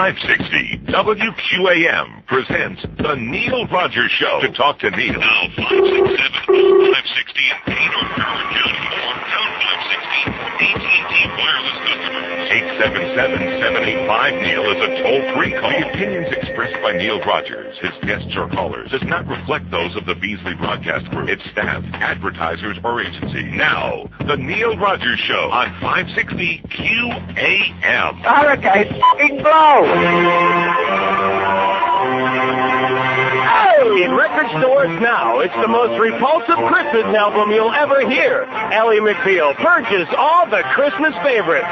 560 WQAM presents The Neil Rogers Show. To talk to Neil, now 567 560 in Payne or Broward County, or pound 560 for AT&T wireless customers. 877-785-NEIL is a toll-free call. The opinions expressed by Neil Rogers, his guests or callers, does not reflect those of the Beasley Broadcast Group, its staff, advertisers, or agency. Now, The Neil Rogers Show on 560 QAM. Hurricane fucking blow! Hey, in record stores now, it's the most repulsive Christmas album you'll ever hear. Ally McBeal purges all the Christmas favorites.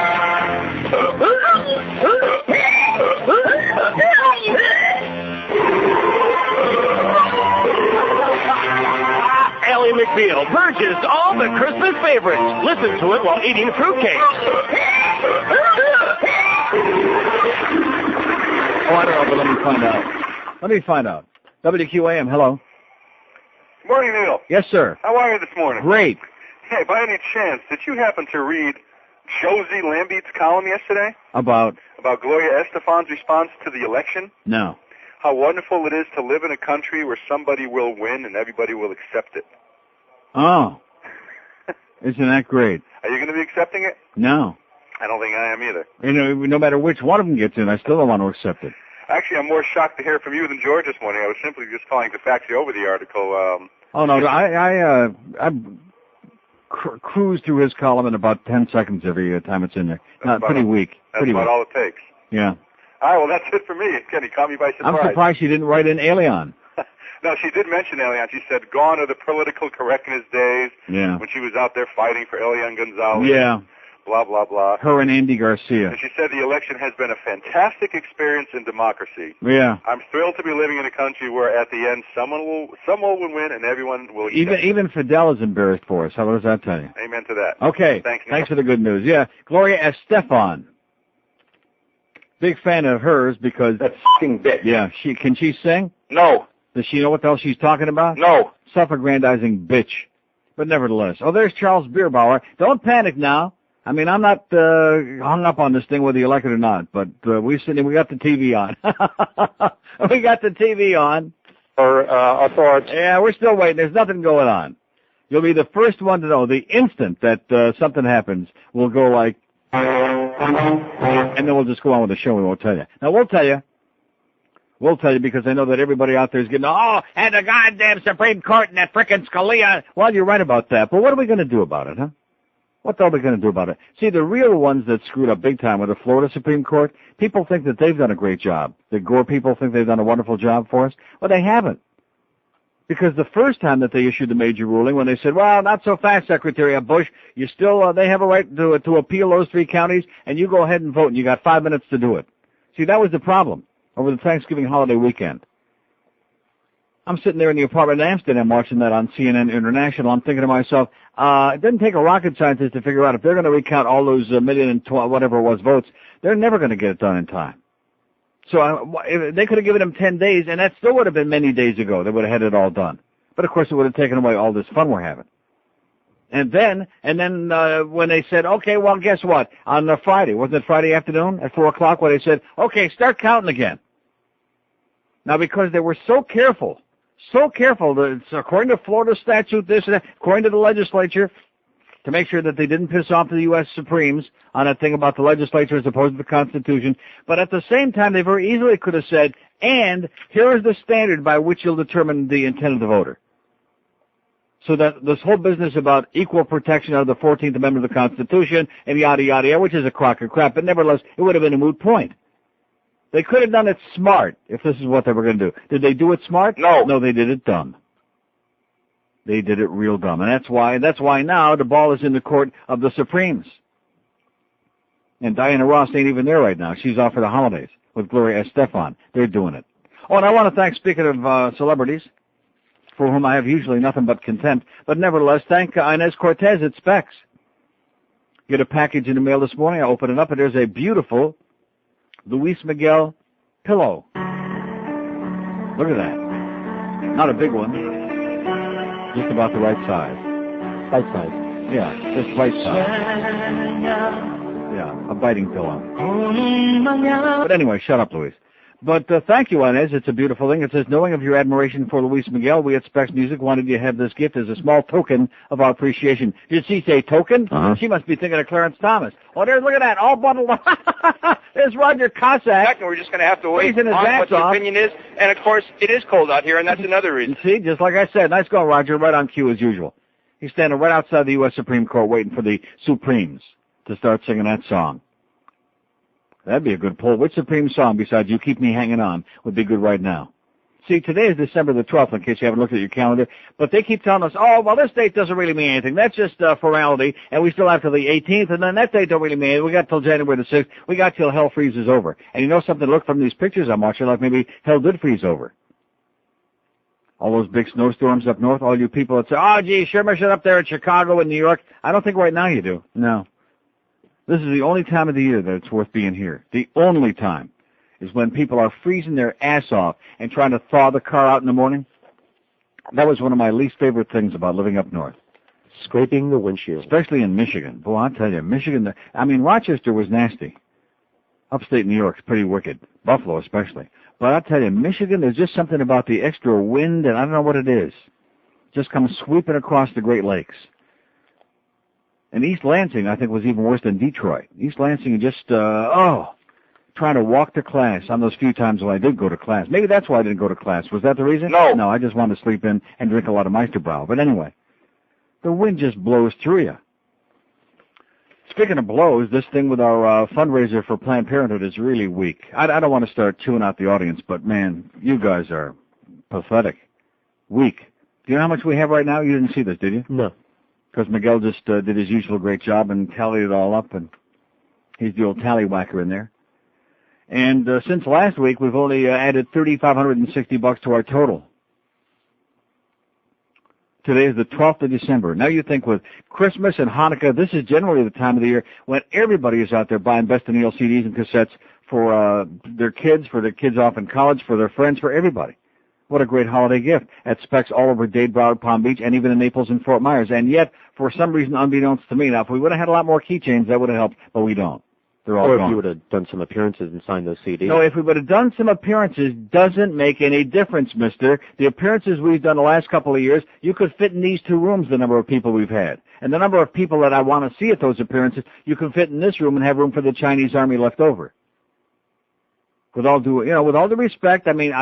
Ally McBeal purges all the Christmas favorites. Listen to it while eating fruitcake. Oh, I don't know, but let me find out. WQAM, hello. Good morning, Neil. Yes, sir. How are you this morning? Great. Hey, by any chance, did you happen to read Josie Lambeat's column yesterday? About Gloria Estefan's response to the election? No. How wonderful it is to live in a country where somebody will win and everybody will accept it. Oh. Isn't that great? Are you going to be accepting it? No. I don't think I am either. You know, no matter which one of them gets in, I still don't want to accept it. Actually, I'm more shocked to hear from you than George this morning. I was simply just calling to fax you over the article. Oh, no, I cruise through his column in about 10 seconds every time it's in there. Pretty weak. That's about all it takes. Yeah. All right, well, that's it for me. Kenny, caught me by surprise. I'm surprised she didn't write in Alien. No, she did mention Elian. She said, gone are the political correctness days. Yeah. When she was out there fighting for Elian Gonzalez. Yeah. Blah, blah, blah. Her and Andy Garcia. And she said the election has been a fantastic experience in democracy. Yeah. I'm thrilled to be living in a country where at the end someone will win and everyone will Even Fidel is embarrassed for us. How does that tell you? Amen to that. Okay. Thanks for the good news. Yeah. Gloria Estefan. Big fan of hers because... That fucking bitch. Yeah. Can she sing? No. Does she know what the hell she's talking about? No. Self-aggrandizing bitch. But nevertheless. Oh, there's Charles Bierbauer. Don't panic now. I mean, I'm not hung up on this thing whether you like it or not, but we got the TV on. We got the TV on. Authority. Yeah, we're still waiting. There's nothing going on. You'll be the first one to know. The instant that something happens, we'll go like, and then we'll just go on with the show. We won't tell you. Now, we'll tell you because I know that everybody out there is getting, and the goddamn Supreme Court and that frickin' Scalia. Well, you're right about that, but what are we going to do about it, huh? What the hell are we going to do about it? See, the real ones that screwed up big time with the Florida Supreme Court, people think that they've done a great job. The Gore people think they've done a wonderful job for us. Well, they haven't. Because the first time that they issued the major ruling, when they said, well, not so fast, Secretary of Bush, you still, they have a right to appeal those 3 counties, and you go ahead and vote, and you got 5 minutes to do it. See, that was the problem over the Thanksgiving holiday weekend. I'm sitting there in the apartment in Amsterdam watching that on CNN International. I'm thinking to myself, it doesn't take a rocket scientist to figure out if they're going to recount all those whatever it was votes, they're never going to get it done in time. So they could have given them 10 days, and that still would have been many days ago. They would have had it all done. But, of course, it would have taken away all this fun we're having. And then when they said, okay, well, guess what? On Friday, wasn't it Friday afternoon at 4 o'clock, where they said, okay, start counting again. Now, because they were so careful, that according to Florida statute, this and that, according to the legislature, to make sure that they didn't piss off the U.S. Supremes on that thing about the legislature as opposed to the Constitution. But at the same time, they very easily could have said, and here is the standard by which you'll determine the intent of the voter. So that this whole business about equal protection of the 14th Amendment of the Constitution and yada, yada, yada, which is a crock of crap, but nevertheless, it would have been a moot point. They could have done it smart if this is what they were going to do. Did they do it smart? No. No, they did it dumb. They did it real dumb. And that's why now the ball is in the court of the Supremes. And Diana Ross ain't even there right now. She's off for the holidays with Gloria Estefan. They're doing it. Oh, and I want to thank, speaking of celebrities, for whom I have usually nothing but contempt, but nevertheless, thank Inez Cortez at Specs. Get a package in the mail this morning. I open it up, and there's a beautiful Luis Miguel pillow. Look at that. Not a big one. Just about the right size. Right size. Yeah, just right size. Yeah, a biting pillow. But anyway, shut up, Luis. But thank you, Inez. It's a beautiful thing. It says, knowing of your admiration for Luis Miguel, we at Specs Music wanted you to have this gift as a small token of our appreciation. Did she say token? Uh-huh. She must be thinking of Clarence Thomas. Oh, there's, look at that, all bundled up. There's Roger Cossack. And we're just going to have to wait Freezing his on ass what the off. opinion is. And, of course, it is cold out here, and that's another reason. See, just like I said, nice going, Roger, right on cue as usual. He's standing right outside the U.S. Supreme Court waiting for the Supremes to start singing that song. That'd be a good poll. Which Supreme song besides You Keep Me Hanging On would be good right now? See, today is December the 12th, in case you haven't looked at your calendar. But they keep telling us, oh, well, this date doesn't really mean anything. That's just formality, and we still have till the 18th, and then that date don't really mean anything. We got till January the 6th. We got till hell freezes over. And you know something? Look, from these pictures I'm watching, like maybe hell did freeze over. All those big snowstorms up north, all you people that say, oh, gee, Shermershot up there in Chicago and New York. I don't think right now you do. No. This is the only time of the year that it's worth being here. The only time is when people are freezing their ass off and trying to thaw the car out in the morning. That was one of my least favorite things about living up north. Scraping the windshield. Especially in Michigan. Boy, I'll tell you, Michigan, I mean, Rochester was nasty. Upstate New York's pretty wicked. Buffalo especially. But I'll tell you, Michigan, there's just something about the extra wind, and I don't know what it is. Just comes sweeping across the Great Lakes. And East Lansing, I think, was even worse than Detroit. East Lansing just, trying to walk to class on those few times when I did go to class. Maybe that's why I didn't go to class. Was that the reason? No. No, I just wanted to sleep in and drink a lot of Meisterbräu. But anyway, the wind just blows through you. Speaking of blows, this thing with our fundraiser for Planned Parenthood is really weak. I don't want to start chewing out the audience, but, man, you guys are pathetic. Weak. Do you know how much we have right now? You didn't see this, did you? No. Because Miguel just did his usual great job and tallied it all up, and he's the old tallywhacker in there. And since last week, we've only added $3,560 to our total. Today is the 12th of December. Now you think with Christmas and Hanukkah, this is generally the time of the year when everybody is out there buying Best of Neil CDs and cassettes for their kids off in college, for their friends, for everybody. What a great holiday gift at Specs all over Dade, Broward, Palm Beach, and even in Naples and Fort Myers. And yet, for some reason, unbeknownst to me, now, if we would have had a lot more keychains, that would have helped, but we don't. They're all gone. Or if you would have done some appearances and signed those CDs. No, if we would have done some appearances, doesn't make any difference, mister. The appearances we've done the last couple of years, you could fit in these two rooms the number of people we've had. And the number of people that I want to see at those appearances, you can fit in this room and have room for the Chinese army left over. With all due respect, I mean,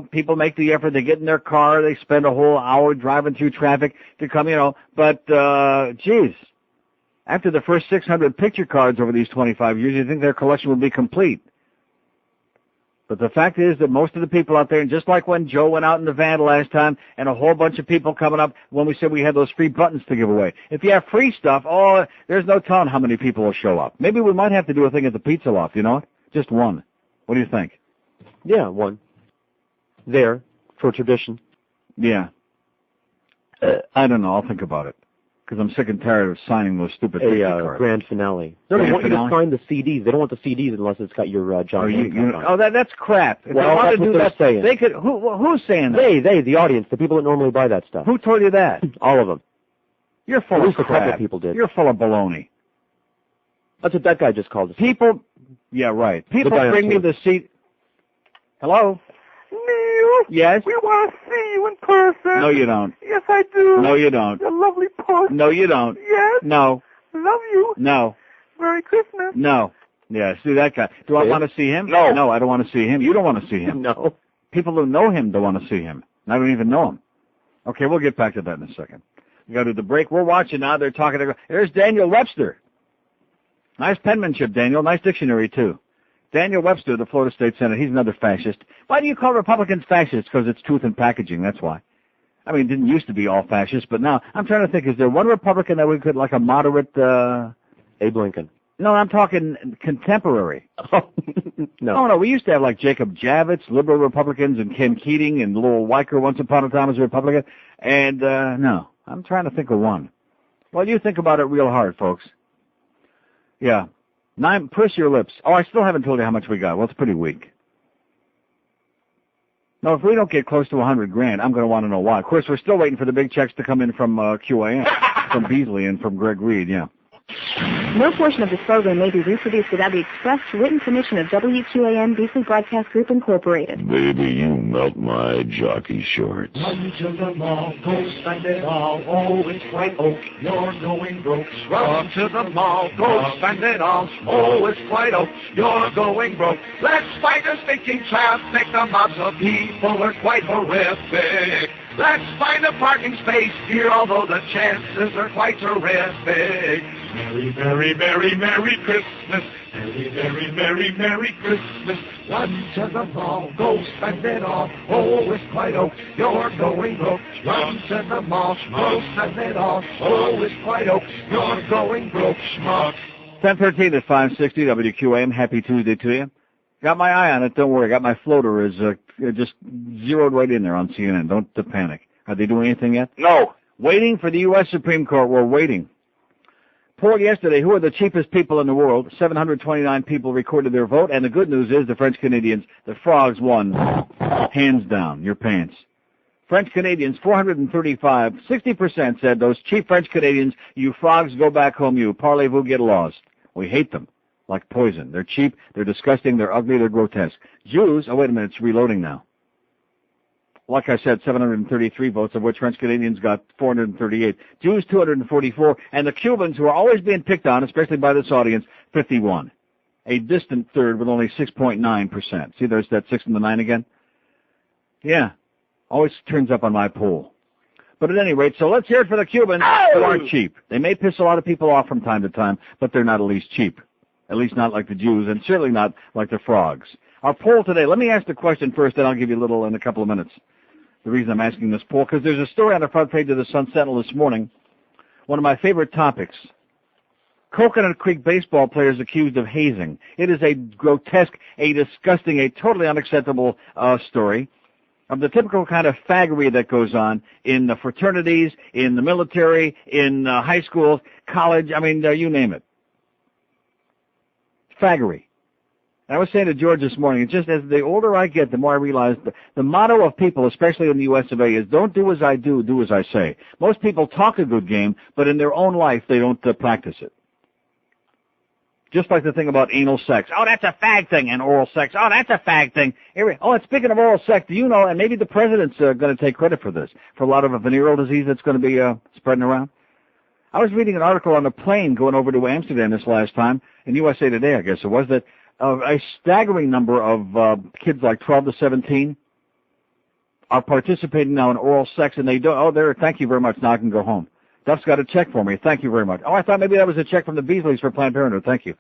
people make the effort, they get in their car, they spend a whole hour driving through traffic to come, but, geez. After the first 600 picture cards over these 25 years, you think their collection will be complete. But the fact is that most of the people out there, and just like when Joe went out in the van last time, and a whole bunch of people coming up when we said we had those free buttons to give away. If you have free stuff, there's no telling how many people will show up. Maybe we might have to do a thing at the Pizza Loft, you know what? Just one. What do you think? Yeah, one. There, for tradition. Yeah. I don't know. I'll think about it. Because I'm sick and tired of signing those stupid picture cards. Grand finale. They want you to sign the CDs. They don't want the CDs unless it's got your John Hancock on it. That's crap. If well, they want that's to do what that, they're saying. They could. Who's saying that? They, the audience, the people that normally buy that stuff. Who told you that? All of them. You're full At of least crap. a couple people did. You're full of baloney. That's what that guy just called us. People. Yeah, right. People bring me the seat. Hello. Neil. Yes. We want to see you in person. No, you don't. Yes, I do. No, you don't. You're a lovely person. No, you don't. Yes. No. Love you. No. Merry Christmas. No. Yeah, see that guy. Do I want to see him? No. No, I don't want to see him. You don't want to see him. No. People who know him don't want to see him. And I don't even know him. Okay, we'll get back to that in a second. We got to do the break. We're watching now. They're talking. There's Daniel Webster. Nice penmanship, Daniel. Nice dictionary, too. Daniel Webster, the Florida State Senator, he's another fascist. Why do you call Republicans fascists? Because it's truth in packaging, that's why. I mean, it didn't used to be all fascists, but now, I'm trying to think, is there one Republican that we could, like a moderate, Abe Lincoln. No, I'm talking contemporary. No. No, we used to have like Jacob Javits, liberal Republicans, and Ken Keating, and Lowell Weicker once upon a time as a Republican, and, no, I'm trying to think of one. Well, you think about it real hard, folks. Yeah. Purse your lips. Oh, I still haven't told you how much we got. Well, it's pretty weak. No, if we don't get close to $100,000, I'm going to want to know why. Of course, we're still waiting for the big checks to come in from QAM, from Beasley and from Greg Reed, yeah. No portion of this program may be reproduced without the express written permission of WQAM Beasley Broadcast Group, Incorporated. Baby, you melt my jockey shorts. Run to the mall, go spend it all. Oh, it's White Oak, you're going broke. Run to the mall, go spend it all. Oh, it's White Oak, you're going broke. Let's fight the stinking traffic. The mobs of people are quite horrific. Let's find a parking space here, although the chances are quite terrific. Merry, merry, merry, merry Christmas. Merry, merry, merry, merry Christmas. Run to the mall, go spend it all. Oh, it's White Oak, you're going broke. Run to the mall, go spend it all. Oh, it's White Oak, you're going broke, schmuck. 10:13 at 560 WQAM. Happy Tuesday to you. Got my eye on it. Don't worry. Got my floater is just zeroed right in there on CNN. Don't panic. Are they doing anything yet? No. Waiting for the U.S. Supreme Court. We're waiting. Poll yesterday, who are the cheapest people in the world? 729 people recorded their vote, and the good news is the French Canadians, the frogs won. Hands down, your pants. French Canadians, 435, 60% said those cheap French Canadians, you frogs, go back home, you. Parlez-vous, get lost. We hate them. Like poison. They're cheap, they're disgusting, they're ugly, they're grotesque. Jews, oh wait a minute, it's reloading now. Like I said, 733 votes, of which French Canadians got 438. Jews, 244, and the Cubans, who are always being picked on, especially by this audience, 51. A distant third with only 6.9%. See, there's that 6 and the 9 again? Yeah, always turns up on my poll. But at any rate, so let's hear it for the Cubans who aren't cheap. They may piss a lot of people off from time to time, but they're not at least cheap. At least not like the Jews, and certainly not like the frogs. Our poll today, let me ask the question first, then I'll give you a little in a couple of minutes. The reason I'm asking this poll, because there's a story on the front page of the Sun Sentinel this morning, one of my favorite topics. Coconut Creek baseball players accused of hazing. It is a grotesque, a disgusting, a totally unacceptable story of the typical kind of faggery that goes on in the fraternities, in the military, in high schools, college, I mean, you name it. Faggery. And I was saying to George this morning, it's just as the older I get, the more I realize the motto of people, especially in the U.S. of A., is don't do as I do, do as I say. Most people talk a good game, but in their own life, they don't practice it. Just like the thing about anal sex. Oh, that's a fag thing. And oral sex. Oh, that's a fag thing. Oh, and speaking of oral sex, do you know, and maybe the president's going to take credit for this, for a lot of a venereal disease that's going to be spreading around? I was reading an article on the plane going over to Amsterdam this last time, in USA Today, I guess it was, that a staggering number of kids like 12 to 17 are participating now in oral sex, and they don't, oh, there, thank you very much, now I can go home. Duff's got a check for me, thank you very much. Oh, I thought maybe that was a check from the Beasleys for Planned Parenthood, thank you.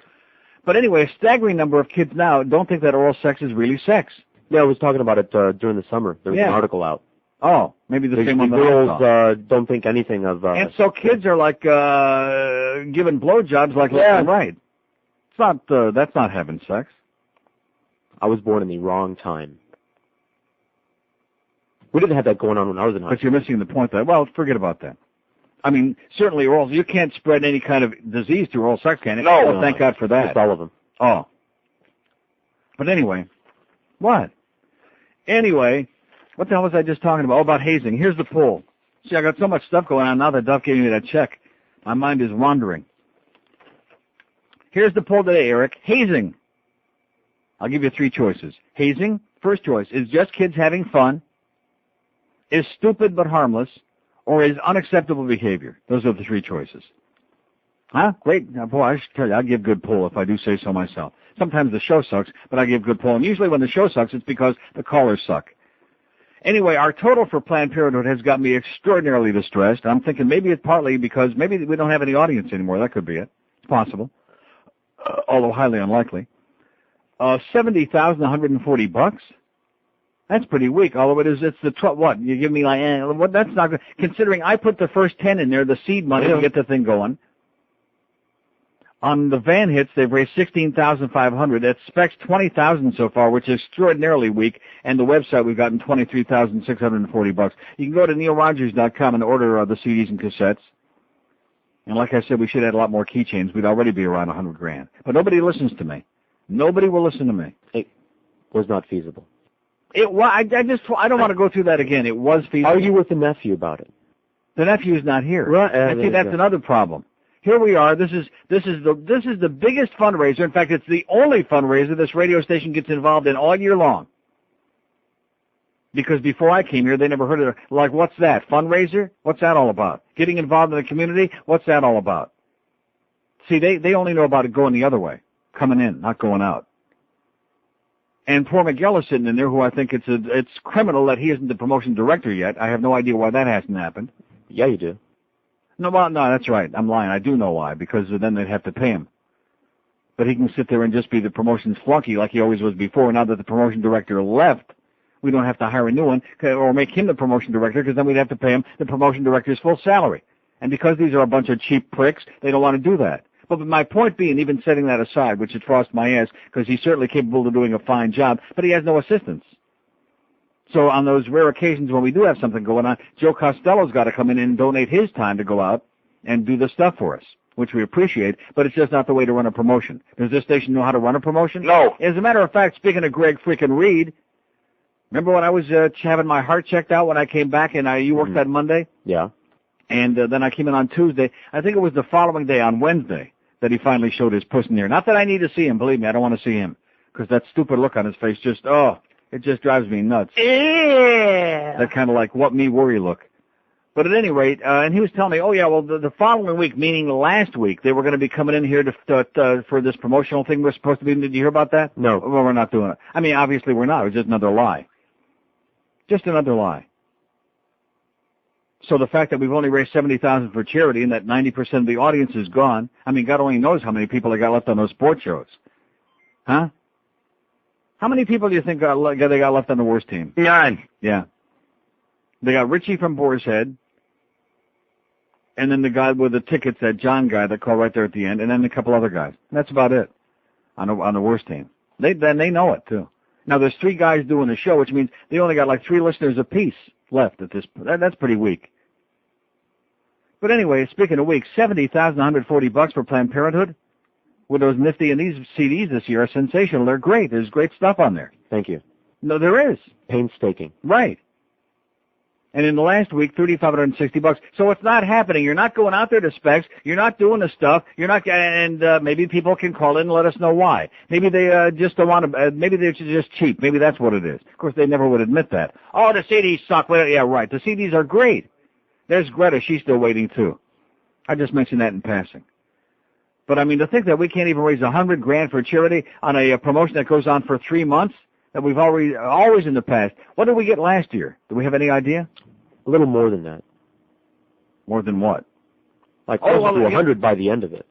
But anyway, a staggering number of kids now don't think that oral sex is really sex. Yeah, I was talking about it during the summer. There was an article out. Oh, maybe the same one that I saw. Girls don't think anything of... and so kids are like giving blowjobs like left and right. It's not, that's not having sex. I was born in the wrong time. We didn't have that going on when I was in high school. But you're missing the point there. Well, forget about that. I mean, certainly oral, you can't spread any kind of disease through oral sex, can you? No. Oh, thank God for that. Just all of them. Oh. But anyway, what? Anyway, what the hell was I just talking about? Oh, about hazing. Here's the poll. See, I got so much stuff going on now that Duff gave me that check. My mind is wandering. Here's the poll today, Eric. Hazing. I'll give you three choices. Hazing, first choice, is just kids having fun, is stupid but harmless, or is unacceptable behavior. Those are the three choices. Huh? Great. Now, boy, I should tell you, I give good poll if I do say so myself. Sometimes the show sucks, but I give good poll. And usually when the show sucks, it's because the callers suck. Anyway, our total for Planned Parenthood has got me extraordinarily distressed. I'm thinking maybe it's partly because maybe we don't have any audience anymore. That could be it. It's possible, although highly unlikely. $70,140. That's pretty weak, although it's the, what, you give me like, what, that's not good. Considering I put the first 10 in there, the seed money to get the thing going. On the van hits, they've raised $16,500. That specs $20,000 so far, which is extraordinarily weak. And the website, we've gotten $23,640. You can go to neilrogers.com and order the CDs and cassettes. And like I said, we should add a lot more keychains. We'd already be around $100,000. But nobody listens to me. Nobody will listen to me. It was not feasible. I don't want to go through that again. It was feasible. Argue with the nephew about it. The nephew's not here. Right, and see, that's another problem. Here we are. This is the biggest fundraiser. In fact, it's the only fundraiser this radio station gets involved in all year long. Because before I came here, they never heard of it. Like, what's that? Fundraiser? What's that all about? Getting involved in the community? What's that all about? See, they only know about it going the other way, coming in, not going out. And poor Miguel is sitting in there, who I think it's criminal that he isn't the promotion director yet. I have no idea why that hasn't happened. Yeah, you do. No, that's right. I'm lying. I do know why, because then they'd have to pay him. But he can sit there and just be the promotions flunky like he always was before. Now that the promotion director left, we don't have to hire a new one or make him the promotion director, because then we'd have to pay him the promotion director's full salary. And because these are a bunch of cheap pricks, they don't want to do that. But my point being, even setting that aside, which would frost my ass, because he's certainly capable of doing a fine job, but he has no assistants. So on those rare occasions when we do have something going on, Joe Costello's got to come in and donate his time to go out and do the stuff for us, which we appreciate, but it's just not the way to run a promotion. Does this station know how to run a promotion? No. As a matter of fact, speaking of Greg freaking Reed, remember when I was having my heart checked out when I came back and you worked that Monday? Yeah. And then I came in on Tuesday. I think it was the following day, on Wednesday, that he finally showed his puss in there. Not that I need to see him. Believe me, I don't want to see him. Because that stupid look on his face just, it just drives me nuts. Yeah. That kind of like, what me worry look. But at any rate, and he was telling me, the following week, meaning last week, they were going to be coming in here for this promotional thing we're supposed to be. Did you hear about that? No. Well, we're not doing it. I mean, obviously we're not. It was just another lie. Just another lie. So the fact that we've only raised $70,000 for charity and that 90% of the audience is gone, I mean, God only knows how many people they got left on those sports shows. Huh? How many people do you think they got left on the worst team? None. Yeah. They got Richie from Boar's Head, and then the guy with the tickets, that John guy that called right there at the end, and then a couple other guys. That's about it on the worst team. They know it, too. Now, there's 3 guys doing the show, which means they only got like 3 listeners apiece left at this. That's pretty weak. But anyway, speaking of weak, $70,140 for Planned Parenthood with those nifty, and these CDs this year are sensational. They're great. There's great stuff on there. Thank you. No, there is. Painstaking. Right. And in the last week, $3,560. So it's not happening. You're not going out there to specs. You're not doing the stuff. You're not, and maybe people can call in and let us know why. Maybe they just don't want to. Maybe they're just cheap. Maybe that's what it is. Of course, they never would admit that. Oh, the CDs suck. Well, yeah, right. The CDs are great. There's Greta. She's still waiting too. I just mentioned that in passing. But I mean, to think that we can't even raise $100,000 for charity on a promotion that goes on for 3 months. That we've always in the past. What did we get last year? Do we have any idea? A little more than that. More than what? Like close to 100 by the end of it.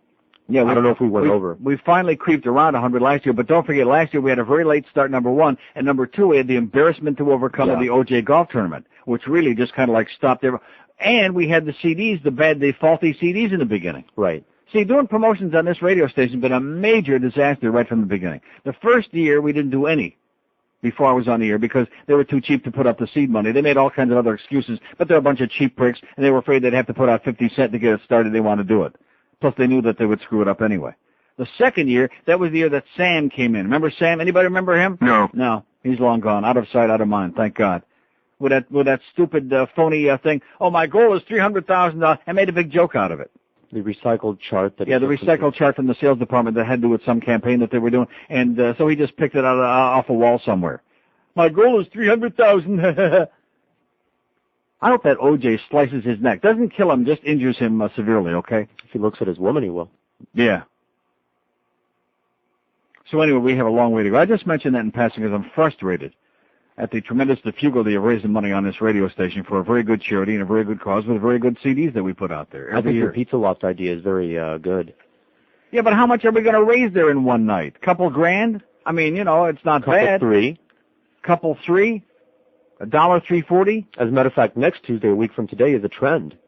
Yeah, I don't know if we went over. We finally creeped around 100 last year, but don't forget, last year we had a very late start, number 1, and number 2, we had the embarrassment to overcome of the OJ golf tournament, which really just kind of like stopped there. And we had the CDs, the faulty CDs in the beginning. Right. See, doing promotions on this radio station has been a major disaster right from the beginning. The first year we didn't do any before I was on the air because they were too cheap to put up the seed money. They made all kinds of other excuses, but they're a bunch of cheap pricks, and they were afraid they'd have to put out 50 cents to get it started. They want to do it. Plus, they knew that they would screw it up anyway. The second year, that was the year that Sam came in. Remember Sam? Anybody remember him? No. No. He's long gone. Out of sight, out of mind. Thank God. With that stupid, phony thing. Oh, my goal is $300,000, and made a big joke out of it. The recycled chart. The recycled chart from the sales department that had to do with some campaign that they were doing. And so he just picked it out off a wall somewhere. My goal is $300,000. I hope that OJ slices his neck. Doesn't kill him, just injures him severely, okay? If he looks at his woman, he will. Yeah. So anyway, we have a long way to go. I just mentioned that in passing because I'm frustrated at the tremendous difficulty of raising money on this radio station for a very good charity and a very good cause with very good CDs that we put out there every year. Your Pizza Loft idea is very good. Yeah, but how much are we going to raise there in one night? Couple grand? I mean, it's not bad. Couple $3? $3.40? As a matter of fact, next Tuesday, a week from today, is a trend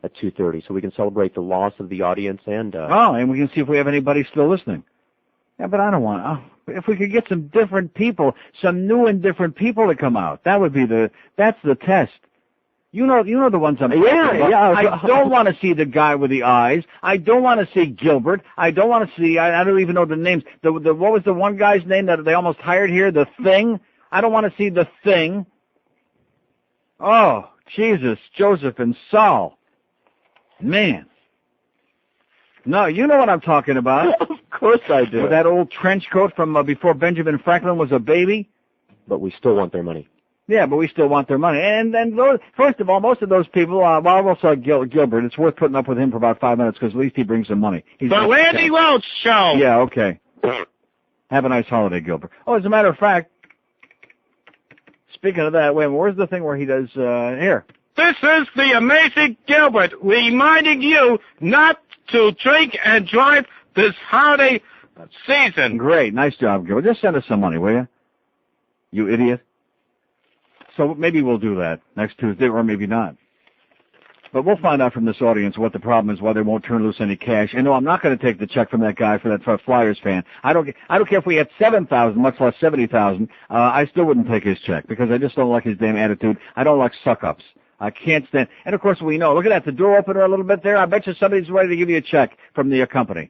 at 2:30, so we can celebrate the loss of the audience and... and we can see if we have anybody still listening. Yeah, but I don't want... if we could get some different people, some new and different people to come out, that would be that's the test. You know the ones I'm talking about. Yeah. I don't want to see the guy with the eyes. I don't want to see Gilbert. I don't want to see... I don't even know the names. What was the one guy's name that they almost hired here? The Thing? I don't want to see the Thing. Oh, Jesus, Joseph and Saul. Man. No, you know what I'm talking about. Of course I do. With that old trench coat from before Benjamin Franklin was a baby. But we still want their money. Yeah, but we still want their money. And then, first of all, most of those people, well, I will say Gilbert, it's worth putting up with him for about 5 minutes because at least he brings some money. The Randy Welch Show. Yeah, okay. Have a nice holiday, Gilbert. Oh, as a matter of fact, speaking of that, wait, where's the thing where he does, here? This is the amazing Gilbert reminding you not to drink and drive this holiday season. Great. Nice job, Gilbert. Just send us some money, will you? You idiot. So maybe we'll do that next Tuesday, or maybe not. But we'll find out from this audience what the problem is, why they won't turn loose any cash. And no, I'm not going to take the check from that guy for that Flyers fan. I don't care if we had 7,000, much less 70,000. I still wouldn't take his check because I just don't like his damn attitude. I don't like suck-ups. I can't stand. And of course we know. Look at that, the door opener a little bit there. I bet you somebody's ready to give you a check from the company.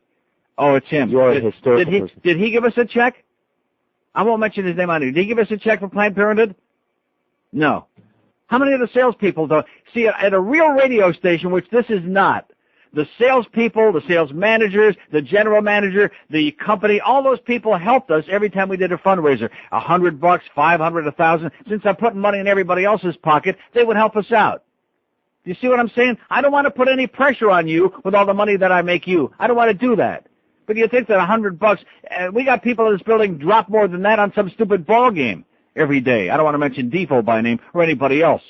Oh, it's him. You're a hysterical person. Did he give us a check? I won't mention his name on it. Did he give us a check for Planned Parenthood? No. How many of the salespeople don't see at a real radio station, which this is not? The salespeople, the sales managers, the general manager, the company, all those people helped us every time we did a fundraiser. $100, $500, $1,000. Since I'm putting money in everybody else's pocket, they would help us out. Do you see what I'm saying? I don't want to put any pressure on you with all the money that I make you. I don't want to do that. But you think that $100, we got people in this building drop more than that on some stupid ball game every day. I don't want to mention Defoe by name or anybody else.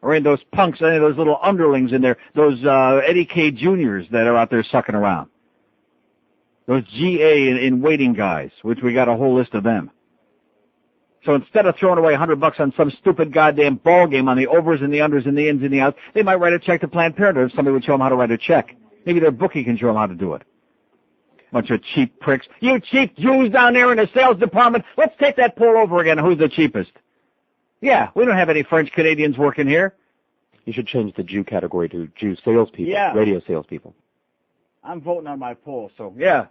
Or in those punks, any of those little underlings in there, those Eddie K. Juniors that are out there sucking around. Those GA in waiting guys, which we got a whole list of them. So instead of throwing away $100 on some stupid goddamn ball game on the overs and the unders and the ins and the outs, they might write a check to Planned Parenthood if somebody would show them how to write a check. Maybe their bookie can show them how to do it. Bunch of cheap pricks. You cheap Jews down there in the sales department, let's take that poll over again. Who's the cheapest? Yeah, we don't have any French Canadians working here. You should change the Jew category to Jew salespeople, yeah. Radio salespeople. I'm voting on my poll, so yeah.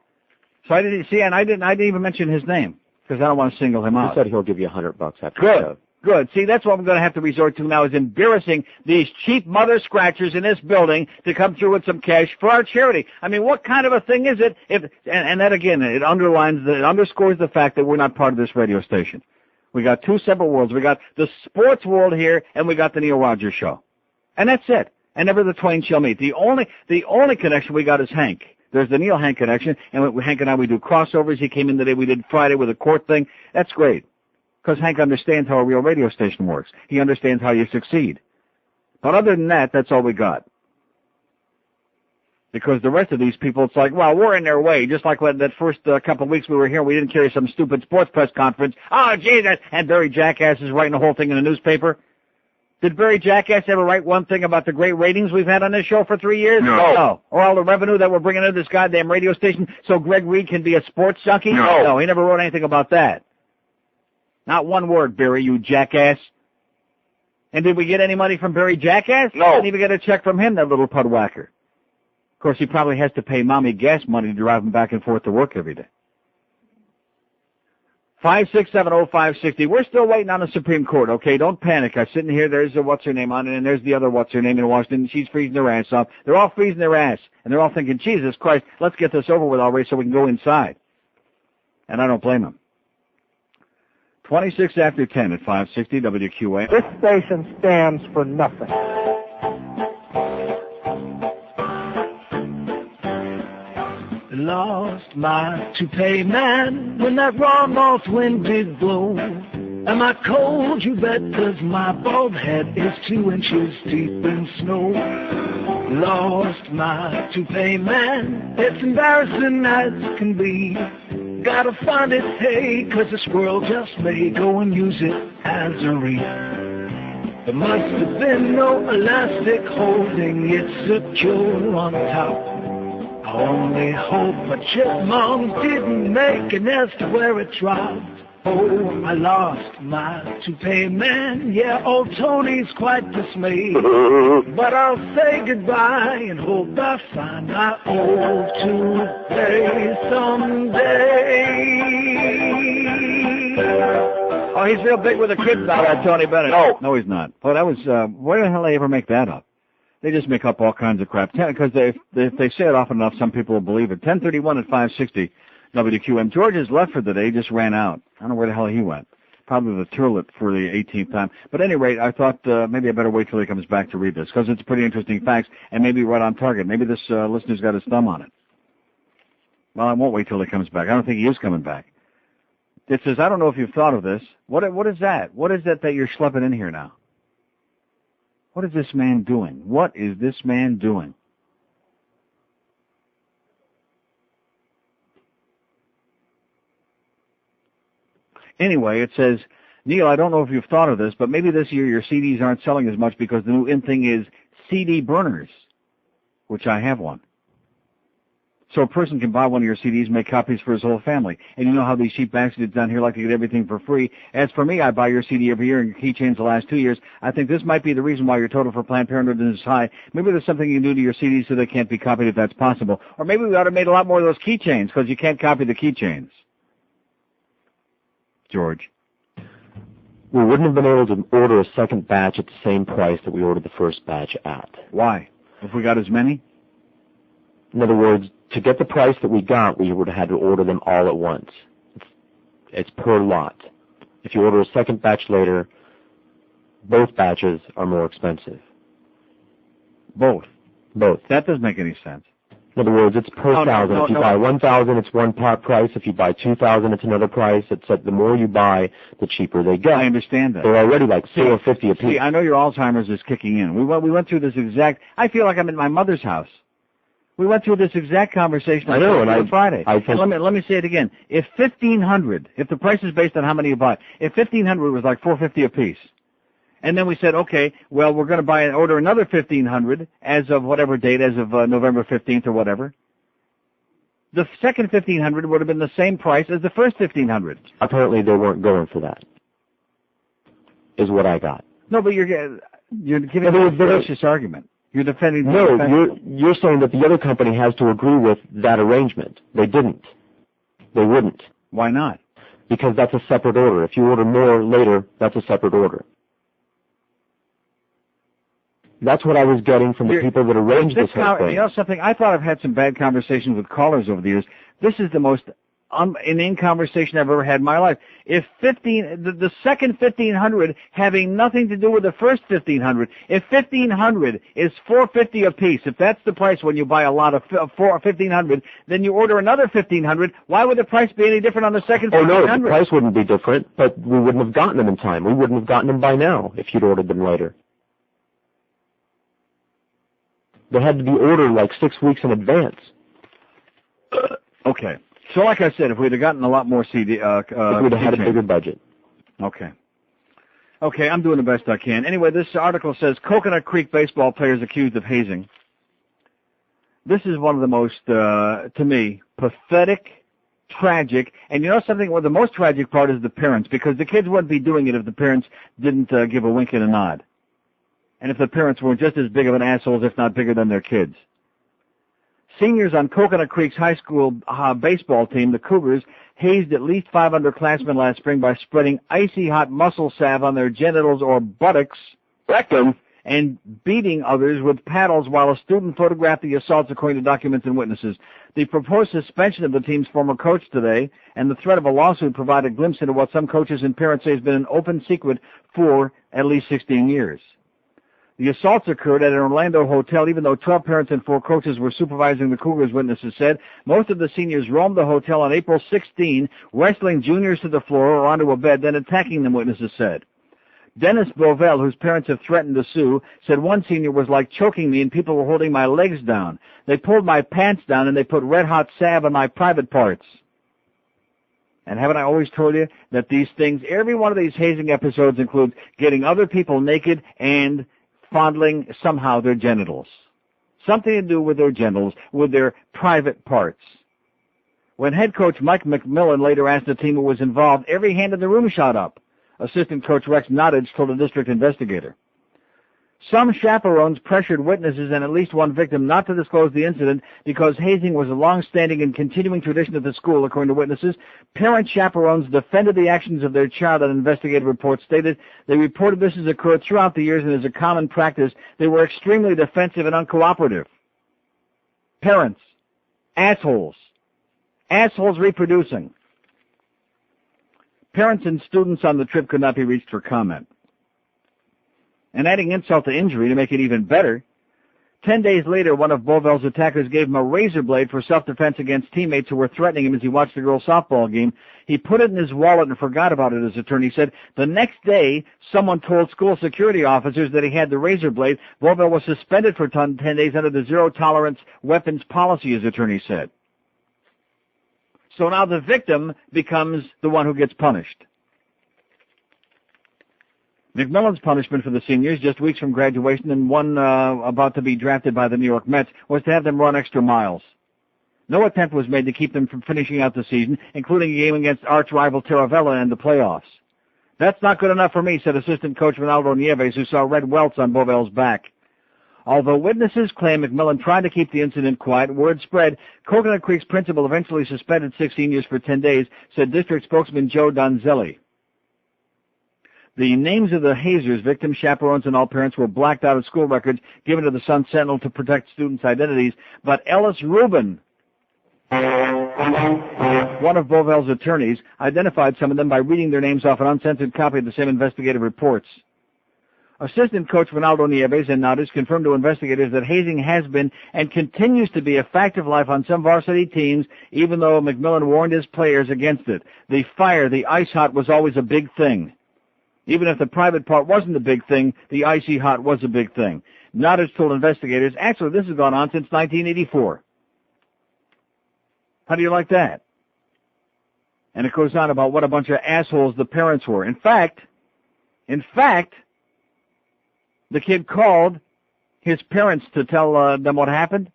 So I didn't see, and I didn't even mention his name because I don't want to single him out. He said he'll give you $100 after the show. Good. See, that's what I'm going to have to resort to now is embarrassing these cheap mother scratchers in this building to come through with some cash for our charity. I mean, what kind of a thing is it? And that again, it underscores the fact that we're not part of this radio station. We got two separate worlds. We got the sports world here, and we got the Neil Rogers show, and that's it. And never the twain shall meet. The only connection we got is Hank. There's the Neil Hank connection, and Hank and I we do crossovers. He came in today. We did Friday with a court thing. That's great. Because Hank understands how a real radio station works. He understands how you succeed. But other than that, that's all we got. Because the rest of these people, it's like, well, we're in their way. Just like when that first couple of weeks we were here, we didn't carry some stupid sports press conference. Oh, Jesus! And Barry Jackass is writing the whole thing in the newspaper. Did Barry Jackass ever write one thing about the great ratings we've had on this show for 3 years? No. Or all the revenue that we're bringing into this goddamn radio station so Greg Reed can be a sports junkie? No, he never wrote anything about that. Not one word, Barry, you jackass. And did we get any money from Barry Jackass? No. Didn't even get a check from him, that little pudwhacker. Of course, he probably has to pay Mommy gas money to drive him back and forth to work every day. 5670560. We're still waiting on the Supreme Court, okay? Don't panic. I'm sitting here. There's a what's-her-name on it, and there's the other what's-her-name in Washington. She's freezing their ass off. They're all freezing their ass, and they're all thinking, Jesus Christ, let's get this over with already so we can go inside. And I don't blame them. 26 after 10 at 560 WQA. This station stands for nothing. Lost my toupee man when that raw north wind did blow. Am I cold? You bet, 'cause my bald head is 2 inches deep in snow. Lost my toupee man, it's embarrassing as can be. Gotta find it, hey, 'cause the squirrel just may go and use it as a wreath. There must have been no elastic holding it secure on top. I only hope a chipmunk didn't make a nest where it dropped. Oh, I lost my toupee man. Yeah, old Tony's quite dismayed. But I'll say goodbye and hope I find my old toupee someday. Oh, he's real big with the kids now, that Tony Bennett. No, he's not. Oh, that was, where the hell did they ever make that up? They just make up all kinds of crap. Because if they say it often enough, some people will believe it. 10:31 at 560 WQM. George has left for the day, just ran out. I don't know where the hell he went. Probably the toilet for the 18th time. But at any rate, I thought maybe I better wait till he comes back to read this, because it's pretty interesting facts, and maybe right on target. Maybe this listener's got his thumb on it. Well, I won't wait till he comes back. I don't think he is coming back. It says, I don't know if you've thought of this. What is that? What is that you're schlepping in here now? What is this man doing? What is this man doing? Anyway, it says, Neil, I don't know if you've thought of this, but maybe this year your CDs aren't selling as much because the new in thing is CD burners, which I have one. So a person can buy one of your CDs, make copies for his whole family. And you know how these cheap bastards down here like to get everything for free. As for me, I buy your CD every year and keychains the last 2 years. I think this might be the reason why your total for Planned Parenthood is high. Maybe there's something you can do to your CDs so they can't be copied if that's possible. Or maybe we ought to have made a lot more of those keychains because you can't copy the keychains. George. We wouldn't have been able to order a second batch at the same price that we ordered the first batch at. Why? If we got as many? In other words, to get the price that we got, we would have had to order them all at once. It's per lot. If you order a second batch later, both batches are more expensive. Both? Both. That doesn't make any sense. In other words, it's per thousand. If you buy 1,000, it's one part price. If you buy 2,000, it's another price. It's like the more you buy, the cheaper they get. I understand that. They're already like $4.50 a piece. See, I know your Alzheimer's is kicking in. We went through this exact. I feel like I'm in my mother's house. We went through this exact conversation on Friday. Let me say it again. If 1,500, if the price is based on how many you buy, if 1,500 was like $4.50 a piece, and then we said, okay, well, we're going to order another 1,500 as of whatever date, as of November 15th or whatever. The second 1,500 would have been the same price as the first 1,500. Apparently, they weren't going for that. Is what I got. No, but you're giving a vicious argument. You're defending. No, you're saying that the other company has to agree with that arrangement. They didn't. They wouldn't. Why not? Because that's a separate order. If you order more later, that's a separate order. That's what I was getting from the people that arranged this whole thing. You know something? I thought I've had some bad conversations with callers over the years. This is the most inane conversation I've ever had in my life. If the second 1,500 having nothing to do with the first 1,500, if 1,500 is $4.50 a piece, if that's the price when you buy a lot of 1,500, then you order another 1,500. Why would the price be any different on the second 1,500? Oh no, the price wouldn't be different, but we wouldn't have gotten them in time. We wouldn't have gotten them by now if you'd ordered them later. They had to be ordered like 6 weeks in advance. Okay. So like I said, if we'd have gotten a lot more CD... if we'd have had a bigger budget. Okay. Okay, I'm doing the best I can. Anyway, this article says, Coconut Creek baseball players accused of hazing. This is one of the most, to me, pathetic, tragic, and you know something? Well, the most tragic part is the parents, because the kids wouldn't be doing it if the parents didn't give a wink and a nod. And if the parents weren't just as big of an assholes, if not bigger than their kids. Seniors on Coconut Creek's high school baseball team, the Cougars, hazed at least 5 underclassmen last spring by spreading icy hot muscle salve on their genitals or buttocks, rectum, and beating others with paddles while a student photographed the assaults, according to documents and witnesses. The proposed suspension of the team's former coach today and the threat of a lawsuit provide a glimpse into what some coaches and parents say has been an open secret for at least 16 years. The assaults occurred at an Orlando hotel, even though 12 parents and 4 coaches were supervising the Cougars, witnesses said. Most of the seniors roamed the hotel on April 16, wrestling juniors to the floor or onto a bed, then attacking them, witnesses said. Dennis Bovell, whose parents have threatened to sue, said one senior was like choking me and people were holding my legs down. They pulled my pants down and they put red-hot salve on my private parts. And haven't I always told you that these things, every one of these hazing episodes includes getting other people naked and fondling somehow their genitals. Something to do with their genitals, with their private parts. When head coach Mike McMillan later asked the team who was involved, every hand in the room shot up. Assistant coach Rex Nottage told a district investigator. Some chaperones pressured witnesses and at least one victim not to disclose the incident because hazing was a long-standing and continuing tradition at the school, according to witnesses. Parent chaperones defended the actions of their child, and investigative reports stated they reported this has occurred throughout the years and is a common practice. They were extremely defensive and uncooperative. Parents, assholes reproducing. Parents and students on the trip could not be reached for comment. And adding insult to injury to make it even better, 10 days later, one of Bovell's attackers gave him a razor blade for self-defense against teammates who were threatening him as he watched the girls' softball game. He put it in his wallet and forgot about it, his attorney said. The next day, someone told school security officers that he had the razor blade. Bovell was suspended for 10 days under the zero-tolerance weapons policy, his attorney said. So now the victim becomes the one who gets punished. McMillan's punishment for the seniors, just weeks from graduation and one about to be drafted by the New York Mets, was to have them run extra miles. No attempt was made to keep them from finishing out the season, including a game against arch-rival Taravella in the playoffs. That's not good enough for me, said assistant coach Ronaldo Nieves, who saw red welts on Bovell's back. Although witnesses claim McMillan tried to keep the incident quiet, word spread. Coconut Creek's principal eventually suspended 6 seniors for 10 days, said district spokesman Joe Donzelli. The names of the hazers, victims, chaperones, and all parents were blacked out of school records given to the Sun Sentinel to protect students' identities. But Ellis Rubin, one of Bovell's attorneys, identified some of them by reading their names off an uncensored copy of the same investigative reports. Assistant coach Ronaldo Nieves and Nardis confirmed to investigators that hazing has been and continues to be a fact of life on some varsity teams, even though McMillan warned his players against it. The fire, the ice hot, was always a big thing. Even if the private part wasn't a big thing, the icy hot was a big thing. Nardis told investigators, actually, this has gone on since 1984. How do you like that? And it goes on about what a bunch of assholes the parents were. In fact, the kid called his parents to tell them what happened.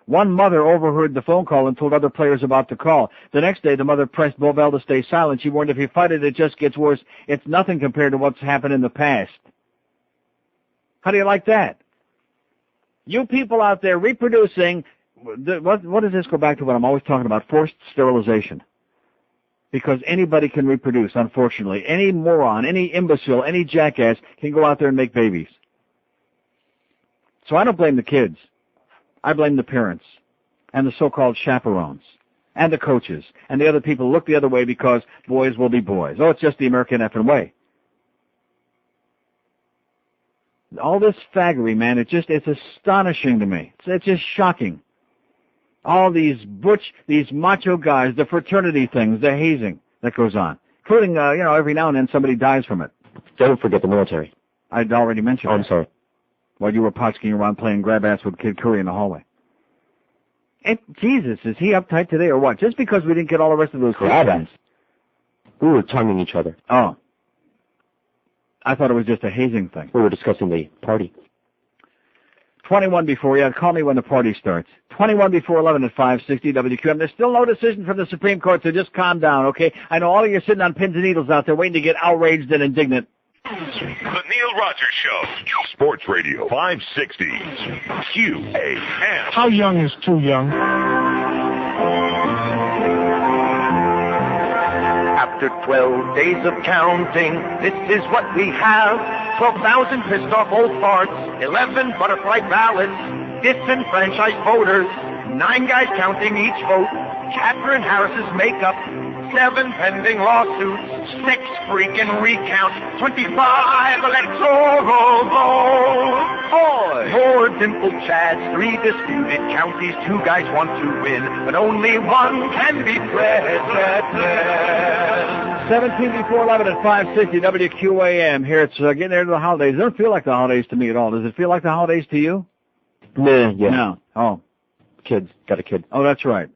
One mother overheard the phone call and told other players about the call. The next day, the mother pressed Bovell to stay silent. She warned, if you fight it, it just gets worse. It's nothing compared to what's happened in the past. How do you like that? You people out there reproducing, what does this go back to what I'm always talking about? Forced sterilization. Because anybody can reproduce, unfortunately. Any moron, any imbecile, any jackass can go out there and make babies. So I don't blame the kids. I blame the parents and the so-called chaperones and the coaches and the other people who look the other way because boys will be boys. Oh, it's just the American effing way. All this faggery, man, it's astonishing to me. It's just shocking. All these these macho guys, the fraternity things, the hazing that goes on, including, every now and then somebody dies from it. Don't forget the military. I'd already mentioned that. I'm sorry. While you were potsking around playing grab-ass with Kid Curry in the hallway. And Jesus, is he uptight today or what? Just because we didn't get all the rest of those grab-ass. We were tonguing each other. Oh. I thought it was just a hazing thing. We were discussing the party. 21 before, call me when the party starts. 21 before 11 at 560 WQM. There's still no decision from the Supreme Court, so just calm down, okay? I know all of you are sitting on pins and needles out there waiting to get outraged and indignant. The Neil Rogers Show. Sports Radio 560. QAM. How young is too young? After 12 days of counting, this is what we have. 12,000 pissed off old farts, 11 butterfly ballots, disenfranchised voters, 9 guys counting each vote, Catherine Harris's makeup, 7 pending lawsuits, 6 freaking recounts, 25 electoral votes. 4 dimpled chads, 3 disputed counties, 2 guys want to win, but only one can be president. 17 before 11 at 560 WQAM. Here it's getting there to the holidays. It doesn't feel like the holidays to me at all. Does it feel like the holidays to you? Nah, yeah. No. Oh. Kids. Got a kid. Oh, that's right.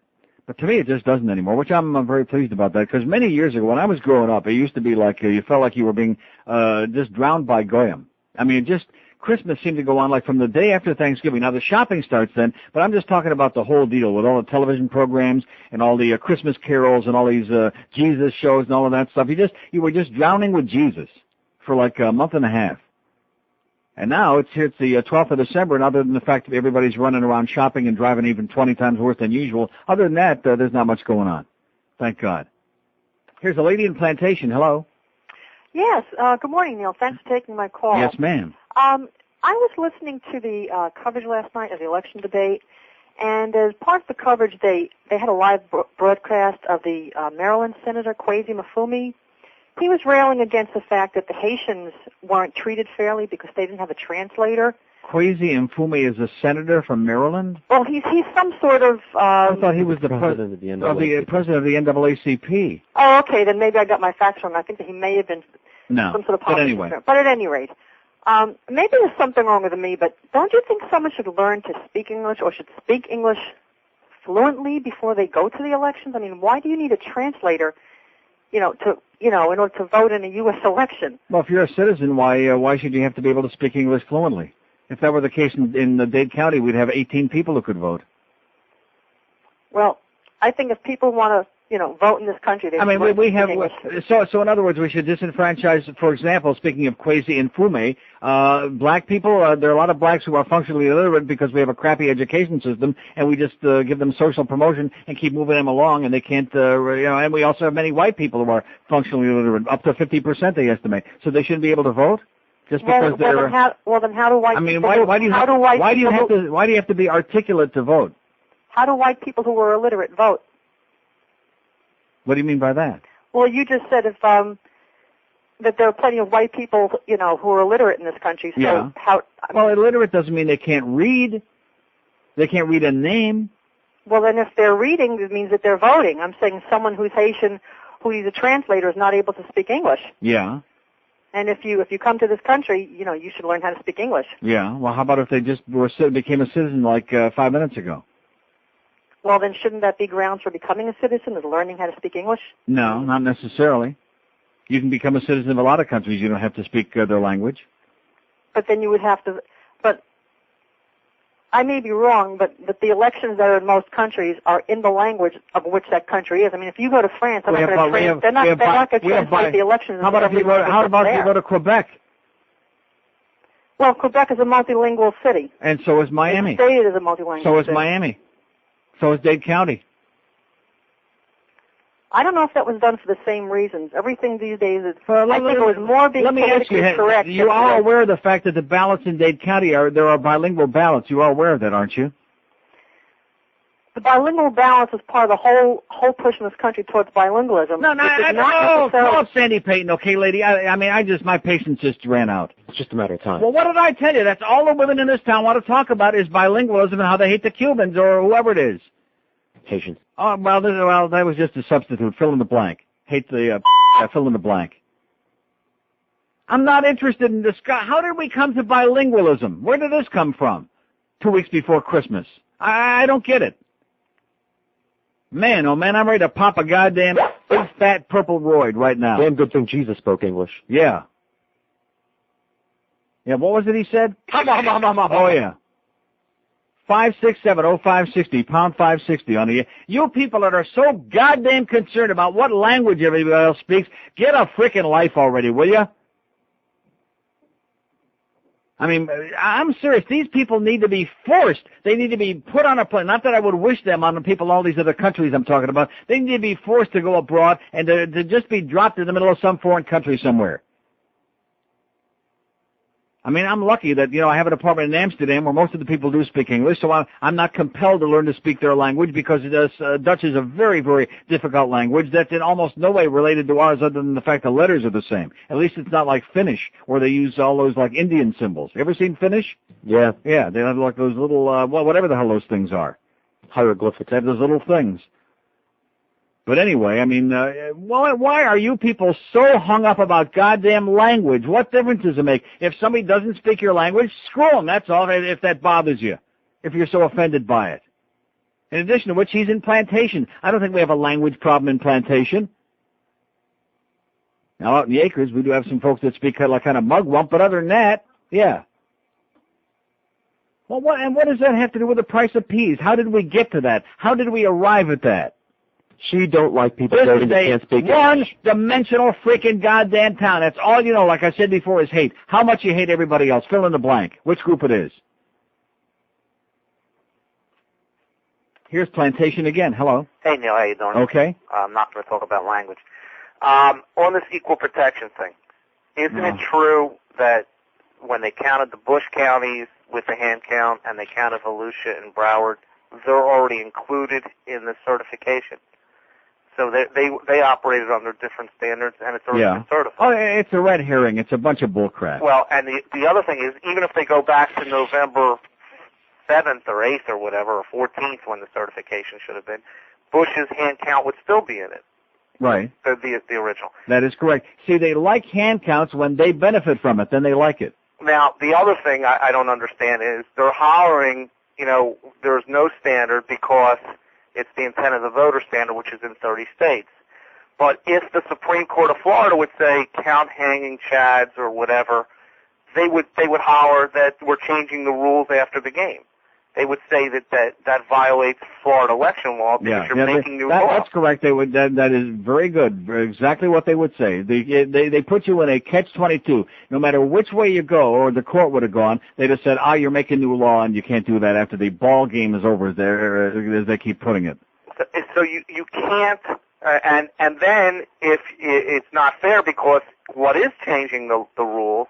But to me, it just doesn't anymore, which I'm very pleased about that, because many years ago, when I was growing up, it used to be like you felt like you were being just drowned by Goyim. I mean, Christmas seemed to go on like from the day after Thanksgiving. Now, the shopping starts then, but I'm just talking about the whole deal with all the television programs and all the Christmas carols and all these Jesus shows and all of that stuff. You were just drowning with Jesus for like a month and a half. And now it's the 12th of December, and other than the fact that everybody's running around shopping and driving even 20 times worse than usual, other than that, there's not much going on. Thank God. Here's a lady in Plantation. Hello. Yes. Good morning, Neil. Thanks for taking my call. Yes, ma'am. I was listening to the coverage last night of the election debate, and as part of the coverage, they had a live broadcast of the Maryland Senator Kwesi Mafumi. He was railing against the fact that the Haitians weren't treated fairly because they didn't have a translator. Kwesi Mafumi is a senator from Maryland? Well, he's some sort of... I thought he was the president of the NAACP. Oh, okay, then maybe I got my facts wrong. I think that he may have been some sort of but anyway. But at any rate, maybe there's something wrong with me, but don't you think someone should learn to speak English or should speak English fluently before they go to the elections? I mean, why do you need a translator, in order to vote in a U.S. election? Well, if you're a citizen, why should you have to be able to speak English fluently? If that were the case in Dade County, we'd have 18 people who could vote. Well, I think if people want to, vote in this country, they should we have English. So in other words, we should disenfranchise. For example, speaking of Kwesi and Fume, black people. There are a lot of blacks who are functionally illiterate because we have a crappy education system, and we just give them social promotion and keep moving them along, and they can't. And we also have many white people who are functionally illiterate, up to 50% they estimate. So they shouldn't be able to vote. Just because they're. Then how do white? I mean, people why do you have to be articulate to vote? How do white people who are illiterate vote? What do you mean by that? Well, you just said that there are plenty of white people, who are illiterate in this country. So yeah. Well, illiterate doesn't mean they can't read. They can't read a name. Well, then if they're reading, it means that they're voting. I'm saying someone who's Haitian, who needs a translator, is not able to speak English. Yeah. And if you come to this country, you should learn how to speak English. Yeah. Well, how about if they just became a citizen like 5 minutes ago? Well, then shouldn't that be grounds for becoming a citizen, is learning how to speak English? No, not necessarily. You can become a citizen of a lot of countries. You don't have to speak their language. But then you would have to. But I may be wrong, but the elections that are in most countries are in the language of which that country is. I mean, if you go to France, they're not going to translate the elections. How about if you go to Quebec? Well, Quebec is a multilingual city. And so is Miami. It's stated as a multilingual So is city. Miami. So is Dade County. I don't know if that was done for the same reasons. Everything these days is. I think it was more being politically correct. You are aware of the fact that the ballots in Dade County there are bilingual ballots. You are aware of that, aren't you? The bilingual ballots is part of the whole push in this country towards bilingualism. No, Sandy Payton, okay, lady. My patience just ran out. It's just a matter of time. Well, what did I tell you? That's all the women in this town want to talk about is bilingualism and how they hate the Cubans or whoever it is. Haitians. Oh, well, that was just a substitute. Fill in the blank. Hate the fill in the blank. I'm not interested in this. How did we come to bilingualism? Where did this come from? 2 weeks before Christmas. I don't get it. Man, oh man, I'm ready to pop a goddamn big fat purple roid right now. Damn good thing Jesus spoke English. Yeah. Yeah, what was it he said? Oh, yeah. 567-0560, pound 560 on the... You people that are so goddamn concerned about what language everybody else speaks, get a frickin' life already, will ya? I mean, I'm serious. These people need to be forced. They need to be put on a plane. Not that I would wish them on the people in all these other countries I'm talking about. They need to be forced to go abroad and to just be dropped in the middle of some foreign country somewhere. I mean, I'm lucky that, I have an apartment in Amsterdam where most of the people do speak English, so I'm not compelled to learn to speak their language because Dutch is a very, very difficult language that's in almost no way related to ours other than the fact the letters are the same. At least it's not like Finnish, where they use all those, like, Indian symbols. You ever seen Finnish? Yeah. Yeah, they have, like, those little, whatever the hell those things are. Hieroglyphics. They have those little things. But anyway, I mean, why are you people so hung up about goddamn language? What difference does it make? If somebody doesn't speak your language, screw them, that's all, if that bothers you, if you're so offended by it. In addition to which, he's in Plantation. I don't think we have a language problem in Plantation. Now, out in the acres, we do have some folks that speak kind of mugwump, but other than that, yeah. Well, what does that have to do with the price of peas? How did we get to that? How did we arrive at that? She don't like people This voting is that a can't speak English. one-dimensional freaking goddamn town. That's all you know, like I said before, is hate. How much you hate everybody else. Fill in the blank. Which group it is. Here's Plantation again. Hello. Hey, Neil, how you doing? Okay. I'm not going to talk about language. On this equal protection thing, isn't it true that when they counted the Bush counties with the hand count and they counted Volusia and Broward, they're already included in the certification? So they operated under different standards, and it's already been certified. Oh, it's a red herring. It's a bunch of bullcrap. Well, and the other thing is, even if they go back to November 7th or 8th or whatever, or 14th when the certification should have been, Bush's hand count would still be in it. Right. The original. That is correct. See, they like hand counts when they benefit from it. Then they like it. Now, the other thing I don't understand is they're hollering, there's no standard because it's the intent of the voter standard, which is in 30 states. But if the Supreme Court of Florida would say count hanging chads or whatever, they would holler that we're changing the rules after the game. They would say that violates Florida election law because you're making new laws. That's correct. They would. That is very good. Exactly what they would say. They put you in a catch-22. No matter which way you go, or the court would have gone, they'd have said, you're making new law and you can't do that after the ball game is over. There, as they keep putting it. So you can't. And then if it's not fair, because what is changing the rules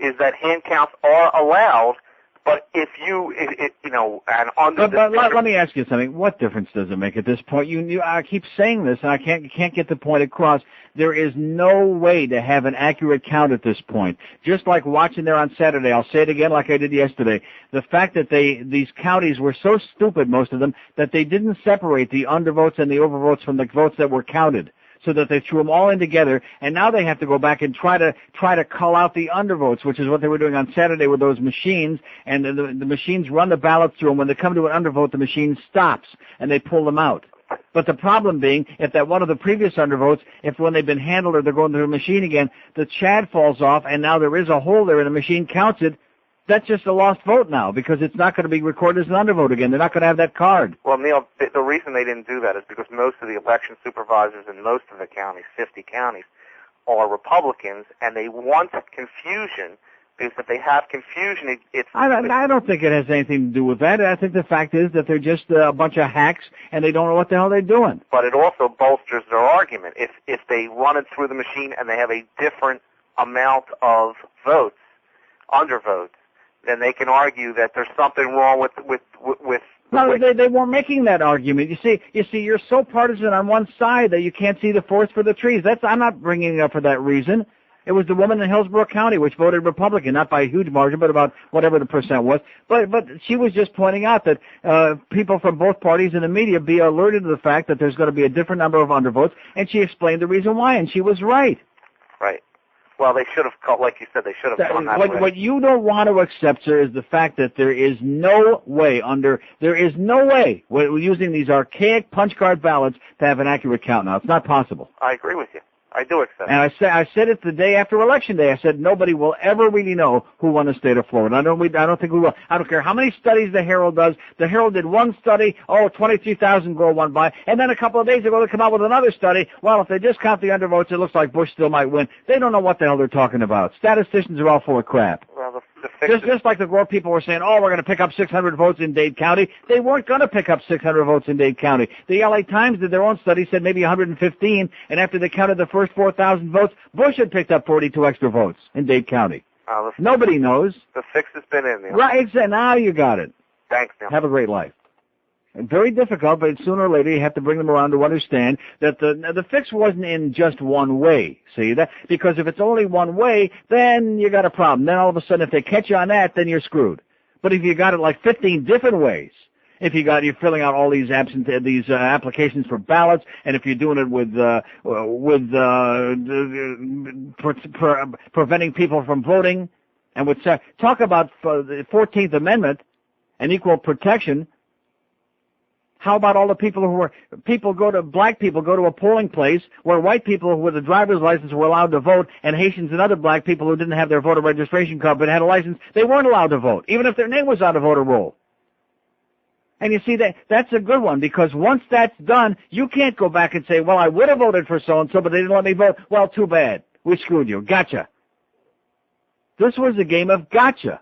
is that hand counts are allowed. But if and under but let me ask you something. What difference does it make at this point? I keep saying this, and I can't get the point across. There is no way to have an accurate count at this point. Just like watching there on Saturday, I'll say it again like I did yesterday. The fact that these counties were so stupid, most of them, that they didn't separate the undervotes and the overvotes from the votes that were counted, so that they threw them all in together, and now they have to go back and try to cull out the undervotes, which is what they were doing on Saturday with those machines, and the machines run the ballots through them. When they come to an undervote, the machine stops, and they pull them out. But the problem being, if that one of the previous undervotes, if when they've been handled or they're going through the machine again, the chad falls off, and now there is a hole there, and the machine counts it, that's just a lost vote now, because it's not going to be recorded as an undervote again. They're not going to have that card. Well, Neil, the reason they didn't do that is because most of the election supervisors in most of the counties, 50 counties, are Republicans, and they want confusion, because if they have confusion, I don't think it has anything to do with that. I think the fact is that they're just a bunch of hacks, and they don't know what the hell they're doing. But it also bolsters their argument. If they run it through the machine and they have a different amount of votes, undervotes, then they can argue that there's something wrong with. No, they weren't making that argument. You see, you're so partisan on one side that you can't see the forest for the trees. I'm not bringing it up for that reason. It was the woman in Hillsborough County which voted Republican, not by a huge margin, but about whatever the percent was. But she was just pointing out that people from both parties in the media be alerted to the fact that there's going to be a different number of undervotes, and she explained the reason why, and she was right. Right. Well, they should have, like you said, they should have gone that way. What you don't want to accept, sir, is the fact that there is no way using these archaic punch card ballots to have an accurate count now. It's not possible. I agree with you. I do accept it. And I said it the day after Election Day. I said nobody will ever really know who won the state of Florida. I don't think we will. I don't care how many studies the Herald does. The Herald did one study, 23,000 girl won by, and then a couple of days ago they come out with another study. Well, if they just count the undervotes, it looks like Bush still might win. They don't know what the hell they're talking about. Statisticians are all full of crap. Well, just like the Gore people were saying, we're going to pick up 600 votes in Dade County. They weren't going to pick up 600 votes in Dade County. The LA Times did their own study, said maybe 115, and after they counted the first 4,000 votes, Bush had picked up 42 extra votes in Dade County. Nobody knows. The fix has been in there. Right, now you got it. Thanks, Neil. Have a great life. Very difficult, but sooner or later you have to bring them around to understand that the fix wasn't in just one way. See that? Because if it's only one way, then you got a problem. Then all of a sudden, if they catch you on that, then you're screwed. But if you got it like 15 different ways, if you're filling out all these applications for ballots, and if you're doing it with preventing people from voting, and talk about the 14th Amendment and equal protection. How about all the black people go to a polling place where white people with a driver's license were allowed to vote, and Haitians and other black people who didn't have their voter registration card but had a license, they weren't allowed to vote, even if their name was on the voter roll. And you see, that's a good one, because once that's done, you can't go back and say, well, I would have voted for so-and-so, but they didn't let me vote. Well, too bad. We screwed you. Gotcha. This was a game of gotcha.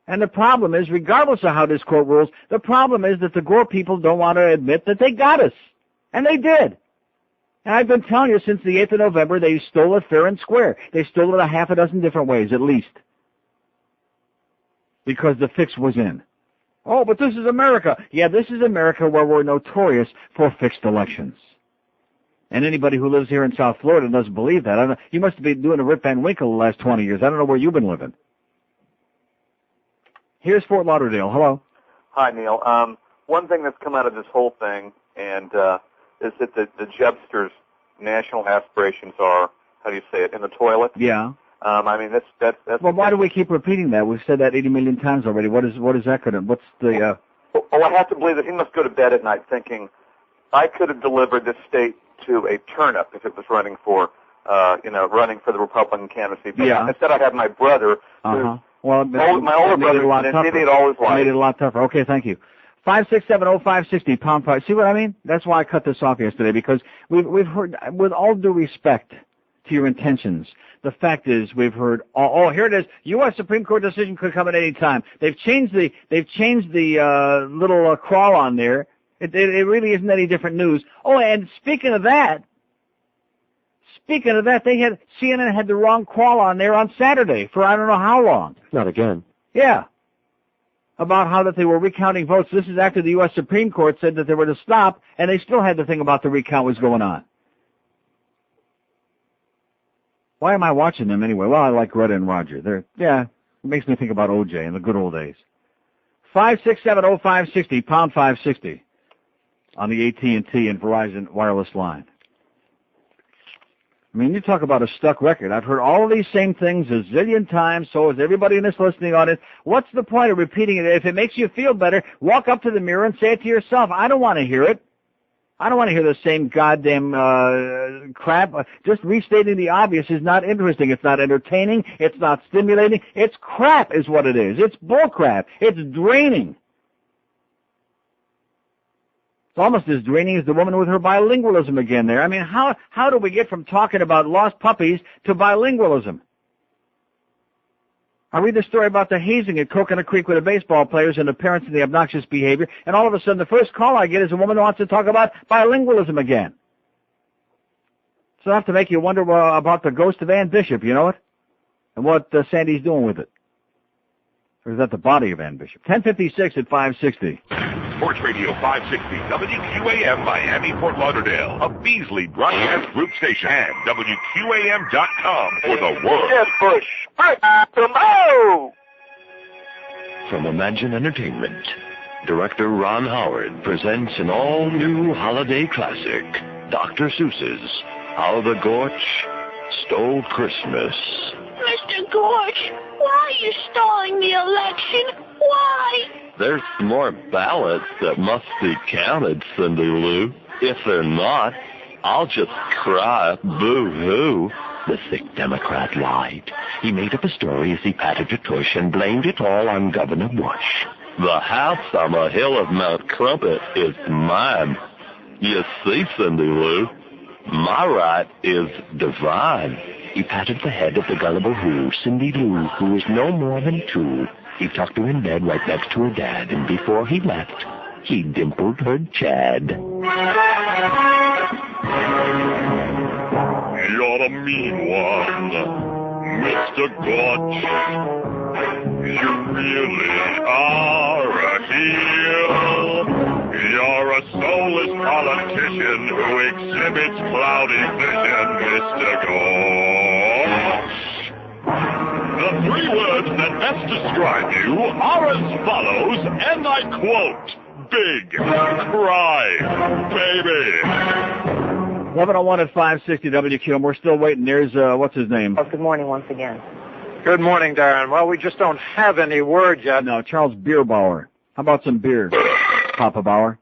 And the problem is, regardless of how this court rules, the problem is that the Gore people don't want to admit that they got us. And they did. And I've been telling you since the 8th of November, they stole it fair and square. They stole it a half a dozen different ways, at least. Because the fix was in. Oh, but this is America. Yeah, this is America, where we're notorious for fixed elections. And anybody who lives here in South Florida doesn't believe that. I don't know. You must have been doing a Rip Van Winkle the last 20 years. I don't know where you've been living. Here's Fort Lauderdale. Hello. Hi, Neil. One thing that's come out of this whole thing is that the Jebsters' national aspirations are, how do you say it, in the toilet? Yeah. I mean, that's. Well, why do we keep repeating that? We've said that 80 million times already. What is that going to? What's the? I have to believe that he must go to bed at night thinking, I could have delivered this state to a turnip if it was running for the Republican candidacy. But yeah. Instead, I have my brother. Well, my older brother was an idiot all his life. Made it a lot tougher. Okay, thank you. 5670560 pound 5. See what I mean? That's why I cut this off yesterday, because we've heard, with all due respect to your intentions, the fact is we've heard, here it is, U.S. Supreme Court decision could come at any time. They've changed the little crawl on there. It really isn't any different news. Oh, and speaking of that, CNN had the wrong crawl on there on Saturday for I don't know how long. Not again. Yeah. About how that they were recounting votes. This is after the U.S. Supreme Court said that they were to stop, and they still had the thing about the recount was going on. Why am I watching them anyway? Well, I like Greta and Roger. It makes me think about O.J. in the good old days. 5670560, pound 560 on the AT&T and Verizon wireless line. I mean, you talk about a stuck record. I've heard all of these same things a zillion times, so has everybody in this listening audience. What's the point of repeating it? If it makes you feel better, walk up to the mirror and say it to yourself. I don't want to hear it. I don't want to hear the same goddamn crap. Just restating the obvious is not interesting. It's not entertaining. It's not stimulating. It's crap is what it is. It's bull crap. It's draining. It's almost as draining as the woman with her bilingualism again there. I mean, how do we get from talking about lost puppies to bilingualism? I read the story about the hazing at Coconut Creek with the baseball players and the parents and the obnoxious behavior, and all of a sudden the first call I get is a woman who wants to talk about bilingualism again. So I have to make you wonder about the ghost of Ann Bishop, you know it? And what Sandy's doing with it. Or is that the body of Ann Bishop? 1056 at 560. Sports Radio 560 WQAM Miami, Fort Lauderdale, a Beasley broadcast group station, and WQAM.com for the world. Yes, Bush. Promote! From Imagine Entertainment, director Ron Howard presents an all-new holiday classic, Dr. Seuss's How the Gorch Stole Christmas. Mr. Gorch, why are you stalling the election? Why? There's more ballots that must be counted, Cindy Lou. If they're not, I'll just cry boo-hoo. The sick Democrat lied. He made up a story as he patted a tush and blamed it all on Governor Bush. The house on the hill of Mount Crumpet is mine. You see, Cindy Lou, my right is divine. He patted the head of the gullible Cindy Lou, who was no more than 2. He tucked her in bed right next to her dad, and before he left, he dimpled her Chad. You're a mean one, Mr. Gorch. You really are a heel. You're a soulless politician who exhibits cloudy vision, Mr. Gorch. The 3 words that best describe you are as follows, and I quote, big, cry, baby. 1101 at 560 WQM. We're still waiting. There's, what's his name? Good morning once again. Good morning, Darren. Well, we just don't have any word yet. No, Charles Bierbauer. How about some beer, Papa Bauer?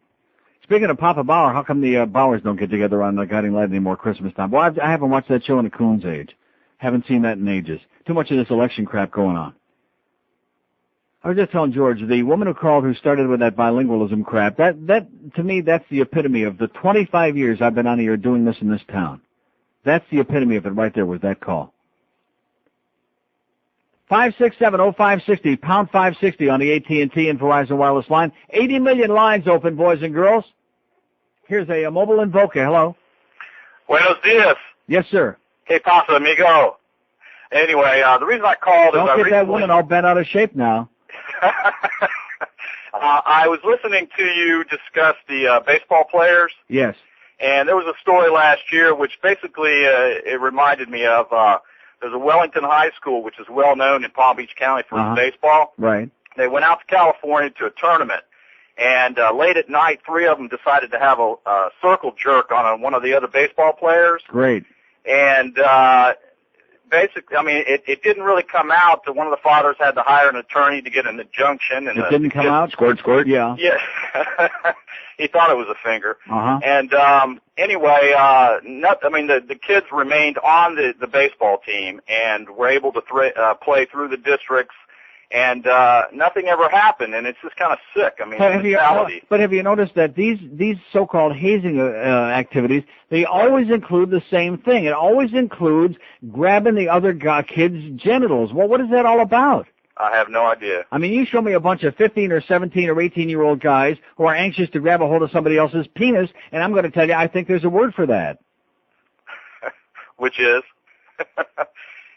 Speaking of Papa Bauer, how come the Bauers don't get together on the Guiding Light anymore Christmas time? Well, I haven't watched that show in a coon's age. Haven't seen that in ages. Too much of this election crap going on. I was just telling George, the woman who called who started with that bilingualism crap, that to me, that's the epitome of the 25 years I've been on here doing this in this town. That's the epitome of it right there with that call. 567-0560, pound 560 on the AT&T and Verizon wireless line. 80 million lines open, boys and girls. Here's a mobile invoker. Hello. Buenos dias. Yes, sir. Que pasa, amigo? Anyway, the reason I called is Don't get that woman all bent out of shape now. I was listening to you discuss the baseball players. Yes. And there was a story last year which basically it reminded me of there's a Wellington High School which is well known in Palm Beach County for its baseball. Right. They went out to California to a tournament, and late at night, 3 of them decided to have a circle jerk on one of the other baseball players. Great. And basically, I mean, it didn't really come out. One of the fathers had to hire an attorney to get an injunction. And it didn't come out? Squirt? Yeah. Yeah. He thought it was a finger. Uh-huh. And anyway, the kids remained on the baseball team and were able to play through the districts, and nothing ever happened, and it's just kind of sick. I mean, but have you noticed that these so-called hazing activities, they always include the same thing. It always includes grabbing the other kid's genitals. Well, what is that all about? I have no idea. I mean, you show me a bunch of 15 or 17 or 18-year-old guys who are anxious to grab a hold of somebody else's penis, and I'm going to tell you, I think there's a word for that. Which is?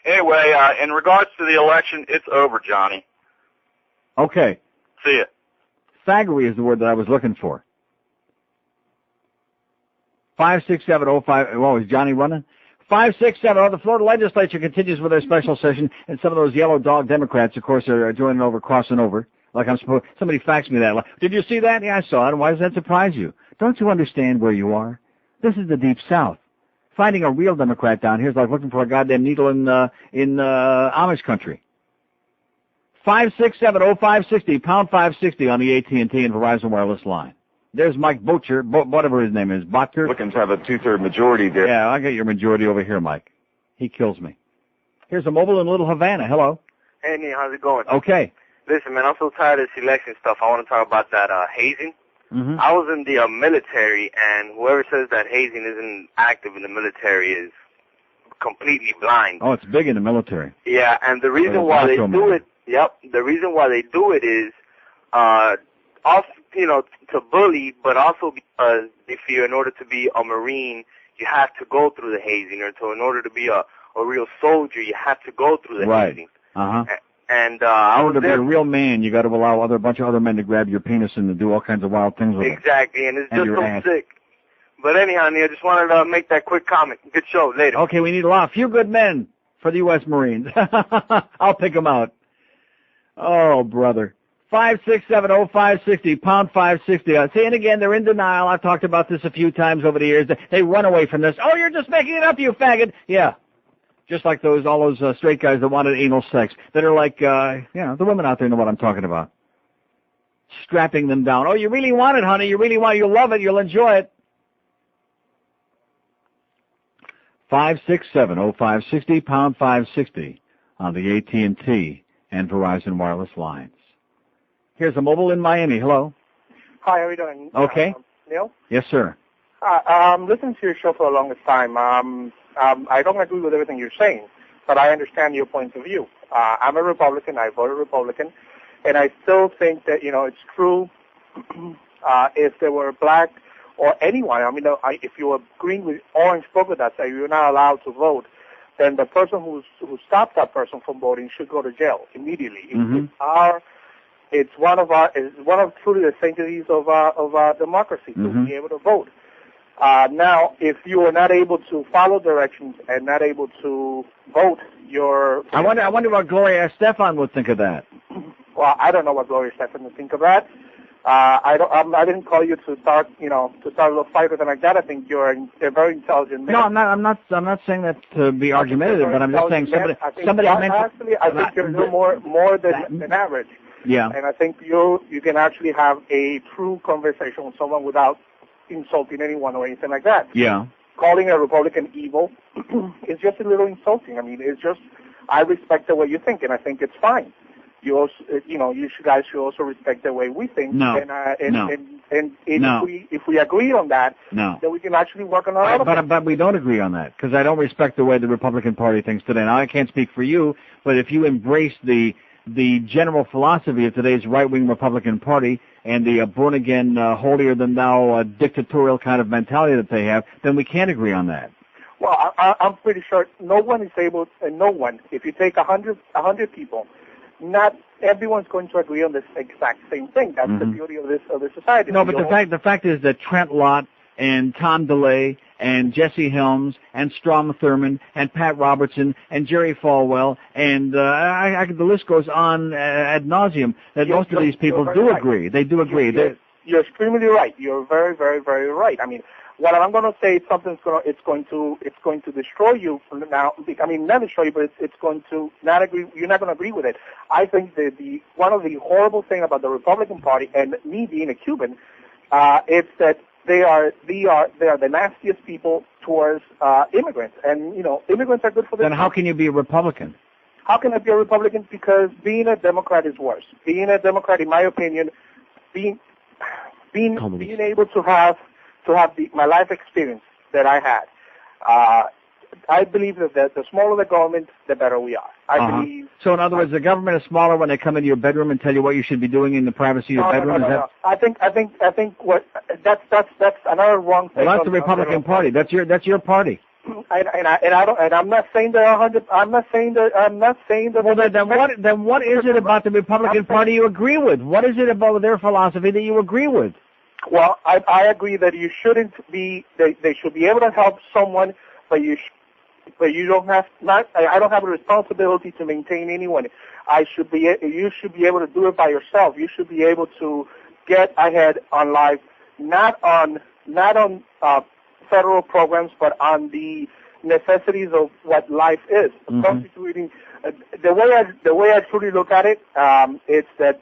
Anyway, in regards to the election, it's over, Johnny. Okay. See ya. Faggery is the word that I was looking for. 56705. Oh, is Johnny running? 567. The Florida legislature continues with their special session, and some of those yellow dog Democrats, of course, are joining over, crossing over. Like I'm supposed. Somebody faxed me that. Did you see that? Yeah, I saw it. Why does that surprise you? Don't you understand where you are? This is the Deep South. Finding a real Democrat down here is like looking for a goddamn needle in Amish country. 5670560, pound 560 on the AT&T and Verizon wireless line. There's Mike Bocher, whatever his name is, Botker. Looking to have a 2/3 majority there. Yeah, I got your majority over here, Mike. He kills me. Here's a mobile in Little Havana. Hello. Hey, Neil, how's it going? Okay. Listen, man, I'm so tired of this election stuff. I want to talk about that hazing. Mm-hmm. I was in the military, and whoever says that hazing isn't active in the military is completely blind. Oh, it's big in the military. Yeah, and the reason why they do it, the reason why they do it is, also, to bully, but also because they fear in order to be a Marine, you have to go through the hazing, or so in order to be a real soldier, you have to go through the hazing. Uh-huh. And in order to be a real man, you got to allow a bunch of other men to grab your penis and to do all kinds of wild things with it. Exactly, and it's And just your so ass. sick. But anyhow, Neil, just wanted to make that quick comment. Good show. Later. Okay, we need a few good men for the U.S. Marines. I'll pick them out. Oh, brother. 5670560, pound 560. See, and again, they're in denial. I've talked about this a few times over the years. They run away from this. Oh, you're just making it up, you faggot. Yeah. Just like all those straight guys that wanted anal sex, that are like, the women out there know what I'm talking about. Strapping them down. Oh, you really want it, honey. You really want it. You'll love it. You'll enjoy it. 5670560, pound 560 on the AT&T and Verizon wireless lines. Here's a mobile in Miami. Hello. Hi, how are you doing? Okay. Neil? Yes, sir. Listening to your show for the longest time. I don't agree with everything you're saying, but I understand your points of view. I'm a Republican. I voted Republican, and I still think that it's true. If there were black or anyone, if you agree with orange polka dots that you're not allowed to vote, then the person who stopped that person from voting should go to jail immediately. Mm-hmm. It's one of truly the sanctities of our democracy to be able to vote. Now, if you are not able to follow directions and not able to vote, I wonder what Gloria Estefan would think of that. Well, I don't know what Gloria Estefan would think of that. I didn't call you to start a little fight with them like that. I think you're a very intelligent man. No, I'm not saying that to be argumentative, but I'm just saying somebody Actually, I think you're a little more than average. Yeah. And I think you can actually have a true conversation with someone without insulting anyone or anything like that. Yeah. Calling a Republican evil is just a little insulting. I mean, it's just, I respect the way you think, and I think it's fine. you also, you guys should also respect the way we think. No. And if we agree on that, then we can actually work on our But we don't agree on that, because I don't respect the way the Republican Party thinks today. Now, I can't speak for you, but if you embrace the general philosophy of today's right-wing Republican Party and the born-again, holier-than-thou, dictatorial kind of mentality that they have, then we can't agree on that. Well, I'm pretty sure no one is able, if you take 100 people, not everyone's going to agree on this exact same thing. That's the beauty of this society. No, but the fact is that Trent Lott and Tom DeLay and Jesse Helms and Strom Thurmond and Pat Robertson and Jerry Falwell and the list goes on ad nauseum. That most of these people do agree. They do agree. You're extremely right. You're very, very, very right. I mean, what I'm going to say is something's going to destroy you now. I mean, not destroy you, but it's going to not agree. You're not going to agree with it. I think that one of the horrible things about the Republican Party and me being a Cuban, is that they are the nastiest people towards immigrants, and immigrants are good for this. Then how can you be a Republican? How can I be a Republican? Because being a Democrat is worse. Being a Democrat, in my opinion, being able to have my life experience that I had, I believe that the smaller the government, the better we are. I believe. So in other words, the government is smaller when they come into your bedroom and tell you what you should be doing in the privacy of your bedroom. No. I think that's another wrong thing. Well, that's the Republican Party. That's your party. I'm not saying that 100. I'm not saying that. Well, then what is it about the Republican Party you agree with? What is it about their philosophy that you agree with? Well, I agree that you shouldn't be. They should be able to help someone, but you don't have. I don't have a responsibility to maintain anyone. You should be able to do it by yourself. You should be able to get ahead on life, not on federal programs, but on the necessities of what life is. Constituting the way I truly look at it, it's that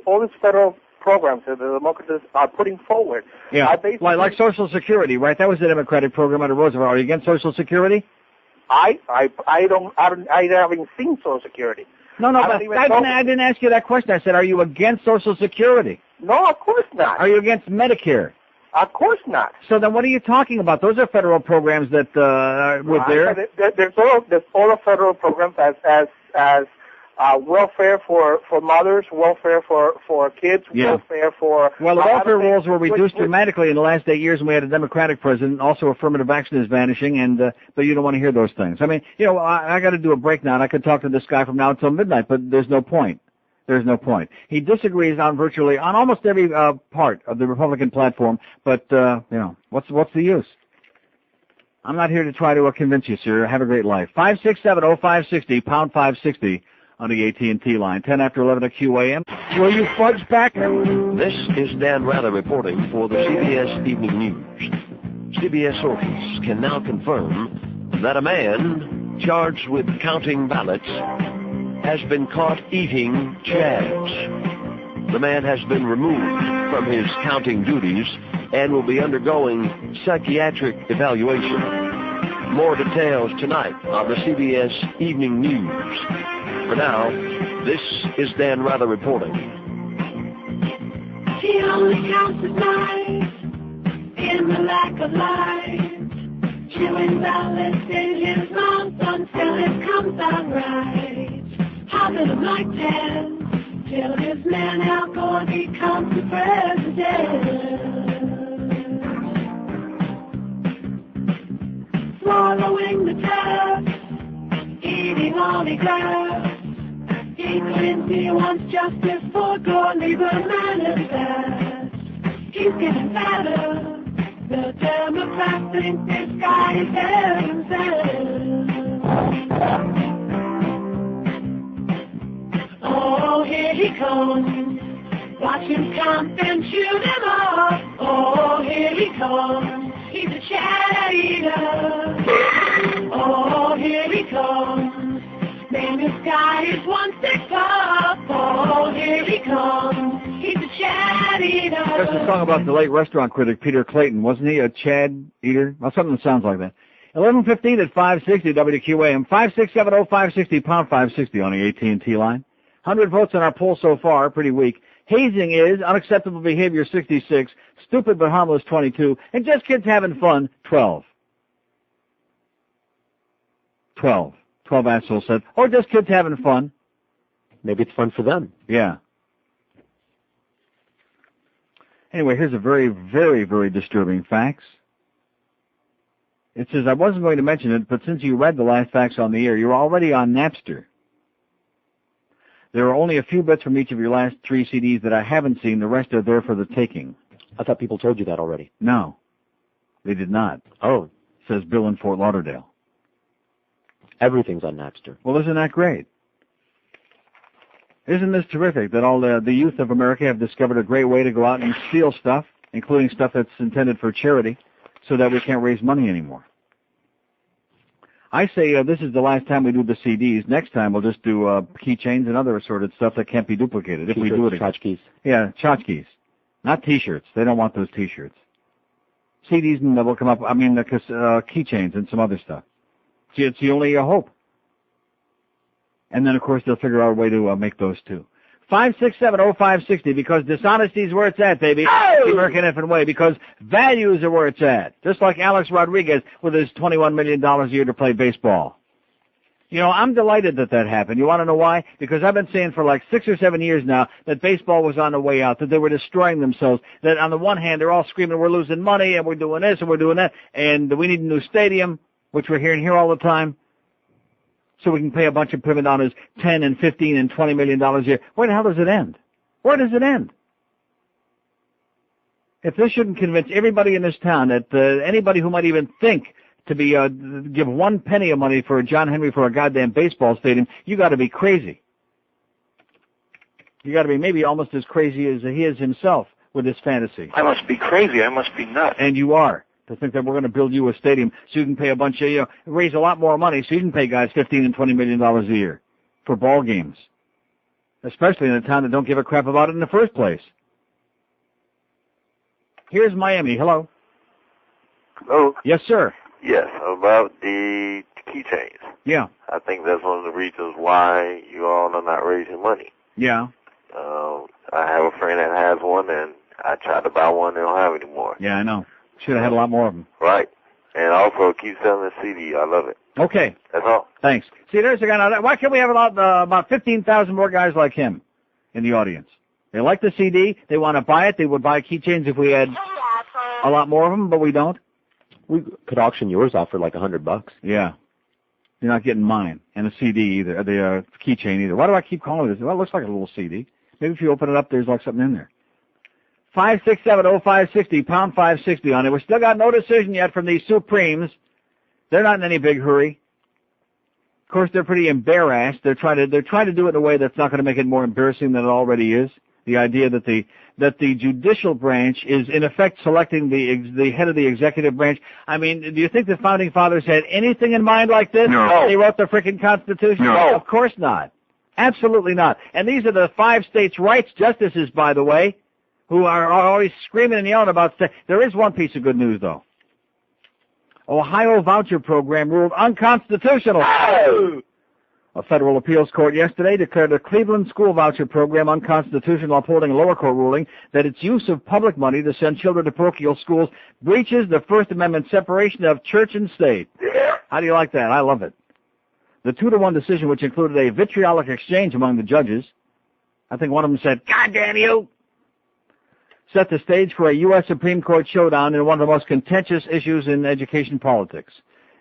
all these federal programs that the Democrats are putting forward. Yeah, like Social Security, right? That was a Democratic program under Roosevelt. Are you against Social Security? I haven't seen Social Security. No, but I didn't ask you that question. I said, are you against Social Security? No, of course not. Are you against Medicare? Of course not. So then what are you talking about? Those are federal programs that were there. There's all the federal programs as welfare for mothers, welfare for kids, welfare for... Well, the welfare rolls were reduced dramatically in the last 8 years, and we had a Democratic president. Also, affirmative action is vanishing, and but you don't want to hear those things. I mean, I got to do a break now, and I could talk to this guy from now until midnight, but there's no point. There's no point. He disagrees on almost every part of the Republican platform, but, what's the use? I'm not here to try to convince you, sir. Have a great life. 567-0560, pound 560 on the AT&T line. 10 after 11 at QAM. Will you fudge back? This is Dan Rather reporting for the CBS Evening News. CBS sources can now confirm that a man charged with counting ballots has been caught eating chads. The man has been removed from his counting duties and will be undergoing psychiatric evaluation. More details tonight on the CBS Evening News. For now, this is Dan Rather reporting. He only counts at night in the lack of light, chewing ballots in his mouth until it comes out right. Having him like 10 till his man Al Gore becomes the president. Swallowing the test, eating all he grabs. He claims he wants justice for Gore, leave a man at that. He's getting fatter. The Democrats think this guy is himself. Oh, here he comes. Watch him count and shoot him off. Oh, here he comes. He's a chat eater. Oh, here he comes. Man, this guy is one stick up. Oh, here he comes. He's a chat eater. That's a song about the late restaurant critic Peter Clayton. Wasn't he a chad eater? Well, something that sounds like that. 11:15 at 560 WQAM. 567-0560, pound 560 on the AT&T line. 100 votes on our poll so far, pretty weak. Hazing is unacceptable behavior, 66. Stupid but harmless, 22. And just kids having fun, 12. 12 assholes said, or just kids having fun. Maybe it's fun for them. Yeah. Anyway, here's a very, very, very disturbing fax. It says, I wasn't going to mention it, but since you read the last fax on the air, you're already on Napster. There are only a few bits from each of your last 3 CDs that I haven't seen. The rest are there for the taking. I thought people told you that already. No, they did not. Oh. Says Bill in Fort Lauderdale. Everything's on Napster. Well, isn't that great? Isn't this terrific that all the youth of America have discovered a great way to go out and steal stuff, including stuff that's intended for charity, so that we can't raise money anymore? I say this is the last time we do the CDs. Next time we'll just do keychains and other assorted stuff that can't be duplicated. If we do it again. Tchotchkes. Yeah, tchotchkes. Not T-shirts. They don't want those T-shirts. CDs and will come up, keychains and some other stuff. See, it's the only hope. And then, of course, they'll figure out a way to make those too. 5670560, because dishonesty is where it's at, baby. The American effing way, because values are where it's at. Just like Alex Rodriguez with his $21 million a year to play baseball. You know, I'm delighted that happened. You want to know why? Because I've been saying for like 6 or 7 years now that baseball was on the way out, that they were destroying themselves, that on the one hand they're all screaming we're losing money and we're doing this and we're doing that, and we need a new stadium, which we're hearing here all the time, so we can pay a bunch of prima donnas $10 and $15 and $20 million a year. Where the hell does it end? Where does it end? If this shouldn't convince everybody in this town that anybody who might even think to be give 1 penny of money for John Henry for a goddamn baseball stadium, you got to be crazy. You got to be maybe almost as crazy as he is himself with this fantasy. I must be crazy. I must be nuts. And you are. To think that we're going to build you a stadium so you can pay a bunch of, raise a lot more money so you can pay guys $15 and $20 million a year for ball games. Especially in a town that don't give a crap about it in the first place. Here's Miami. Hello. Hello? Yes, sir. Yes, about the keychains. Yeah. I think that's one of the reasons why you all are not raising money. Yeah. I have a friend that has one, and I tried to buy one. They don't have any more. Yeah, I know. Should have had a lot more of them. Right. And also keep selling the CD. I love it. Okay. That's all. Thanks. See, there's a guy now. Why can't we have about 15,000 more guys like him in the audience? They like the CD. They want to buy it. They would buy keychains if we had a lot more of them, but we don't. We could auction yours off for like $100. Yeah. You're not getting mine and the CD either, the keychain either. Why do I keep calling this? Well, it looks like a little CD. Maybe if you open it up, there's like something in there. 5670560, pound 560 on it. We still got no decision yet from these Supremes. They're not in any big hurry. Of course, they're pretty embarrassed. They're trying to do it in a way that's not going to make it more embarrassing than it already is. The idea that the judicial branch is in effect selecting the head of the executive branch. I mean, do you think the founding fathers had anything in mind like this? No. They wrote the frickin' Constitution? No. Of course not. Absolutely not. And these are the 5 states' rights justices, by the way, who are always screaming and yelling about stuff. There is one piece of good news, though. Ohio voucher program ruled unconstitutional. Oh! A federal appeals court yesterday declared the Cleveland school voucher program unconstitutional, upholding a lower court ruling that its use of public money to send children to parochial schools breaches the First Amendment separation of church and state. Yeah. How do you like that? I love it. The 2-1 decision, which included a vitriolic exchange among the judges, I think one of them said, "God damn you," set the stage for a U.S. Supreme Court showdown in one of the most contentious issues in education politics.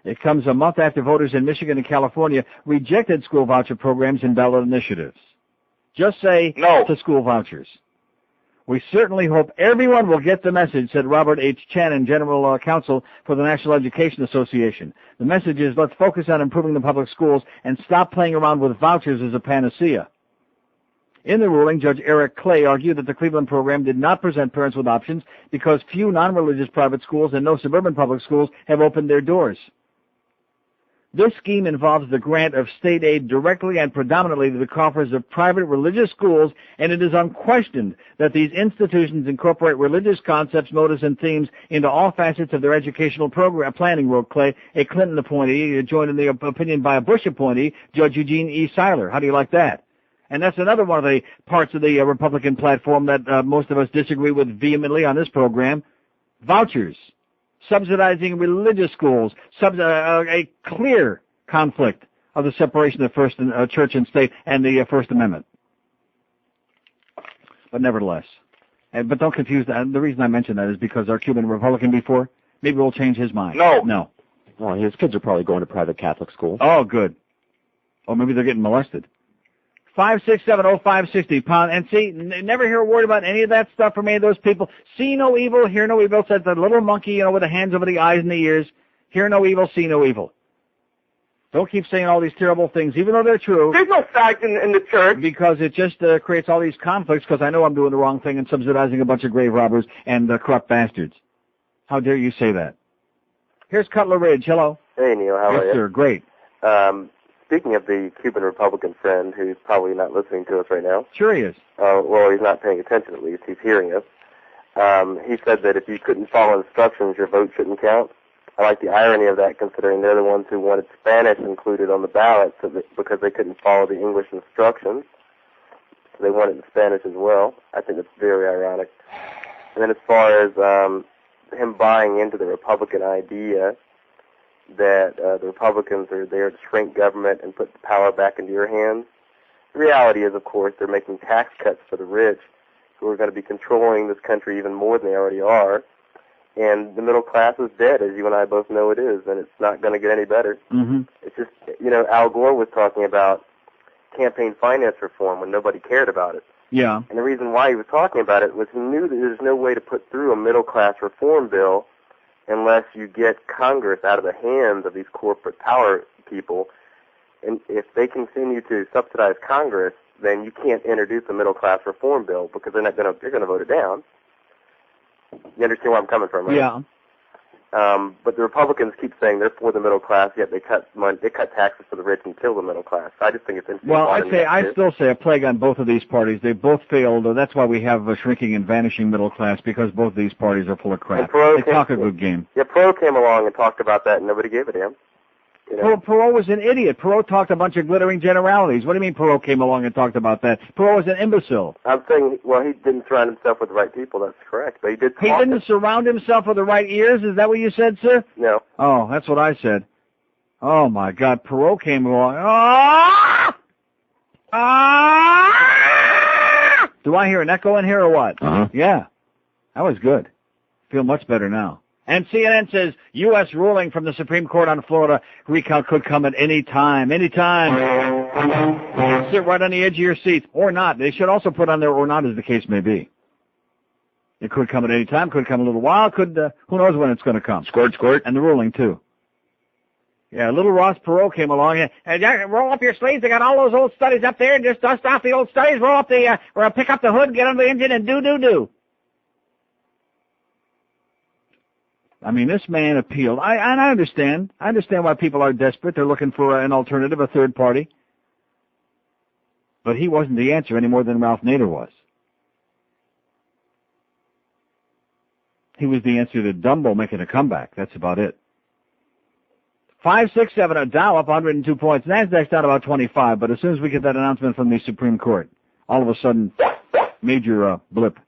It comes a month after voters in Michigan and California rejected school voucher programs and ballot initiatives. Just say no to school vouchers. We certainly hope everyone will get the message, said Robert H. Channon, General Counsel for the National Education Association. The message is, let's focus on improving the public schools and stop playing around with vouchers as a panacea. In the ruling, Judge Eric Clay argued that the Cleveland program did not present parents with options because few non-religious private schools and no suburban public schools have opened their doors. This scheme involves the grant of state aid directly and predominantly to the coffers of private religious schools, and it is unquestioned that these institutions incorporate religious concepts, motives, and themes into all facets of their educational program planning, wrote Clay, a Clinton appointee, joined in the opinion by a Bush appointee, Judge Eugene E. Seiler. How do you like that? And that's another one of the parts of the Republican platform that most of us disagree with vehemently on this program. Vouchers, subsidizing religious schools, a clear conflict of the separation of church and state and the First Amendment. But nevertheless, but don't confuse that. The reason I mention that is because our Cuban Republican before, maybe we'll change his mind. No. Well, his kids are probably going to private Catholic school. Oh, good. Or maybe they're getting molested. 5670560 and see, never hear a word about any of that stuff from any of those people. See no evil, hear no evil, says the little monkey, with the hands over the eyes and the ears. Hear no evil, see no evil. Don't keep saying all these terrible things, even though they're true. There's no fact in the church. Because it just creates all these conflicts, because I know I'm doing the wrong thing and subsidizing a bunch of grave robbers and corrupt bastards. How dare you say that? Here's Cutler Ridge. Hello. Hey, Neil. How are you? Yes, sir. Great. Speaking of the Cuban Republican friend who's probably not listening to us right now. Sure he is. Well, he's not paying attention at least. He's hearing us. He said that if you couldn't follow instructions, your vote shouldn't count. I like the irony of that, considering they're the ones who wanted Spanish included on the ballot because they couldn't follow the English instructions. So they wanted it in Spanish as well. I think it's very ironic. And then as far as him buying into the Republican idea that the Republicans are there to shrink government and put the power back into your hands, the reality is, of course, they're making tax cuts for the rich who are going to be controlling this country even more than they already are. And the middle class is dead, as you and I both know it is, and it's not going to get any better. Mm-hmm. It's just, Al Gore was talking about campaign finance reform when nobody cared about it. Yeah. And the reason why he was talking about it was he knew that there's no way to put through a middle-class reform bill unless you get Congress out of the hands of these corporate power people. And if they continue to subsidize Congress, then you can't introduce a middle-class reform bill because they're going to vote it down. You understand where I'm coming from, right? Yeah. But the Republicans keep saying they're for the middle class, yet they cut taxes for the rich and kill the middle class. I just think it's interesting. Well, I still say a plague on both of these parties. They both failed. That's why we have a shrinking and vanishing middle class, because both of these parties are full of crap. They talk a good game. Yeah, Perot came along and talked about that, and nobody gave a damn. Perot was an idiot. Perot talked a bunch of glittering generalities. What do you mean Perot came along and talked about that? Perot was an imbecile. I'm saying, well, he didn't surround himself with the right people. That's correct. But he did talk. He didn't surround himself with the right ears? Is that what you said, sir? No. Oh, that's what I said. Oh, my God. Perot came along. Ah! Ah! Do I hear an echo in here or what? Uh-huh. Yeah. That was good. Feel much better now. And CNN says U.S. ruling from the Supreme Court on Florida recount could come at any time. Any time. Sit right on the edge of your seat. Or not. They should also put on there or not, as the case may be. It could come at any time. Could come a little while. Could, who knows when it's going to come. Squirt. And the ruling, too. Yeah, little Ross Perot came along and roll up your sleeves. They got all those old studies up there and just dust off the old studies. Roll up or pick up the hood, get on the engine and do. I mean, this man appealed. I understand. I understand why people are desperate. They're looking for an alternative, a third party. But he wasn't the answer any more than Ralph Nader was. He was the answer to Dumbo making a comeback. That's about it. 567, a Dow up 102 points. NASDAQ's down about 25, but as soon as we get that announcement from the Supreme Court, all of a sudden, major blip.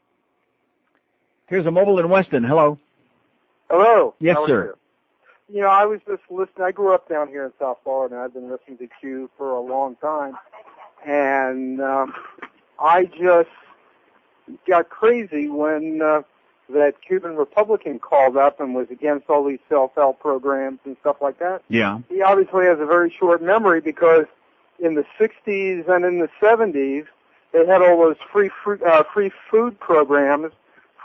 Here's a mobile in Weston. Hello. Hello. Yes, How are sir. You? I was just listening. I grew up down here in South Florida, and I've been listening to Q for a long time. And I just got crazy when that Cuban Republican called up and was against all these self-help programs and stuff like that. Yeah. He obviously has a very short memory because in the 60s and in the 70s, they had all those free food programs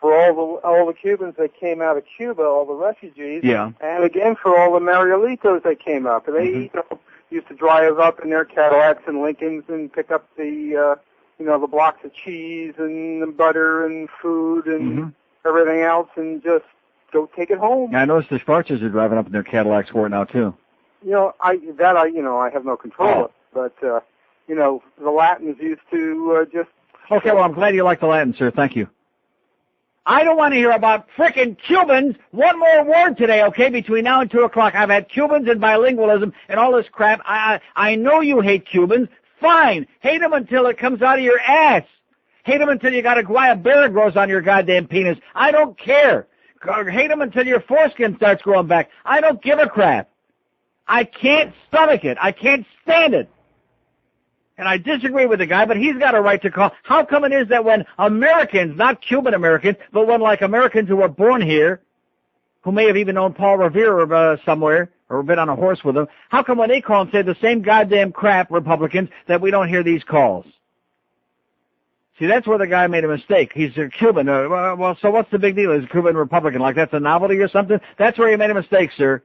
for all the Cubans that came out of Cuba, all the refugees, yeah, and again for all the Marielitos that came up. They used to drive up in their Cadillacs and Lincolns and pick up the the blocks of cheese and the butter and food and everything else, and just go take it home. Yeah, I noticed the Schwarzers are driving up in their Cadillacs for it now too. I have no control of, but the Latins used to just. Okay, well, I'm glad you like the Latin, sir. Thank you. I don't want to hear about frickin' Cubans. One more word today, okay, between now and 2 o'clock. I've had Cubans and bilingualism and all this crap. I know you hate Cubans. Fine. Hate them until it comes out of your ass. Hate them until you got a guaya bear grows on your goddamn penis. I don't care. Hate them until your foreskin starts growing back. I don't give a crap. I can't stomach it. I can't stand it. And I disagree with the guy, but he's got a right to call. How come it is that when Americans, not Cuban Americans, but when like Americans who were born here, who may have even known Paul Revere somewhere, or been on a horse with him, how come when they call and say the same goddamn crap, Republicans, that we don't hear these calls? See, that's where the guy made a mistake. He's a Cuban. Well, so what's the big deal? He's a Cuban Republican. Like that's a novelty or something? That's where he made a mistake, sir.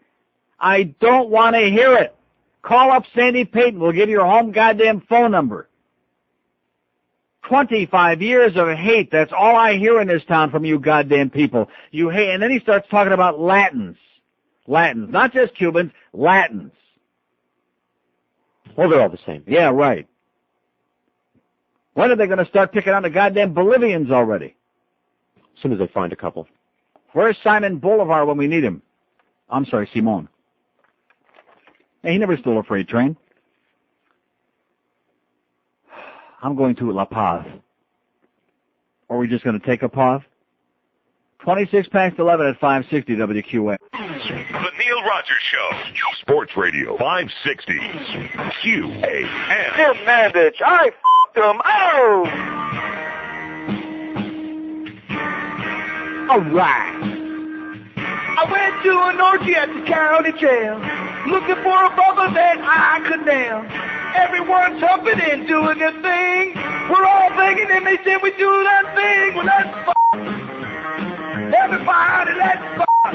I don't want to hear it. Call up Sandy Payton. We'll give you your home goddamn phone number. 25 years of hate. That's all I hear in this town from you goddamn people. You hate. And then he starts talking about Latins. Latins. Not just Cubans. Latins. Well, they're all the same. Yeah, right. When are they going to start picking on the goddamn Bolivians already? As soon as they find a couple. Where's Simon Bolivar when we need him? I'm sorry, Simon. Hey, he never stole a freight train. I'm going to La Paz. Or are we just going to take a pause? 26 past 11 at 560 WQA. The Neil Rogers Show. Sports Radio 560 QAM. Jim Mandich, I f***ed him. Oh! All right. I went to an orgy at the county jail, looking for a bubble that I could nail. Everyone's humping and doing their thing. We're all begging and they say we do that thing. Well, let's f***. Everybody, let's f***.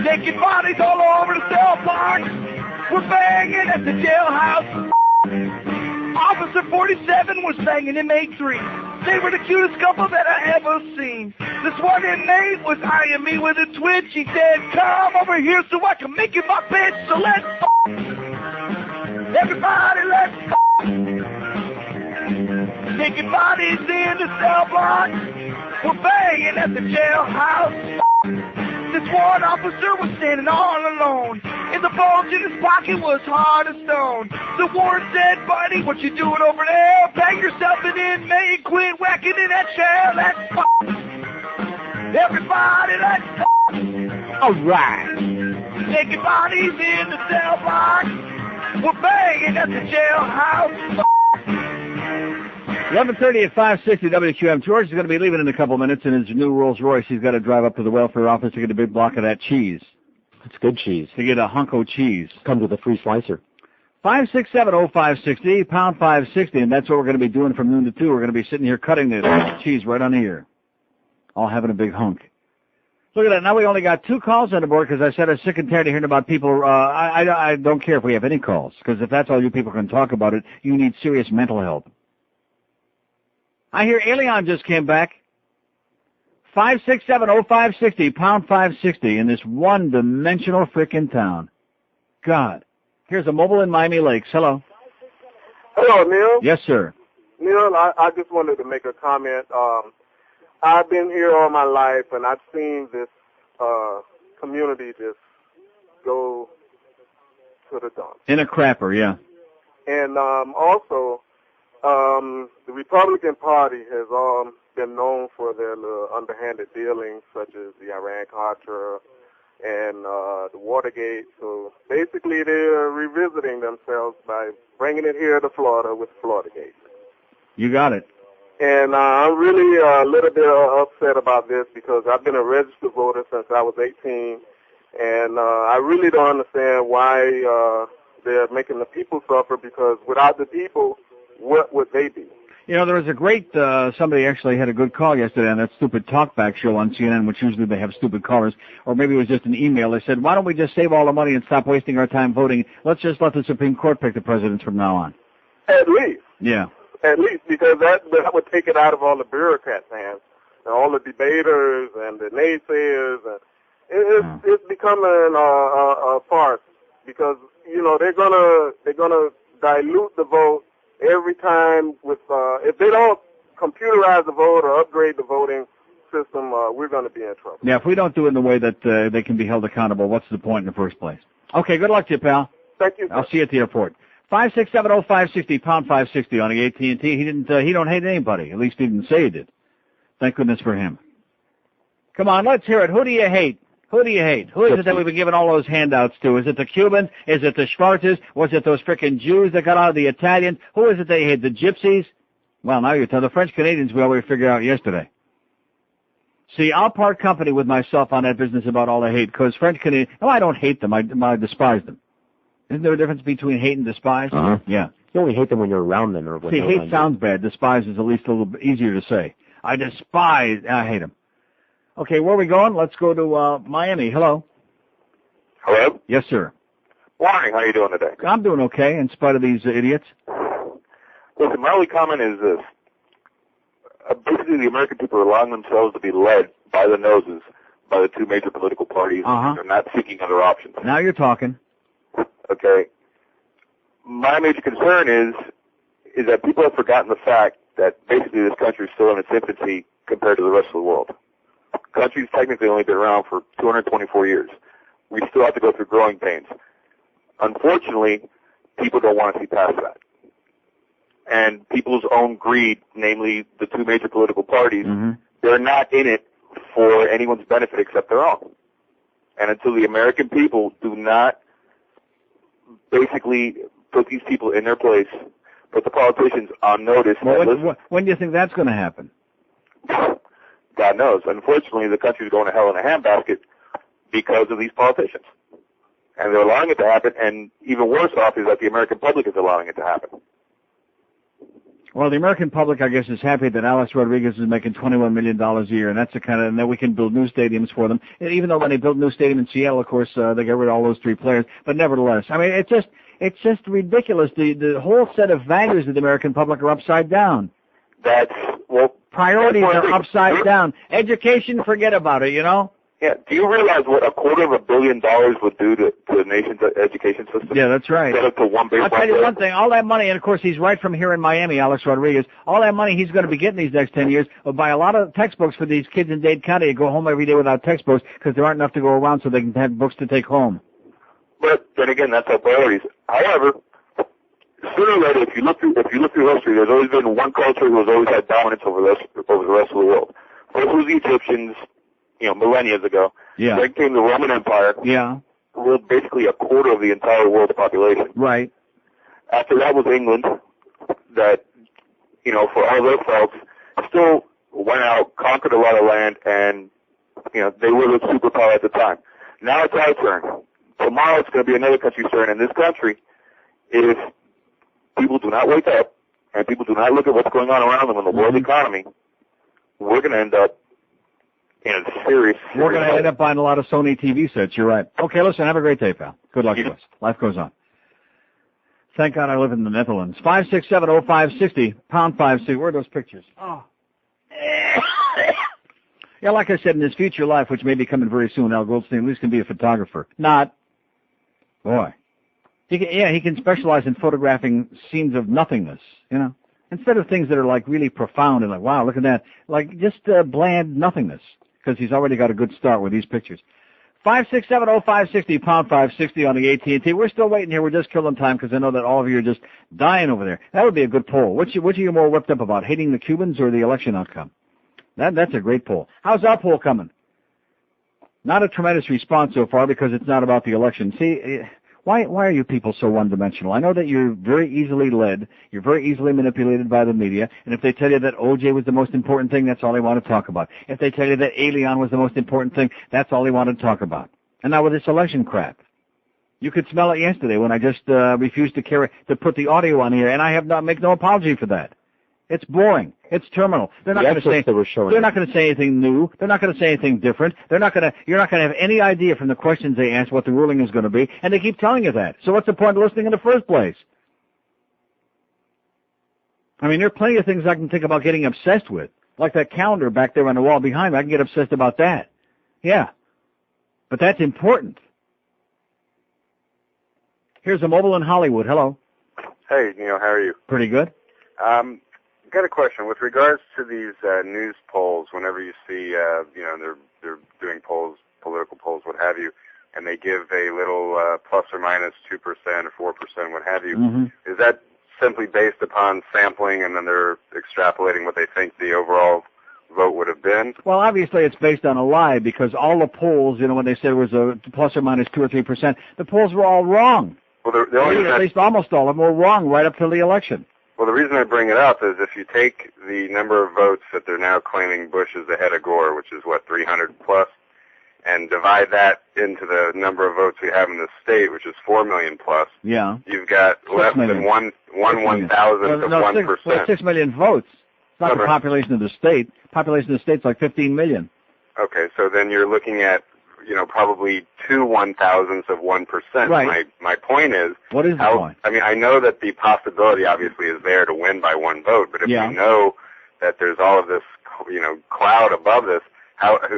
Naked bodies all over the cell block. We're banging at the jailhouse. Officer 47 was banging inmate 3. They were the cutest couple that I ever seen. This one inmate was eyeing me with a twitch. He said, come over here so I can make you my bitch. So let's f***. Everybody, let's f***. Naked bodies in the cell block. We're banging at the jailhouse. This one officer was standing all alone. And the bulge in his pocket was hard as stone. The warden said, buddy, what you doing over there? Bang yourself an inmate, quit whacking in that chair. Let's f***. Everybody, let's f***. All right. Naked bodies in the cell block. We're banging at the jailhouse. 11:30 at 560 WQM. George is going to be leaving in a couple minutes in his new Rolls Royce. He's got to drive up to the welfare office to get a big block of that cheese. It's good cheese. To get a hunk of cheese. Comes with a free slicer. 567-0560, pound 560, and that's what we're going to be doing from noon to 2. We're going to be sitting here cutting this cheese right on here. All having a big hunk. Look at that. Now we only got 2 calls on the board because I said I'm sick and tired of hearing about people. I don't care if we have any calls, because if that's all you people can talk about it, you need serious mental help. I hear Alien just came back. 567-0560, pound 560 in this one-dimensional frickin' town. God. Here's a mobile in Miami Lakes. Hello. Hello, Neil. Yes, sir. Neil, I just wanted to make a comment. I've been here all my life, and I've seen this community just go to the dump. In a crapper, yeah. And also, the Republican Party has been known for their underhanded dealings, such as the Iran-Contra and the Watergate. So basically, they're revisiting themselves by bringing it here to Florida with Floridagate. You got it. And I'm really a little bit upset about this because I've been a registered voter since I was 18, and I really don't understand why they're making the people suffer, because without the people, what would they be? You know, there was a great, somebody actually had a good call yesterday on that stupid talkback show on CNN, which usually they have stupid callers, or maybe it was just an email. They said, why don't we just save all the money and stop wasting our time voting? Let's just let the Supreme Court pick the presidents from now on. At least. Yeah. At least, because that would take it out of all the bureaucrats' hands, and all the debaters and the naysayers, and it's becoming a farce, because you know they're gonna dilute the vote every time with if they don't computerize the vote or upgrade the voting system, we're going to be in trouble. Yeah, if we don't do it in the way that they can be held accountable, what's the point in the first place? Okay, good luck to you, pal. Thank you. I'll see you at the airport. 5670560, pound 560 on the AT&T. He don't hate anybody. At least he didn't say he did. Thank goodness for him. Come on, let's hear it. Who do you hate? Who do you hate? Who is it that we've been giving all those handouts to? Is it the Cubans? Is it the Schwarzes? Was it those frickin' Jews that got out of the Italians? Who is it they hate? The Gypsies? Well, now you're telling the French Canadians we already figured out yesterday. See, I'll part company with myself on that business about all I hate, because French Canadians, no, I don't hate them. I despise them. Isn't there a difference between hate and despise? Uh-huh. Yeah. You only hate them when you're around them. Or when See, they're hate around sounds bad. Despise is at least a little bit easier to say. I hate them. Okay, where are we going? Let's go to Miami. Hello. Hello? Yes, sir. Morning. How you doing today? I'm doing okay, in spite of these idiots. Listen, my only comment is this. Basically, the American people are allowing themselves to be led by the noses by the two major political parties. Uh-huh. They're not seeking other options. Now you're talking. Okay. My major concern is that people have forgotten the fact that basically this country is still in its infancy compared to the rest of the world. The country's technically only been around for 224 years. We still have to go through growing pains. Unfortunately, people don't want to see past that. And people's own greed, namely the two major political parties, they're not in it for anyone's benefit except their own. And until the American people do not basically put these people in their place, put the politicians on notice. Well, when do you think that's going to happen? God knows. Unfortunately, the country's going to hell in a handbasket because of these politicians. And they're allowing it to happen, and even worse off is that the American public is allowing it to happen. Well, the American public, I guess, is happy that Alex Rodriguez is making $21 million a year, and that's the kind of, and that we can build new stadiums for them. And even though when they built a new stadium in Seattle, of course, they got rid of all those three players. But nevertheless, I mean, it's just ridiculous. The whole set of values of the American public are upside down. Priorities are upside down. Education, forget about it, you know? Yeah. Do you realize what $250 million would do to the nation's education system? Yeah, that's right. Set up to one big I'll tell you one thing. All that money, and of course he's right from here in Miami, Alex Rodriguez, all that money he's going to be getting these next 10 years will buy a lot of textbooks for these kids in Dade County to go home every day without textbooks because there aren't enough to go around so they can have books to take home. But then again, that's our priorities. However, sooner or later, if you look through history, there's always been one culture who has always had dominance over the rest of the world. First was the Egyptians, millennia ago. Yeah. Then came the Roman Empire. Yeah. Who ruled basically a quarter of the entire world's population. Right. After that was England, that, for all their folks, still went out, conquered a lot of land, and, they were the superpower at the time. Now it's our turn. Tomorrow it's going to be another country's turn. And this country, if people do not wake up and people do not look at what's going on around them in the world economy, we're going to end up in a serious We're going to end up buying a lot of Sony TV sets. You're right. Okay, listen, have a great day, pal. Good luck to us. Life goes on. Thank God I live in the Netherlands. 5670560, pound 560. Where are those pictures? Oh. Yeah, like I said, in his future life, which may be coming very soon, Al Goldstein at least can be a photographer. Not. Boy. He can specialize in photographing scenes of nothingness, instead of things that are like really profound and like, wow, look at that. Like just bland nothingness, because he's already got a good start with these pictures. 5670560, pound 560 on the AT&T. We're still waiting here. We're just killing time because I know that all of you are just dying over there. That would be a good poll. Which are you more whipped up about, hating the Cubans or the election outcome? That's a great poll. How's our poll coming? Not a tremendous response so far because it's not about the election. See, why are you people so one-dimensional? I know that you're very easily led. You're very easily manipulated by the media. And if they tell you that OJ was the most important thing, that's all they want to talk about. If they tell you that Alien was the most important thing, that's all they want to talk about. And now with this election crap, you could smell it yesterday when I just refused to put the audio on here, and I have not make no apology for that. It's boring. It's terminal. They're not going to say. They're not going to say anything new. They're not going to say anything different. You're not going to have any idea from the questions they ask what the ruling is going to be, and they keep telling you that. So what's the point of listening in the first place? I mean, there are plenty of things I can think about getting obsessed with, like that calendar back there on the wall behind me. I can get obsessed about that. Yeah, but that's important. Here's a mobile in Hollywood. Hello. Hey, Neil, how are you? Pretty good. Got a question with regards to these news polls. Whenever you see, they're doing polls, political polls, what have you. and they give a little plus or minus 2% or 4%, what have you. Mm-hmm. Is that simply based upon sampling, and then they're extrapolating what they think the overall vote would have been? Well, obviously it's based on a lie, because all the polls, when they said it was a plus or minus 2 or 3%, the polls were all wrong. Well, the only at least almost all of them were wrong right up till the election. Well, the reason I bring it up is if you take the number of votes that they're now claiming Bush is ahead of Gore, which is, 300 plus, and divide that into the number of votes we have in the state, which is 4 million plus, yeah, you've got less than one 1,000th of 1%. 6 million votes. It's not the population of the state. Population of the state's like 15 million. Okay, so then you're looking at, probably 2 1,000ths of 1%. Right. My point is, what is the point? I mean, I know that the possibility obviously is there to win by one vote, but if you know that there's all of this, cloud above this,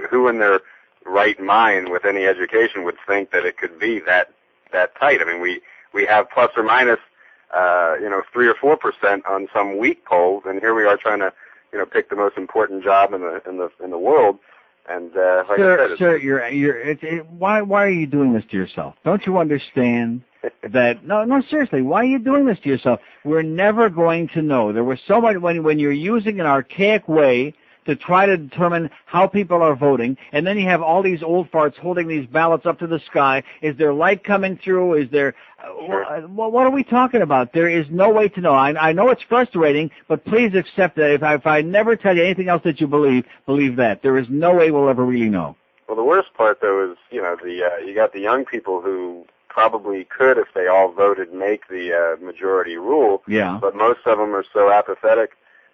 who in their right mind with any education would think that it could be that tight? I mean, we have plus or minus 3 or 4% on some weak polls, and here we are trying to pick the most important job in the world. And like I said, why are you doing this to yourself? Don't you understand that? No, seriously, why are you doing this to yourself? We're never going to know. There was so much when you're using an archaic way to try to determine how people are voting, and then you have all these old farts holding these ballots up to the sky. Is there light coming through? Is there... what are we talking about? There is no way to know. I know it's frustrating, but please accept that if I never tell you anything else that you believe that. There is no way we'll ever really know. Well, the worst part, though, is, you got the young people who probably could, if they all voted, make the majority rule. Yeah. But most of them are so apathetic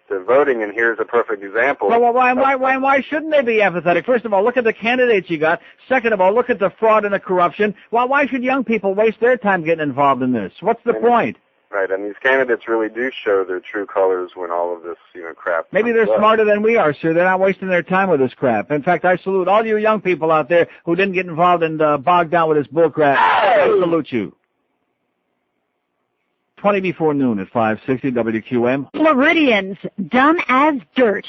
to voting, and here's a perfect example. Well, why shouldn't they be apathetic? First of all, look at the candidates you got. Second of all, look at the fraud and the corruption. Why should young people waste their time getting involved in this? What's the point? Right, and these candidates really do show their true colors when all of this, crap. Maybe they're smarter than we are, sir. They're not wasting their time with this crap. In fact, I salute all you young people out there who didn't get involved and bogged down with this bull crap. I salute you. 20 before noon at 560 WQM. Floridians, dumb as dirt.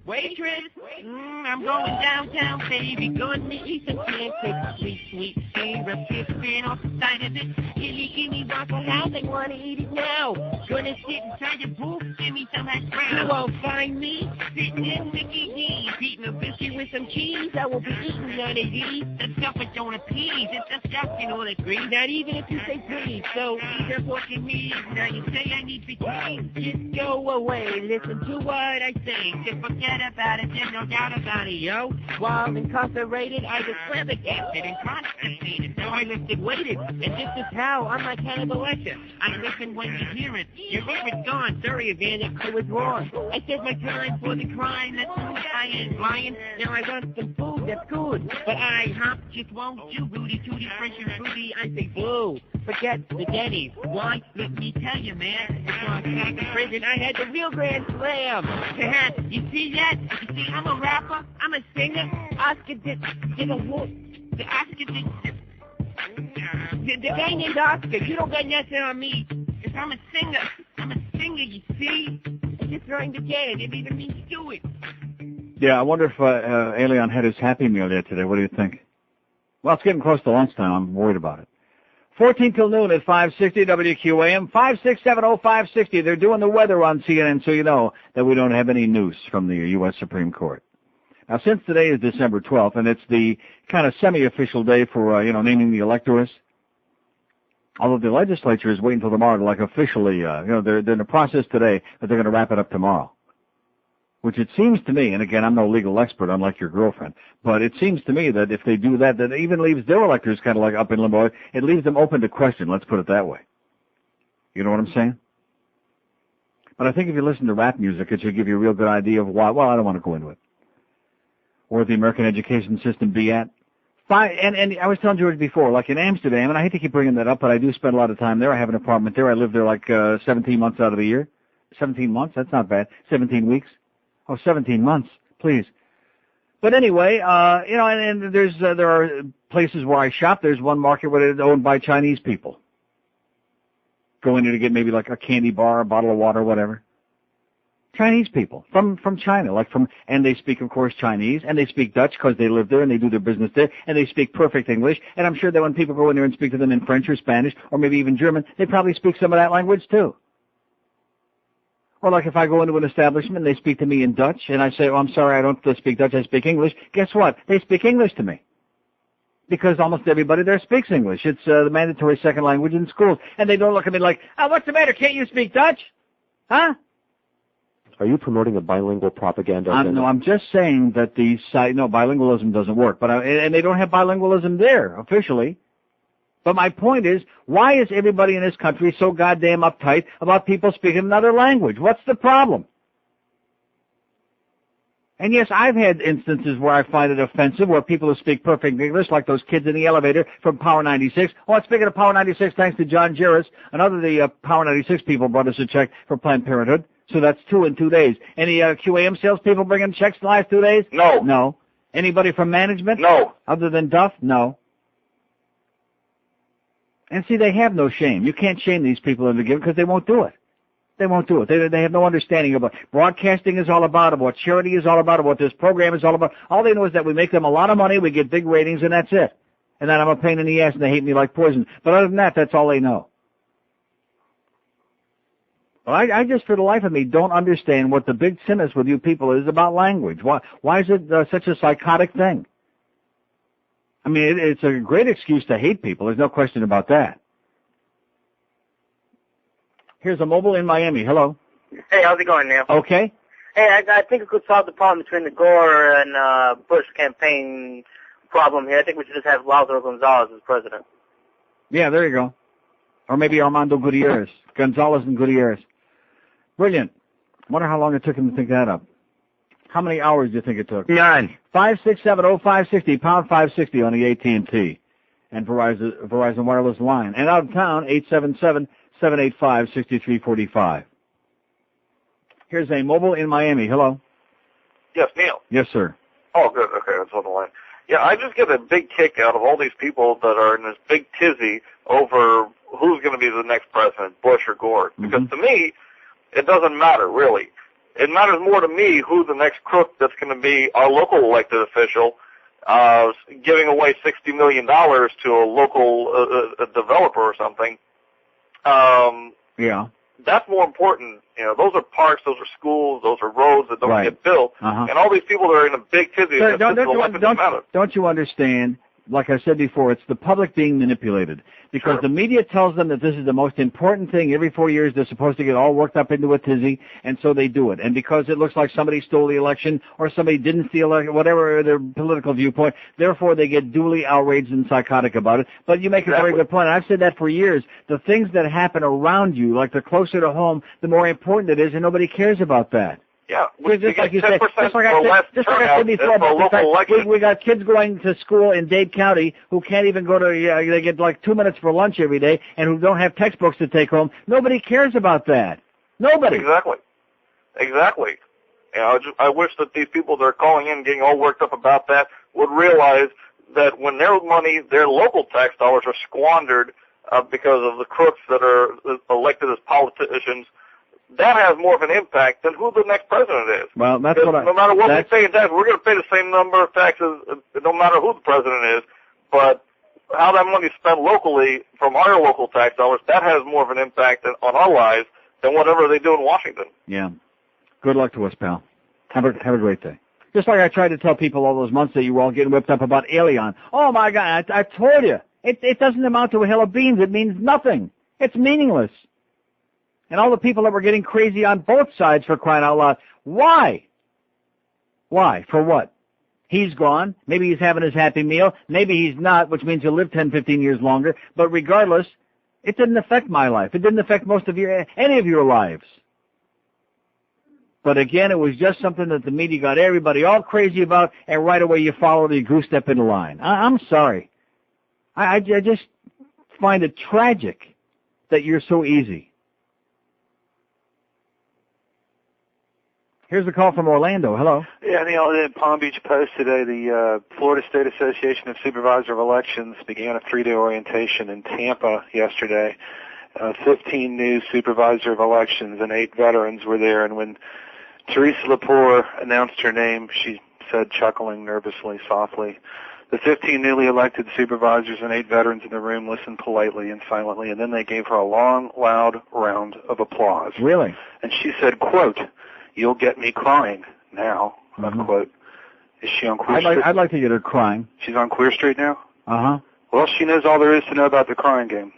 Waitress, I'm going downtown, baby. Going to eat some pancakes. Sweet, sweet syrup, spin off the side of it. Give me Waffle House, I want to eat it now. Gonna sit inside the booth, give me some hash brown. You won't find me sitting in Mickey D's, eating a biscuit with some cheese. I will be eating none of these. The stuff that don't appease, it's the stuff you don't agree. Not even if you say please. So either what you need, now you say I need to change. Just go away, listen to what I say. Just forget about it, there's no doubt about it, yo. While incarcerated, I was flabbergasted and constipated. So I lifted, waited, and this is how I'm like Hannibal Lecter. I listen when you hear it. Your favorite's gone. Sorry, Evander, I was wrong. I said my time for the crime. That's who I am, lying. Now I want some food, that's good. But I just won't do. Rudy, tooty, fresh and fruity. I say boo. Forget the Denny's. Why? Let me tell you, man. Before I got back to prison, I had the real grand slam. You see that? You see, I'm a rapper. I'm a singer. Oscar did a whoop. The Oscar did... The guy named Oscar, you don't got nothing on me. If I'm a singer, you see? I'm just trying to get it. It even means do it. Yeah, I wonder if Alien had his Happy Meal yet today. What do you think? Well, it's getting close to lunchtime. I'm worried about it. 14 till noon at 560 WQAM, 5670560. They're doing the weather on CNN, so you know that we don't have any news from the U.S. Supreme Court. Now, since today is December 12th, and it's the kind of semi-official day for, naming the electors, although the legislature is waiting until tomorrow to, officially, they're in the process today, but they're going to wrap it up tomorrow. Which it seems to me, and again, I'm no legal expert, unlike your girlfriend, but it seems to me that if they do that, that even leaves their electors kind of up in limbo. It leaves them open to question, let's put it that way. You know what I'm saying? But I think if you listen to rap music, it should give you a real good idea of why. Well, I don't want to go into it. Where the American education system be at. And I was telling George before, like in Amsterdam, and I hate to keep bringing that up, but I do spend a lot of time there. I have an apartment there. I live there 17 months out of the year. 17 months? That's not bad. 17 weeks. Oh, 17 months, please. But anyway, and there are places where I shop. There's one market where it's owned by Chinese people. Go in there to get maybe a candy bar, a bottle of water, whatever. Chinese people from China, and they speak, of course, Chinese, and they speak Dutch because they live there and they do their business there, and they speak perfect English. And I'm sure that when people go in there and speak to them in French or Spanish or maybe even German, they probably speak some of that language too. Or like if I go into an establishment and they speak to me in Dutch, and I say, "Oh, I'm sorry, I don't speak Dutch, I speak English." Guess what? They speak English to me. Because almost everybody there speaks English. It's the mandatory second language in schools. And they don't look at me like, "Oh, what's the matter? Can't you speak Dutch?" Huh? Are you promoting a bilingual propaganda? No, I'm just saying that bilingualism doesn't work. And they don't have bilingualism there, officially. But my point is, why is everybody in this country so goddamn uptight about people speaking another language? What's the problem? And yes, I've had instances where I find it offensive, where people who speak perfect English, like those kids in the elevator from Power 96. Oh, speaking of Power 96, thanks to John Jarris, another of the Power 96 people brought us a check for Planned Parenthood. So that's 2 in 2 days. Any QAM salespeople bringing checks the last 2 days? No. No. Anybody from management? No. Other than Duff? No. And see, they have no shame. You can't shame these people into giving because they won't do it. They won't do it. They have no understanding about broadcasting is all about, what charity is all about, what this program is all about. All they know is that we make them a lot of money, we get big ratings, and that's it. And that I'm a pain in the ass and they hate me like poison. But other than that, that's all they know. Well, I just, for the life of me, don't understand what the big sickness with you people is about language. Why is it such a psychotic thing? I mean, it's a great excuse to hate people. There's no question about that. Here's a mobile in Miami. Hello. Hey, how's it going, Neil? Okay. Hey, I think we could solve the problem between the Gore and Bush campaign problem here. I think we should just have Lázaro González as president. Yeah, there you go. Or maybe Armando Gutierrez. Gonzalez and Gutierrez. Brilliant. Wonder how long it took him to think that up. How many hours do you think it took? None. 5670560, pound 560 on the AT&T and Verizon wireless line. And out of town, 877-785-6345. Here's a mobile in Miami. Hello. Yes, Neil. Yes, sir. Oh, good. Okay, that's on the line. Yeah, I just get a big kick out of all these people that are in this big tizzy over who's going to be the next president, Bush or Gore. Because to me, it doesn't matter, really. It matters more to me who the next crook that's going to be our local elected official, giving away $60 million to a local developer or something. Yeah. That's more important. You know, those are parks, those are schools, those are roads that don't get built. And all these people that are in a big tizzy, don't you understand? Like I said before, it's the public being manipulated because the media tells them that this is the most important thing. Every 4 years, they're supposed to get all worked up into a tizzy, and so they do it. And because it looks like somebody stole the election or somebody didn't steal it, whatever their political viewpoint, therefore they get duly outraged and psychotic about it. But you make a very good point. I've said that for years. The things that happen around you, like the closer to home, the more important it is, and nobody cares about that. Yeah, just like you said, just like I said before, we got kids going to school in Dade County who can't even go to, they get like 2 minutes for lunch every day and who don't have textbooks to take home. Nobody cares about that. Nobody. Exactly. You know, I wish that these people that are calling in getting all worked up about that would realize that when their money, their local tax dollars are squandered because of the crooks that are elected as politicians, that has more of an impact than who the next president is. Well, that's what no matter what we pay in taxes, we're going to pay the same number of taxes no matter who the president is. But how that money is spent locally from our local tax dollars, that has more of an impact on our lives than whatever they do in Washington. Yeah. Good luck to us, pal. Have a great day. Just like I tried to tell people all those months that you were all getting whipped up about Alien. Oh, my God, I told you. It doesn't amount to a hill of beans. It means nothing. It's meaningless. And all the people that were getting crazy on both sides, for crying out loud. Why? Why? For what? He's gone. Maybe he's having his happy meal. Maybe he's not, which means he'll live 10, 15 years longer. But regardless, it didn't affect my life. It didn't affect any of your lives. But again, it was just something that the media got everybody all crazy about, and right away you follow the goose step in line. I'm sorry. I just find it tragic that you're so easy. Here's a call from Orlando. Hello. Yeah, Neil, in Palm Beach Post today, the Florida State Association of Supervisors of Elections began a 3-day orientation in Tampa yesterday. 15 new supervisor of elections and 8 veterans were there. And when Teresa Lepore announced her name. She said, chuckling nervously, softly. The 15 newly elected supervisors and 8 veterans in the room listened politely and silently, and then they gave her a long, loud round of applause. Really? And she said, quote, "You'll get me crying now," unquote. Is she on Queer Street? I'd like to get her crying. She's on Queer Street now? Uh-huh. Well, she knows all there is to know about the crying game.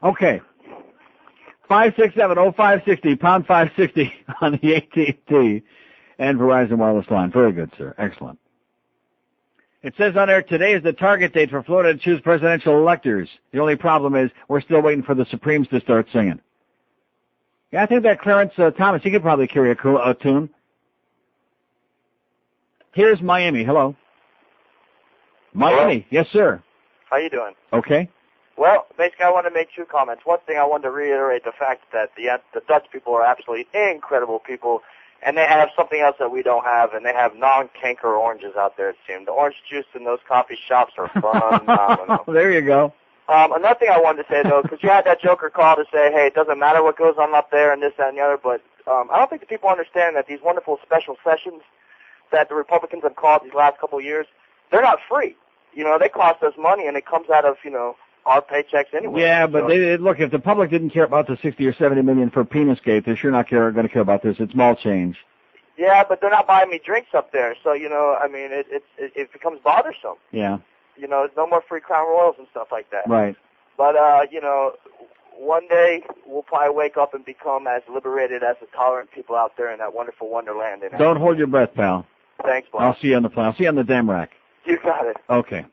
Okay. 567-0560, pound 560 on the AT&T and Verizon wireless line. Very good, sir. Excellent. It says on there, today is the target date for Florida to choose presidential electors. The only problem is we're still waiting for the Supremes to start singing. Yeah, I think that Clarence Thomas, he could probably carry a tune. Here's Miami. Hello. Miami. Hello? Yes, sir. How you doing? Okay. Well, basically, I want to make 2 comments. One thing, I wanted to reiterate the fact that the Dutch people are absolutely incredible people, and they have something else that we don't have, and they have non-canker oranges out there, it seems. The orange juice in those coffee shops are phenomenal. There you go. Another thing I wanted to say, though, because you had that joker call to say, hey, it doesn't matter what goes on up there and this, that, and the other, but I don't think the people understand that these wonderful special sessions that the Republicans have called these last couple of years, they're not free. You know, they cost us money, and it comes out of, our paychecks anyway. Yeah, but look, if the public didn't care about the 60 or 70 million for Penisgate, they're sure not going to care about this. It's small change. Yeah, but they're not buying me drinks up there, so, I mean, it becomes bothersome. Yeah. There's no more free Crown Royals and stuff like that. Right. But, one day we'll probably wake up and become as liberated as the tolerant people out there in that wonderful wonderland. Don't hold your breath, pal. Thanks, Bob. I'll see you on the plane. I'll see you on the dam rack. You got it. Okay.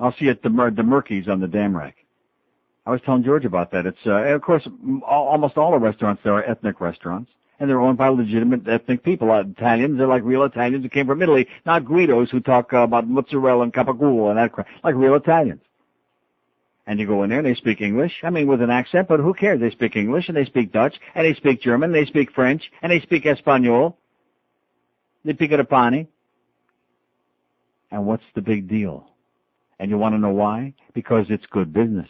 I'll see you at the Murkies on the dam rack. I was telling George about that. It's, of course, almost all the restaurants there are ethnic restaurants, and they're owned by legitimate ethnic people. Italians, they're like real Italians who came from Italy, not Guidos who talk about mozzarella and gabagool and that crap, like real Italians. And you go in there and they speak English, I mean with an accent, but who cares? They speak English and they speak Dutch and they speak German, they speak French, and they speak Espanol. They pick it upon. And what's the big deal? And you want to know why? Because it's good business.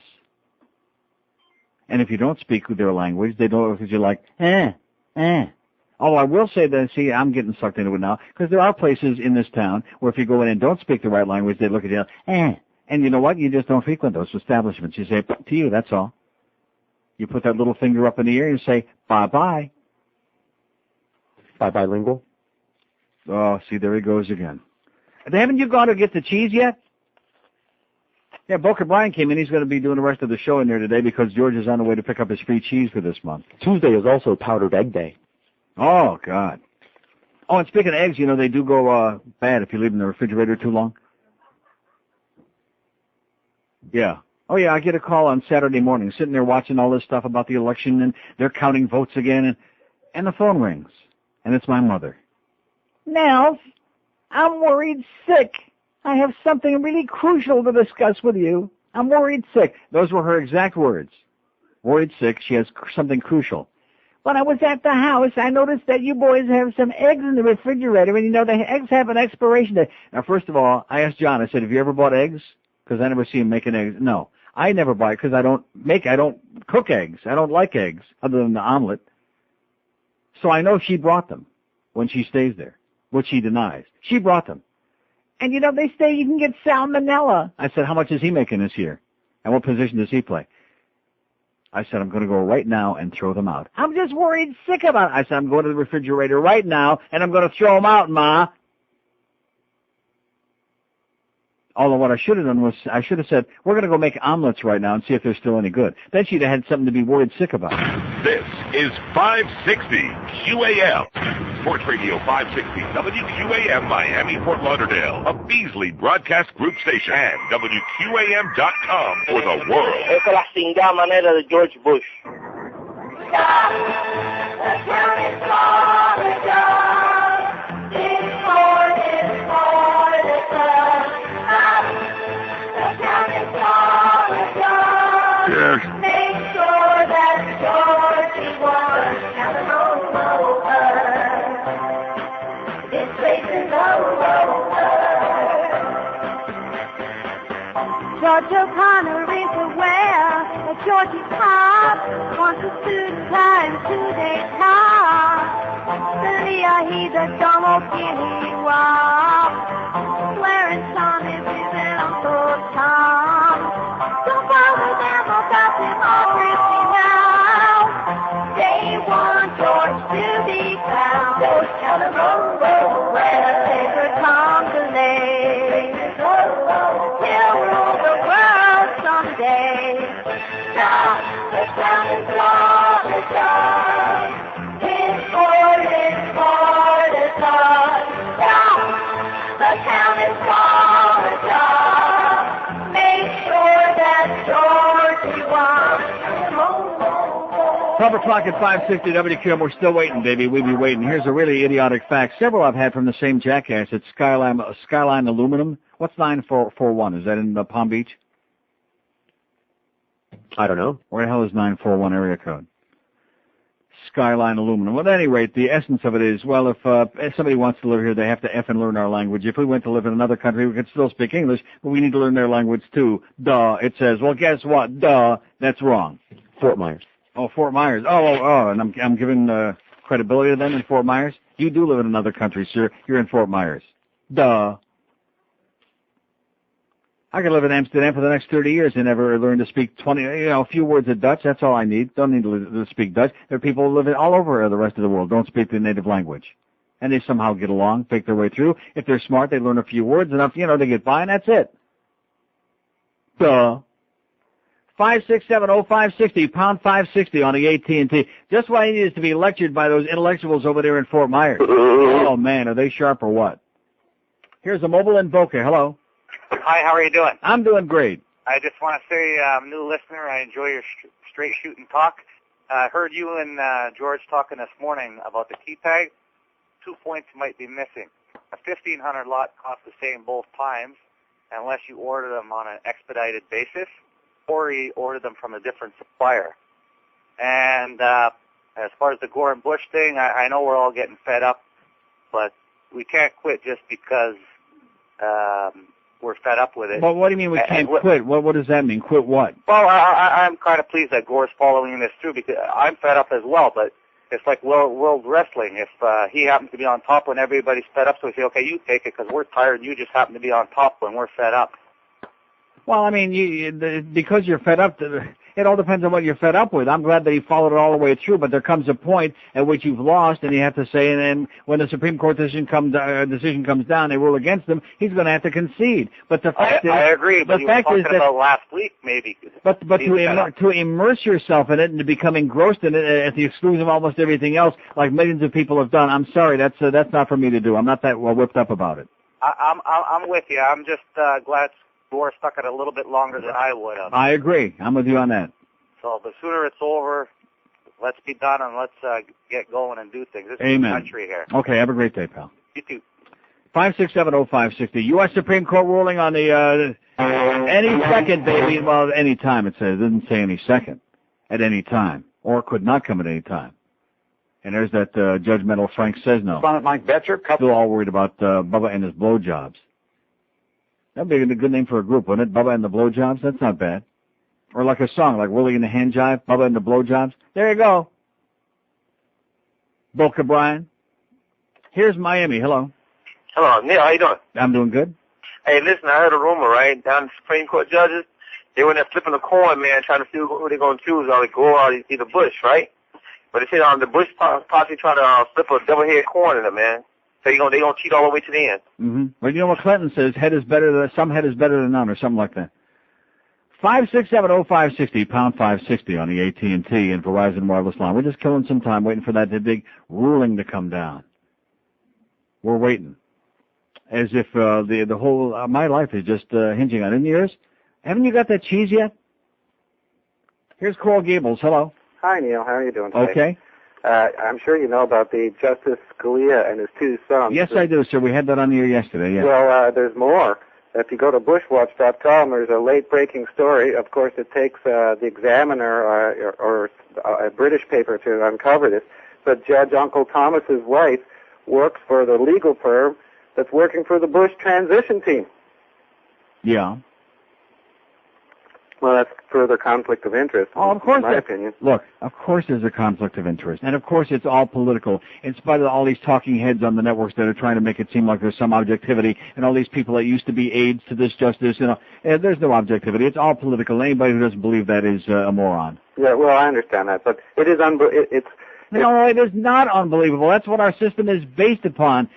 And if you don't speak their language, they don't, because you're like, Oh, I will say that, see, I'm getting sucked into it now, because there are places in this town where if you go in and don't speak the right language, they look at you, And you know what? You just don't frequent those establishments. You say, to you, that's all. You put that little finger up in the air and say, bye-bye. Bilingual? Oh, see, there he goes again. Haven't you gone to get the cheese yet? Yeah, Boca Brian came in. He's going to be doing the rest of the show in there today because George is on the way to pick up his free cheese for this month. Tuesday is also powdered egg day. Oh, God. Oh, and speaking of eggs, they do go bad if you leave them in the refrigerator too long. Yeah. Oh, yeah, I get a call on Saturday morning, sitting there watching all this stuff about the election, and they're counting votes again, and the phone rings, and it's my mother. Nels, I'm worried sick. I have something really crucial to discuss with you. I'm worried sick. Those were her exact words. Worried sick. She has something crucial. When I was at the house, I noticed that you boys have some eggs in the refrigerator, and the eggs have an expiration date. Now, first of all, I asked John, I said, have you ever bought eggs? Because I never see him making eggs. No, I never buy it because I don't cook eggs. I don't like eggs other than the omelet. So I know she brought them when she stays there, which she denies. She brought them. And they say you can get salmonella. I said, how much is he making this year? And what position does he play? I said, I'm going to go right now and throw them out. I'm just worried sick about it. I said, I'm going to the refrigerator right now, and I'm going to throw them out, Ma. Although what I should have done was, I should have said, we're going to go make omelets right now and see if they're still any good. Then she'd have had something to be worried sick about. This is 560 QAM. Sports Radio 560 WQAM Miami, Fort Lauderdale. A Beasley Broadcast Group station. And WQAM.com for the world. Esa es la cingada manera de George Bush. Yes. Make sure that Georgie was coming over. This place is over. George O'Connor is aware that Georgie's heart wants a suit and tie and 2-day car. he's a dumb old guinea wop. Swearing son is his Uncle Tom. Don't bother them about democracy now. They want George to be crowned. George tell them roll, when a paper Tom delay. He'll rule the world someday. Now, the crown is glorified. His sword is for the sun. Now, the town is glorified. Make sure that George won. Proper clock at 5:60 WQM. We're still waiting, baby. We'll be waiting. Here's a really idiotic fact. Several I've had from the same jackass. It's Skyline Aluminum. What's 941? Is that in Palm Beach? I don't know. Where the hell is 941 area code? Skyline Aluminum. Well, at any rate, the essence of it is, well, if somebody wants to live here, they have to effing learn our language. If we went to live in another country, we could still speak English, but we need to learn their language too. Duh. It says, well, guess what? Duh. That's wrong. Fort Myers. Oh, Fort Myers. Oh, and I'm giving credibility to them in Fort Myers. You do live in another country, sir. You're in Fort Myers. Duh. I could live in Amsterdam for the next 30 years and never learn to speak a few words of Dutch. That's all I need. Don't need to speak Dutch. There are people living all over the rest of the world don't speak the native language. And they somehow get along, fake their way through. If they're smart, they learn a few words enough, to get by, and that's it. Duh. 5670560, pound 560 on the AT&T. Just what I need is to be lectured by those intellectuals over there in Fort Myers. Oh, man, are they sharp or what? Here's a mobile invoker. Hello. Hi, how are you doing? I'm doing great. I just want to say I'm a new listener. I enjoy your straight shooting talk. I heard you and George talking this morning about the keypad. 2 points might be missing. A 1,500 lot costs the same both times unless you order them on an expedited basis or you order them from a different supplier. And as far as the Gore and Bush thing, I know we're all getting fed up, but we can't quit just because we're fed up with it. Well, what do you mean we can't quit? What does that mean? Quit what? Well, I'm kind of pleased that Gore's following this through because I'm fed up as well, but it's like World Wrestling. If he happens to be on top when everybody's fed up, so we say, okay, you take it because we're tired and you just happen to be on top when we're fed up. Well, I mean, because you're fed up, it all depends on what you're fed up with. I'm glad that he followed it all the way through, but there comes a point at which you've lost, and you have to say, and then when the Supreme Court decision comes down, they rule against him, he's going to have to concede. But the fact is, I agree, but the fact is that about last week, maybe. But to immerse yourself in it and to become engrossed in it at the exclusion of almost everything else, like millions of people have done, I'm sorry, that's not for me to do. I'm not that well whipped up about it. I'm with you. I'm just glad Gore stuck it a little bit longer than I would have. I agree. I'm with you on that. So the sooner it's over, let's be done and let's get going and do things. This Amen. is the country here. Okay, have a great day, pal. You too. 5670560. U.S. Supreme Court ruling on the any second, baby. Well, any time it says. It doesn't say any second. At any time. Or it could not come at any time. And there's that judgmental Frank Sesno. Mike Betcher. Still all worried about Bubba and his blowjobs. That'd be a good name for a group, wouldn't it? Bubba and the Blowjobs? That's not bad. Or like a song, like Willie and the Hand Jive, Bubba and the Blowjobs. There you go. Boca Brian. Here's Miami. Hello. Hello, Neil. How you doing? I'm doing good. Hey, listen, I heard a rumor, right? Down the Supreme Court judges, they were in there flipping a coin, man, trying to see who they're going to choose, either Gore or either Bush, right? But they said the Bush possibly try to flip a double-headed coin in it, man. So they're going to cheat all the way to the end. Mm-hmm. Well, you know what Clinton says? Some head is better than none, or something like that. 5670560, pound 560 on the AT&T and Verizon wireless line. We're just killing some time waiting for that big ruling to come down. We're waiting. As if the whole my life is just hinging on it. And yours? Haven't you got that cheese yet? Here's Coral Gables. Hello. Hi, Neil. How are you doing today? Okay. I'm sure you know about the Justice Scalia and his two sons. Yes, I do, sir. We had that on the air yesterday. Yes. Well, there's more. If you go to bushwatch.com, there's a late-breaking story. Of course, it takes the Examiner or a British paper to uncover this. But Judge Uncle Thomas's wife works for the legal firm that's working for the Bush transition team. Yeah. Well, that's further conflict of interest, Oh, of course. in my opinion. Look, of course there's a conflict of interest. And of course it's all political. In spite of all these talking heads on the networks that are trying to make it seem like there's some objectivity, and all these people that used to be aides to this justice, there's no objectivity. It's all political. Anybody who doesn't believe that is a moron. Yeah, well, I understand that, but it is No, it is not unbelievable. That's what our system is based upon.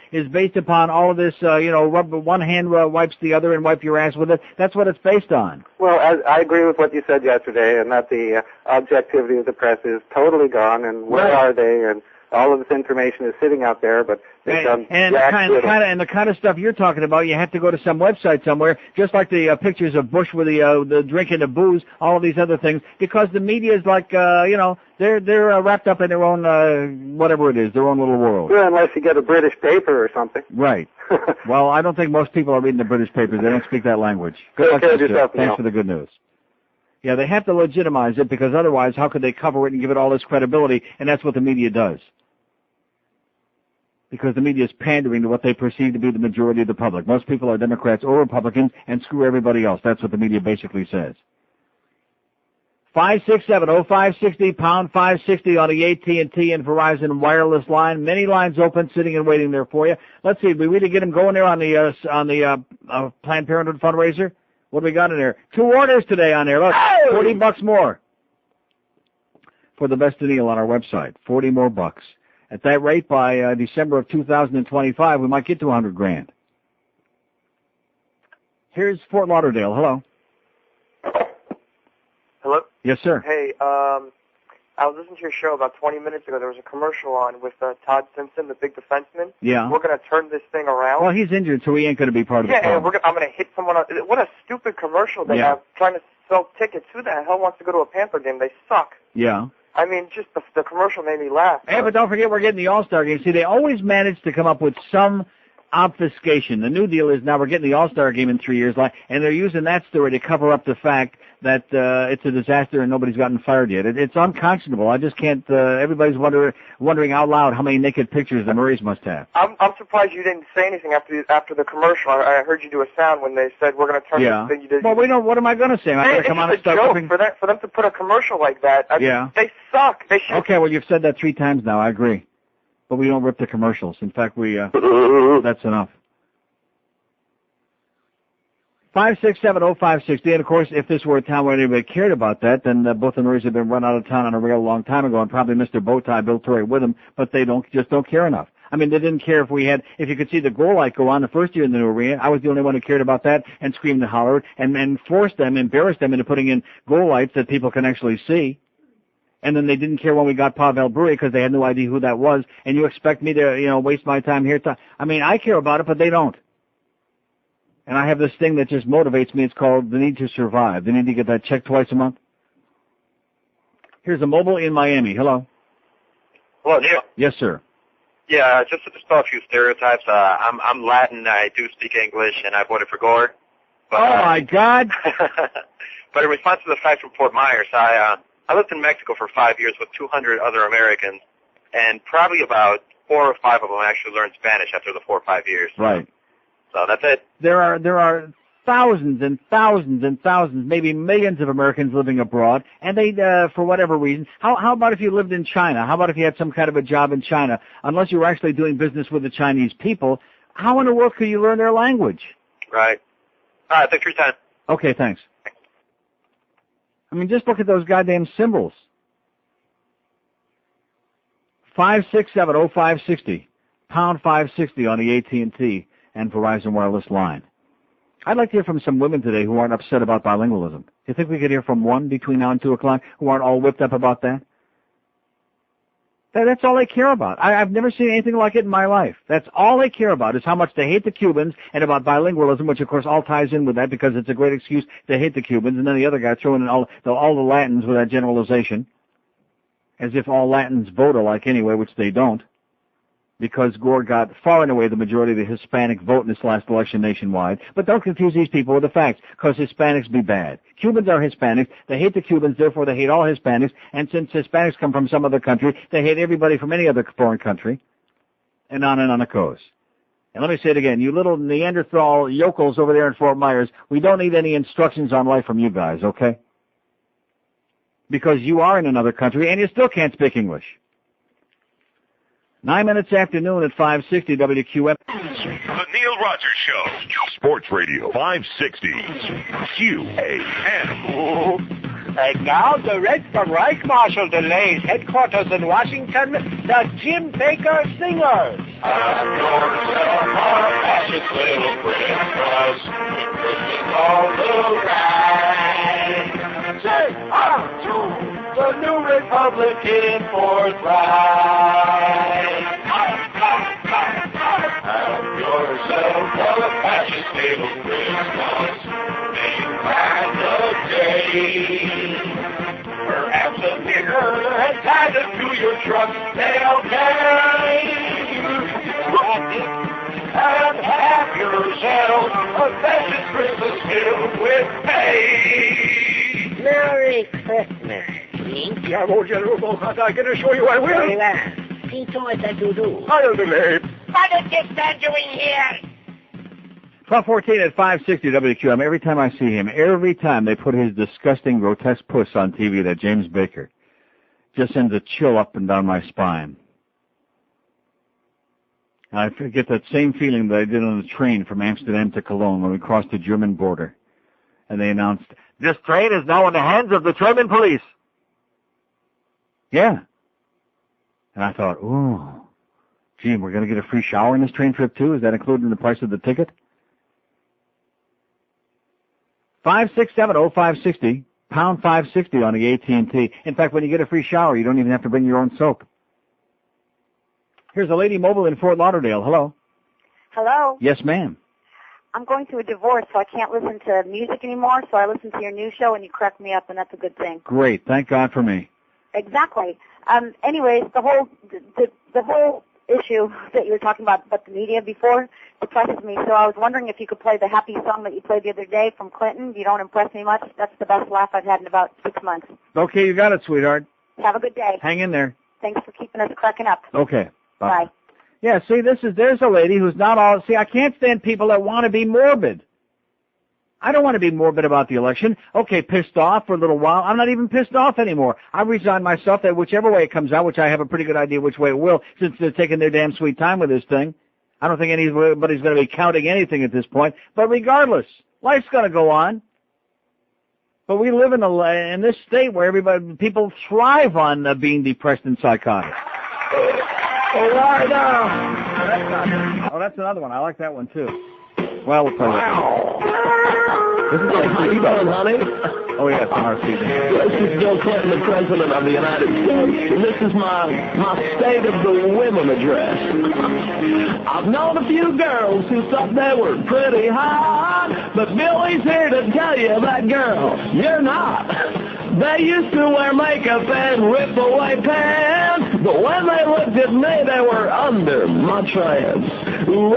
All of this, rub one hand wipes the other and wipe your ass with it. That's what it's based on. Well, I agree with what you said yesterday, and that the objectivity of the press is totally gone, and where are they, and all of this information is sitting out there, but they've done the kind of stuff you're talking about, you have to go to some website somewhere, just like the pictures of Bush with the drinking the booze, all of these other things, because the media is like, they're wrapped up in their own, whatever it is, their own little world. Well, unless you get a British paper or something. Right. Well, I don't think most people are reading the British papers. They don't speak that language. Good luck, thanks for the good news. Yeah, they have to legitimize it, because otherwise, how could they cover it and give it all this credibility? And that's what the media does. Because the media is pandering to what they perceive to be the majority of the public. Most people are Democrats or Republicans, and screw everybody else. That's what the media basically says. 567-0560, pound 560 on the AT&T and Verizon wireless line. Many lines open, sitting and waiting there for you. Let's see, did we really get them going there on the Planned Parenthood fundraiser? What do we got in there? 2 orders today on there. Look, $40 more for the best deal on our website. 40 more bucks. At that rate, by December of 2025, we might get to $100,000. Here's Fort Lauderdale. Hello. Hello? Yes, sir. Hey, I was listening to your show about 20 minutes ago. There was a commercial on with Todd Simpson, the big defenseman. Yeah. We're going to turn this thing around. Well, he's injured, so he ain't going to be part of the Yeah, problem. and I'm going to hit someone. What a stupid commercial they have trying to sell tickets. Who the hell wants to go to a Panther game? They suck. Yeah. I mean, just the commercial made me laugh. Hey, but don't forget we're getting the All-Star game. See, they always manage to come up with some obfuscation. The new deal is now we're getting the All-Star game in 3 years, and they're using that story to cover up the fact that it's a disaster and nobody's gotten fired yet. It's unconscionable. I just can't. Everybody's wondering out loud how many naked pictures the Murrays must have. I'm surprised you didn't say anything after the commercial. I heard you do a sound when they said we're going to turn this thing. You did. Well, we don't. What am I going to say? Am I going to come on and start joke for them to put a commercial like that. I mean, they suck. They should. Okay, well, you've said that 3 times now. I agree. But we don't rip the commercials. In fact, that's enough. 567-0560, and of course, if this were a town where anybody cared about that, then both the Murrays have been run out of town on a real long time ago, and probably Mr. Bowtie, Bill Torrey with them, but they just don't care enough. I mean, they didn't care if you could see the goal light go on the first year in the new arena. I was the only one who cared about that and screamed and hollered and embarrassed them into putting in goal lights that people can actually see. And then they didn't care when we got Pavel Bure because they had no idea who that was. And you expect me to, waste my time here? I mean, I care about it, but they don't. And I have this thing that just motivates me. It's called the need to survive. The need to get that check twice a month. Here's a mobile in Miami. Hello. Hello, Neil. Yes, sir. Yeah, just to dispel a few stereotypes. I'm Latin. I do speak English, and I voted for Gore. But, oh my God! But in response to the facts from Fort Myers, I lived in Mexico for 5 years with 200 other Americans, and probably about 4 or 5 of them actually learned Spanish after the 4 or 5 years. Right. So that's it. There are thousands and thousands and thousands, maybe millions of Americans living abroad, and they, for whatever reason, how about if you lived in China? How about if you had some kind of a job in China? Unless you were actually doing business with the Chinese people, how in the world could you learn their language? Right. All right, thanks for your time. Okay, thanks. I mean, just look at those goddamn symbols. 567-0560, pound 560 on the AT&T and Verizon wireless line. I'd like to hear from some women today who aren't upset about bilingualism. Do you think we could hear from one between now and 2 o'clock who aren't all whipped up about that? That's all they care about. I've never seen anything like it in my life. That's all they care about is how much they hate the Cubans and about bilingualism, which of course all ties in with that because it's a great excuse to hate the Cubans, and then the other guy throwing in all the Latins with that generalization, as if all Latins vote alike anyway, which they don't, because Gore got far and away the majority of the Hispanic vote in this last election nationwide. But don't confuse these people with the facts, because Hispanics be bad. Cubans are Hispanics. They hate the Cubans, therefore they hate all Hispanics. And since Hispanics come from some other country, they hate everybody from any other foreign country. And on it goes. And let me say it again, you little Neanderthal yokels over there in Fort Myers, we don't need any instructions on life from you guys, okay? because you are in another country and you still can't speak English. 9 minutes after noon at 560 WQF. The Neil Rogers Show. Sports Radio 560 QAM. And now the red from Reich Marshal delays headquarters in Washington, the Jim Baker Singers. Have yourself a precious little Christmas. Christmas all around. Say on to the new Republican forthright. Have yourself a precious little Christmas. May you have the day. Perhaps a nigger has tied it to your truck. They'll carry and have yourself a precious Christmas filled with hay. Merry Christmas, King. Yeah, well, General Bohat, I can assure you I will. Very well. See to it that you do. I'll delay. What is this man doing here? 1214 at 560 WQM. Every time I see him, every time they put his disgusting, grotesque puss on TV, that James Baker, just sends a chill up and down my spine. I get that same feeling that I did on the train from Amsterdam to Cologne when we crossed the German border. And they announced, this train is now in the hands of the German police. Yeah. And I thought, ooh, gee, we're going to get a free shower in this train trip too? Is that included in the price of the ticket? 5670560, pound 560 on the AT&T. In fact, when you get a free shower, you don't even have to bring your own soap. Here's a lady mobile in Fort Lauderdale. Hello. Hello. Yes, ma'am. I'm going through a divorce, so I can't listen to music anymore, so I listen to your news show, and you correct me up, and that's a good thing. Great. Thank God for me. Exactly. Anyways, the whole issue that you were talking about the media before depresses me, so I was wondering if you could play the happy song that you played the other day from Clinton. You don't impress me much. That's the best laugh I've had in about 6 months. Okay, you got it, sweetheart. Have a good day. Hang in there. Thanks for keeping us cracking up. Okay. Bye. Yeah, see, there's a lady who's not all, see, I can't stand people that want to be morbid. I don't want to be morbid about the election. Okay, pissed off for a little while. I'm not even pissed off anymore. I resigned myself that whichever way it comes out, which I have a pretty good idea which way it will, since they're taking their damn sweet time with this thing. I don't think anybody's going to be counting anything at this point. But regardless, life's going to go on. But we live in this state where people thrive on being depressed and psychotic. Oh, that's another one. I like that one, too. Well, we'll play This is how you doing, honey? Oh, yes, our season. This is Bill Clinton, the President of the United States, and this is my State of the Women address. I've known a few girls who thought they were pretty hot, but Billy's here to tell you that, girl, you're not. They used to wear makeup and rip away pants, but when they looked at me, they were under my trance. Whoa,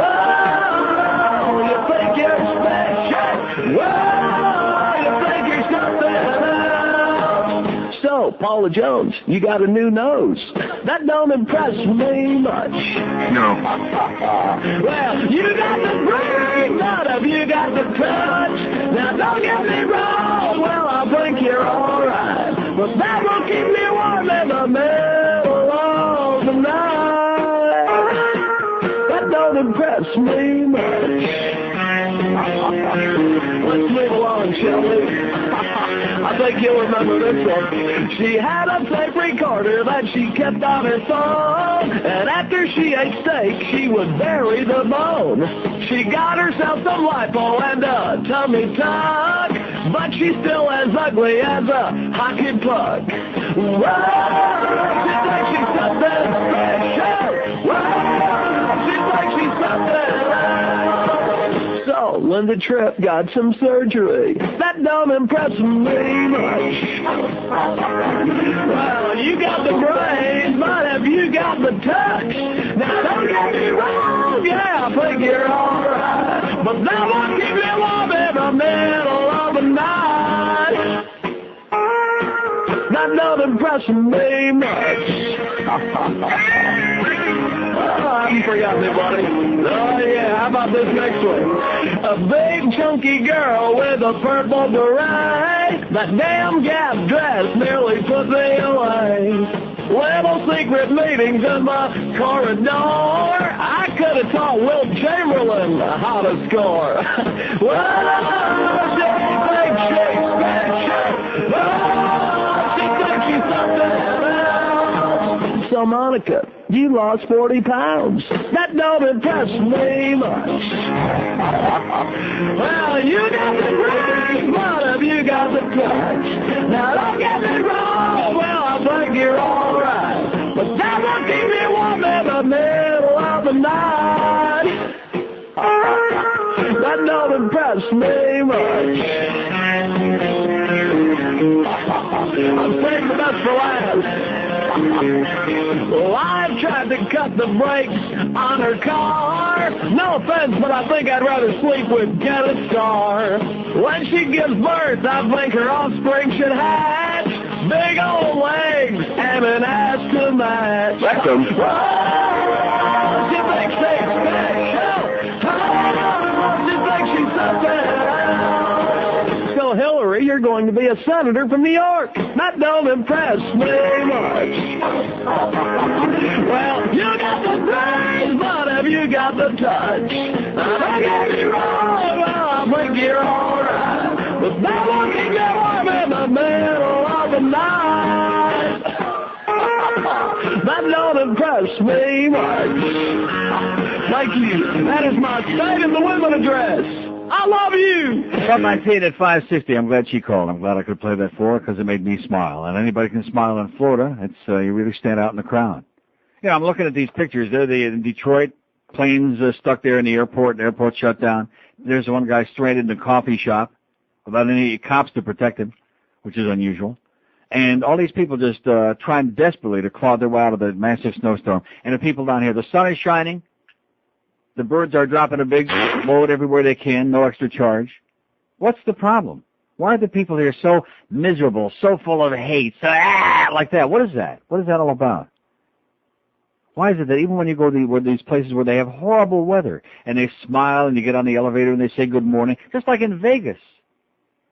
you think you're special? Whoa, you think you're something else? So, Paula Jones, you got a new nose. That don't impress me much. No. Well, you got the brain, none of you got the touch. Now, don't get me wrong, well, I think you're alright, but that will keep me warm in the middle of the night. That don't impress me much. Let's move along, shall we? I think you'll remember this one. She had a tape recorder that she kept on her phone, and after she ate steak, she would bury the bone. She got herself some lipo and a tummy tuck, but she's still as ugly as a hockey puck. Whoa, she thinks she's something special. Whoa, she thinks she's something else. So, Linda Tripp got some surgery. That don't impress me much. Well, you got the brains, but have you got the touch? Now, don't get me wrong, yeah, I think you're alright, but that won't keep me warm in the middle of the night. That don't impress me much. I haven't forgotten it, buddy. Oh, yeah, how about this next one? A big, chunky girl with a purple beret That damn Gap dress nearly put me away. Little secret meetings in the corridor. I could have taught Wilt Chamberlain how to score. Well, she thinks she's something else. So Monica, you lost 40 pounds. That don't impress me much. Well, you got the grace, but have you got the touch? Now don't get me wrong, well, I think you're alright. But that won't keep me warm in the middle of the night. That don't impress me much. I'm saving the best for last. Well, I've tried to cut the brakes on her car. No offense, but I think I'd rather sleep with Get a Star. When she gives birth, I think her offspring should hatch big old legs and an ass to match. Welcome. Oh, she thinks they're special. Oh, she thinks she's something else. So, Hillary, you're going to be a senator from New York. That don't impress me much. Well, you got the brains, but have you got the touch? Don't get me wrong, well, I think you're alright. But that won't keep me warm in the middle of the night. That don't impress me much. Thank you. That is my State of the Women address. I love you! From my feet at 560, I'm glad she called. I'm glad I could play that for her because it made me smile. And anybody can smile in Florida. It's you really stand out in the crowd. You know, I'm looking at these pictures. They're in Detroit, planes stuck there in the airport shut down. There's one guy stranded in a coffee shop without any cops to protect him, which is unusual. And all these people just trying desperately to claw their way out of the massive snowstorm. And the people down here, the sun is shining. The birds are dropping a big load everywhere they can, no extra charge. What's the problem? Why are the people here so miserable, so full of hate, so like that? What is that? What is that all about? Why is it that even when you go to these places where they have horrible weather and they smile and you get on the elevator and they say good morning, just like in Vegas.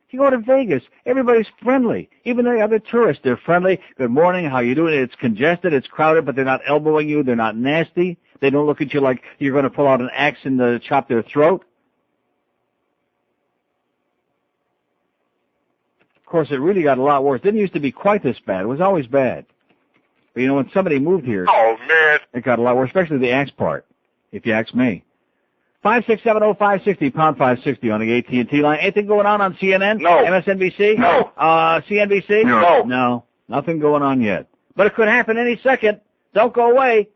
If you go to Vegas, everybody's friendly. Even the other tourists, they're friendly. Good morning, how you doing? It's congested, it's crowded, but they're not elbowing you, they're not nasty. They don't look at you like you're going to pull out an axe and chop their throat. Of course, it really got a lot worse. It didn't used to be quite this bad. It was always bad. But, you know, when somebody moved here, it got a lot worse, especially the axe part, if you ask me. 5670560, pound 560 on the AT&T line. Anything going on CNN? No. MSNBC? No. CNBC? No. No. Nothing going on yet. But it could happen any second. Don't go away.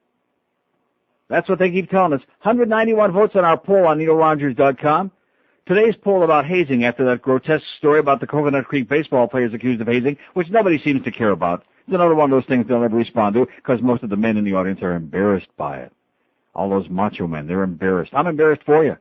That's what they keep telling us. 191 votes on our poll on NeilRogers.com. Today's poll about hazing after that grotesque story about the Coconut Creek baseball players accused of hazing, which nobody seems to care about. It's another one of those things they'll never respond to because most of the men in the audience are embarrassed by it. All those macho men, they're embarrassed. I'm embarrassed for you.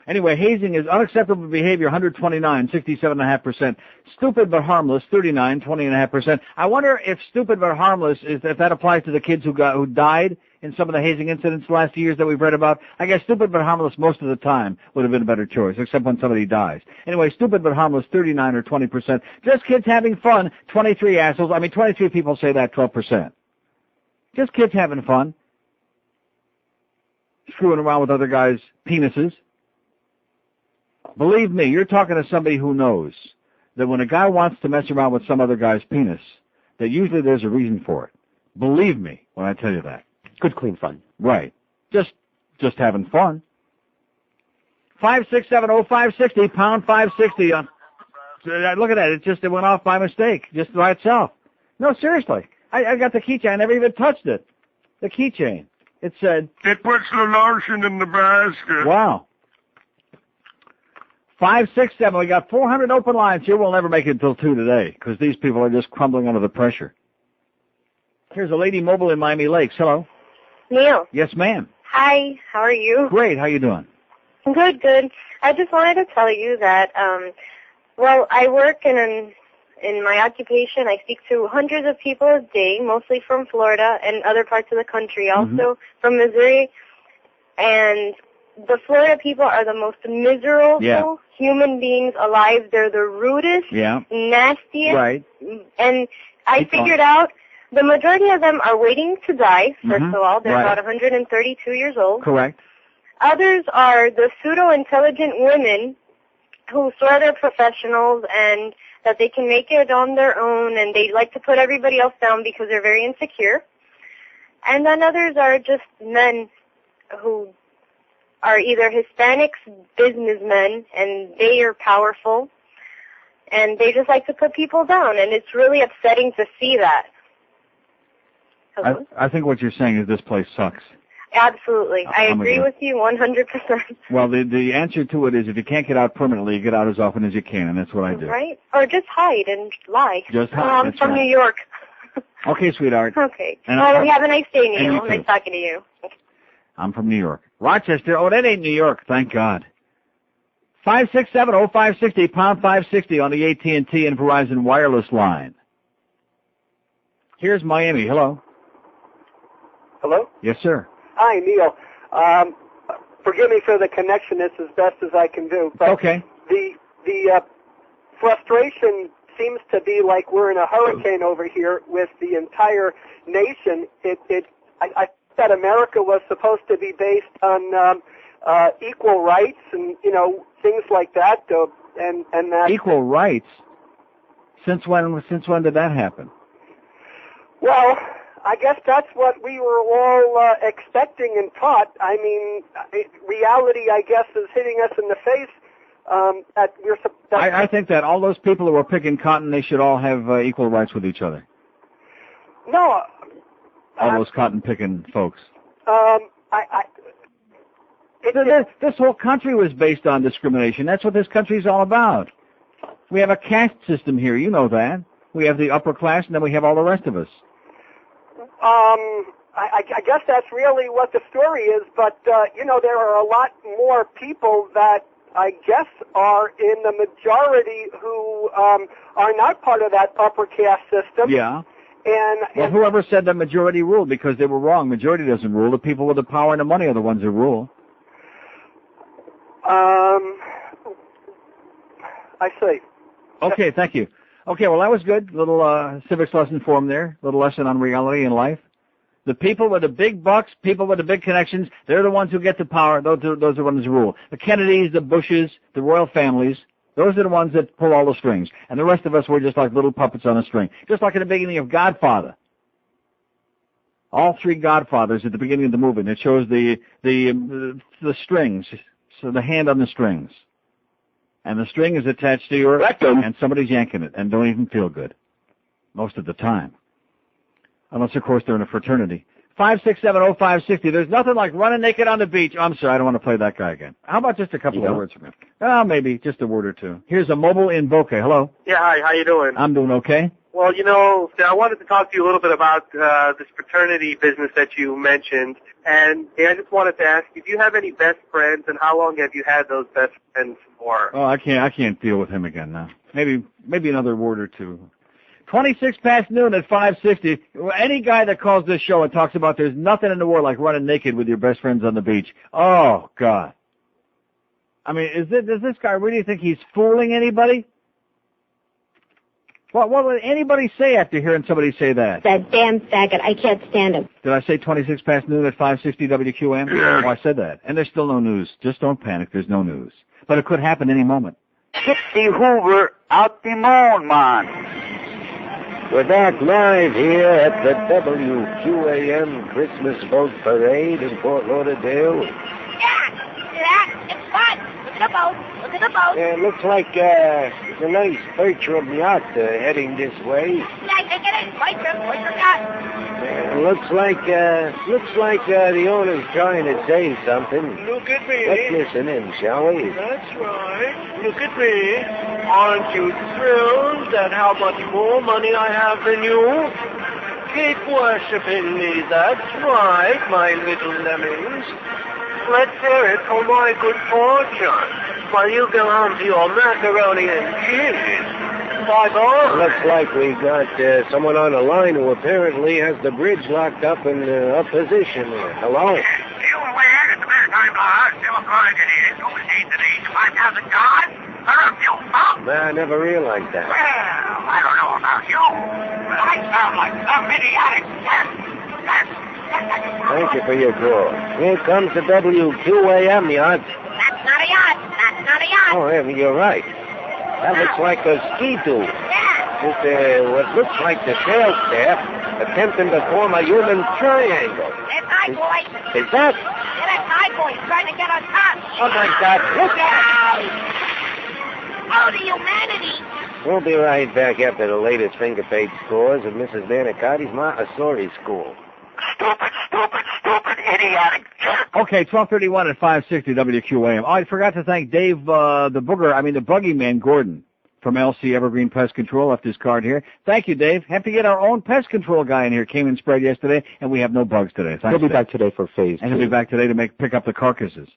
Anyway, hazing is unacceptable behavior, 129, 67.5%. Stupid but harmless, 39, 20.5%. I wonder if stupid but harmless if that applies to the kids who died in some of the hazing incidents the last years that we've read about. I guess stupid but harmless most of the time would have been a better choice, except when somebody dies. Anyway, stupid but harmless, 39 or 20%. Just kids having fun, 23 assholes. 23 people say that, 12%. Just kids having fun. Screwing around with other guys' penises. Believe me, you're talking to somebody who knows that when a guy wants to mess around with some other guy's penis, that usually there's a reason for it. Believe me when I tell you that. Good, clean fun. Right. Just having fun. 5670560, pound 560. Look at that. It went off by mistake, just by itself. No, seriously. I got the keychain. I never even touched it. The keychain. It said... It puts the lotion in the basket. Wow. 567. We got 400 open lines here. We'll never make it until 2 today because these people are just crumbling under the pressure. Here's a lady mobile in Miami Lakes. Hello. Neil. Yes, ma'am. Hi. How are you? Great. How you doing? Good, good. I just wanted to tell you that, I work in my occupation. I speak to hundreds of people a day, mostly from Florida and other parts of the country, also from Missouri. And the Florida people are the most miserable human beings alive. They're the rudest, nastiest. Right. And I figured out the majority of them are waiting to die, first of all. They're about 132 years old. Correct. Others are the pseudo-intelligent women who swear they're professionals and that they can make it on their own, and they like to put everybody else down because they're very insecure. And then others are just men who are either Hispanics, businessmen, and they are powerful, and they just like to put people down, and it's really upsetting to see that. I think what you're saying is this place sucks. Absolutely. I agree with you 100%. Well, the answer to it is if you can't get out permanently, you get out as often as you can, and that's what I do. Right? Or just hide and lie. Just hide. I'm from New York. Okay, sweetheart. Okay. And Well, have a nice day, Neil. you too. Nice talking to you. I'm from New York. Rochester, oh, that ain't New York, thank God. 567-0560, pound 560 on the AT&T and Verizon wireless line. Here's Miami. Hello. Hello? Yes, sir. Hi, Neil. Forgive me for the connection. It's as best as I can do. But okay. The frustration seems to be like we're in a hurricane over here with the entire nation. I thought America was supposed to be based on equal rights and things like that. And that equal rights. Since when did that happen? Well, I guess that's what we were all expecting and taught. I mean, reality, I guess, is hitting us in the face. I think that all those people who are picking cotton, they should all have equal rights with each other. No. All those cotton-picking folks. This whole country was based on discrimination. That's what this country's all about. We have a caste system here. You know that. We have the upper class, and then we have all the rest of us. I guess that's really what the story is, but, there are a lot more people that I guess are in the majority who are not part of that upper caste system. Yeah. And whoever said that majority ruled, because they were wrong. Majority doesn't rule. The people with the power and the money are the ones that rule. I see. Okay, thank you. Okay, well, that was good. Little civics lesson for them there. Little lesson on reality in life. The people with the big bucks, people with the big connections, they're the ones who get the power. Those are the ones who rule. The Kennedys, the Bushes, the royal families, those are the ones that pull all the strings. And the rest of us, we're just like little puppets on a string. Just like in the beginning of Godfather. All three Godfathers at the beginning of the movie. It shows the strings, so the hand on the strings. And the string is attached to your rectum, and somebody's yanking it, and don't even feel good. Most of the time. Unless, of course, they're in a fraternity. 5670560. There's nothing like running naked on the beach. Oh, I'm sorry, I don't want to play that guy again. How about just a couple of words from him? Maybe just a word or two. Here's a mobile in Boca. Hello. Yeah, hi. How you doing? I'm doing okay. Well, I wanted to talk to you a little bit about this fraternity business that you mentioned, and I just wanted to ask, if you have any best friends, and how long have you had those best friends for? Oh, I can't deal with him again now. Maybe another word or two. 26 past noon at 560. Any guy that calls this show and talks about there's nothing in the world like running naked with your best friends on the beach. Oh, God. I mean, does this guy really think he's fooling anybody? What would anybody say after hearing somebody say that? That damn faggot. I can't stand him. Did I say 26 past noon at 560 WQM? Yes. Oh, I said that. And there's still no news. Just don't panic. There's no news. But it could happen any moment. Gypsy Hoover out the moon, man. We're back live here at the WQAM Christmas Boat Parade in Fort Lauderdale. Yeah, it's fun. Look at the boat. Look at the boat. It looks like it's a nice Bertram yacht heading this way. Nice, I get it. Bertram yacht. Looks like the owner's trying to say something. Look at me. Let's listen in, shall we? That's right. Look at me. Aren't you thrilled at how much more money I have than you? Keep worshipping me. That's right, my little lemmings. Let's hear it for my good fortune while you go home to your macaroni and cheese. Bye-bye. Looks like we got someone on the line who apparently has the bridge locked up in opposition. Hello? I never realized that. Well, I don't know about you, but I sound like some idiotic. Thank you for your call. Here comes the WQAM yacht. That's not a yacht. That's not a yacht. Oh, yeah, you're right. That looks like a ski-doo. Yeah. With what looks like the sales staff attempting to form a human triangle. That's high boys. Is that? Yeah, that's high boys trying to get on top. Oh, my God. Look out! Oh, the humanity. We'll be right back after the latest finger paint scores of Mrs. Manicotti's Montessori school. Stupid, idiotic jerk. Okay, 12:31 at 560 WQAM. Oh, I forgot to thank Dave, the buggy man, Gordon, from LC Evergreen Pest Control, left his card here. Thank you, Dave. Have to get our own pest control guy in here. Came and sprayed yesterday, and we have no bugs today. Thanks, He'll be Dave. back today for phase 2. And he'll be back today to pick up the carcasses.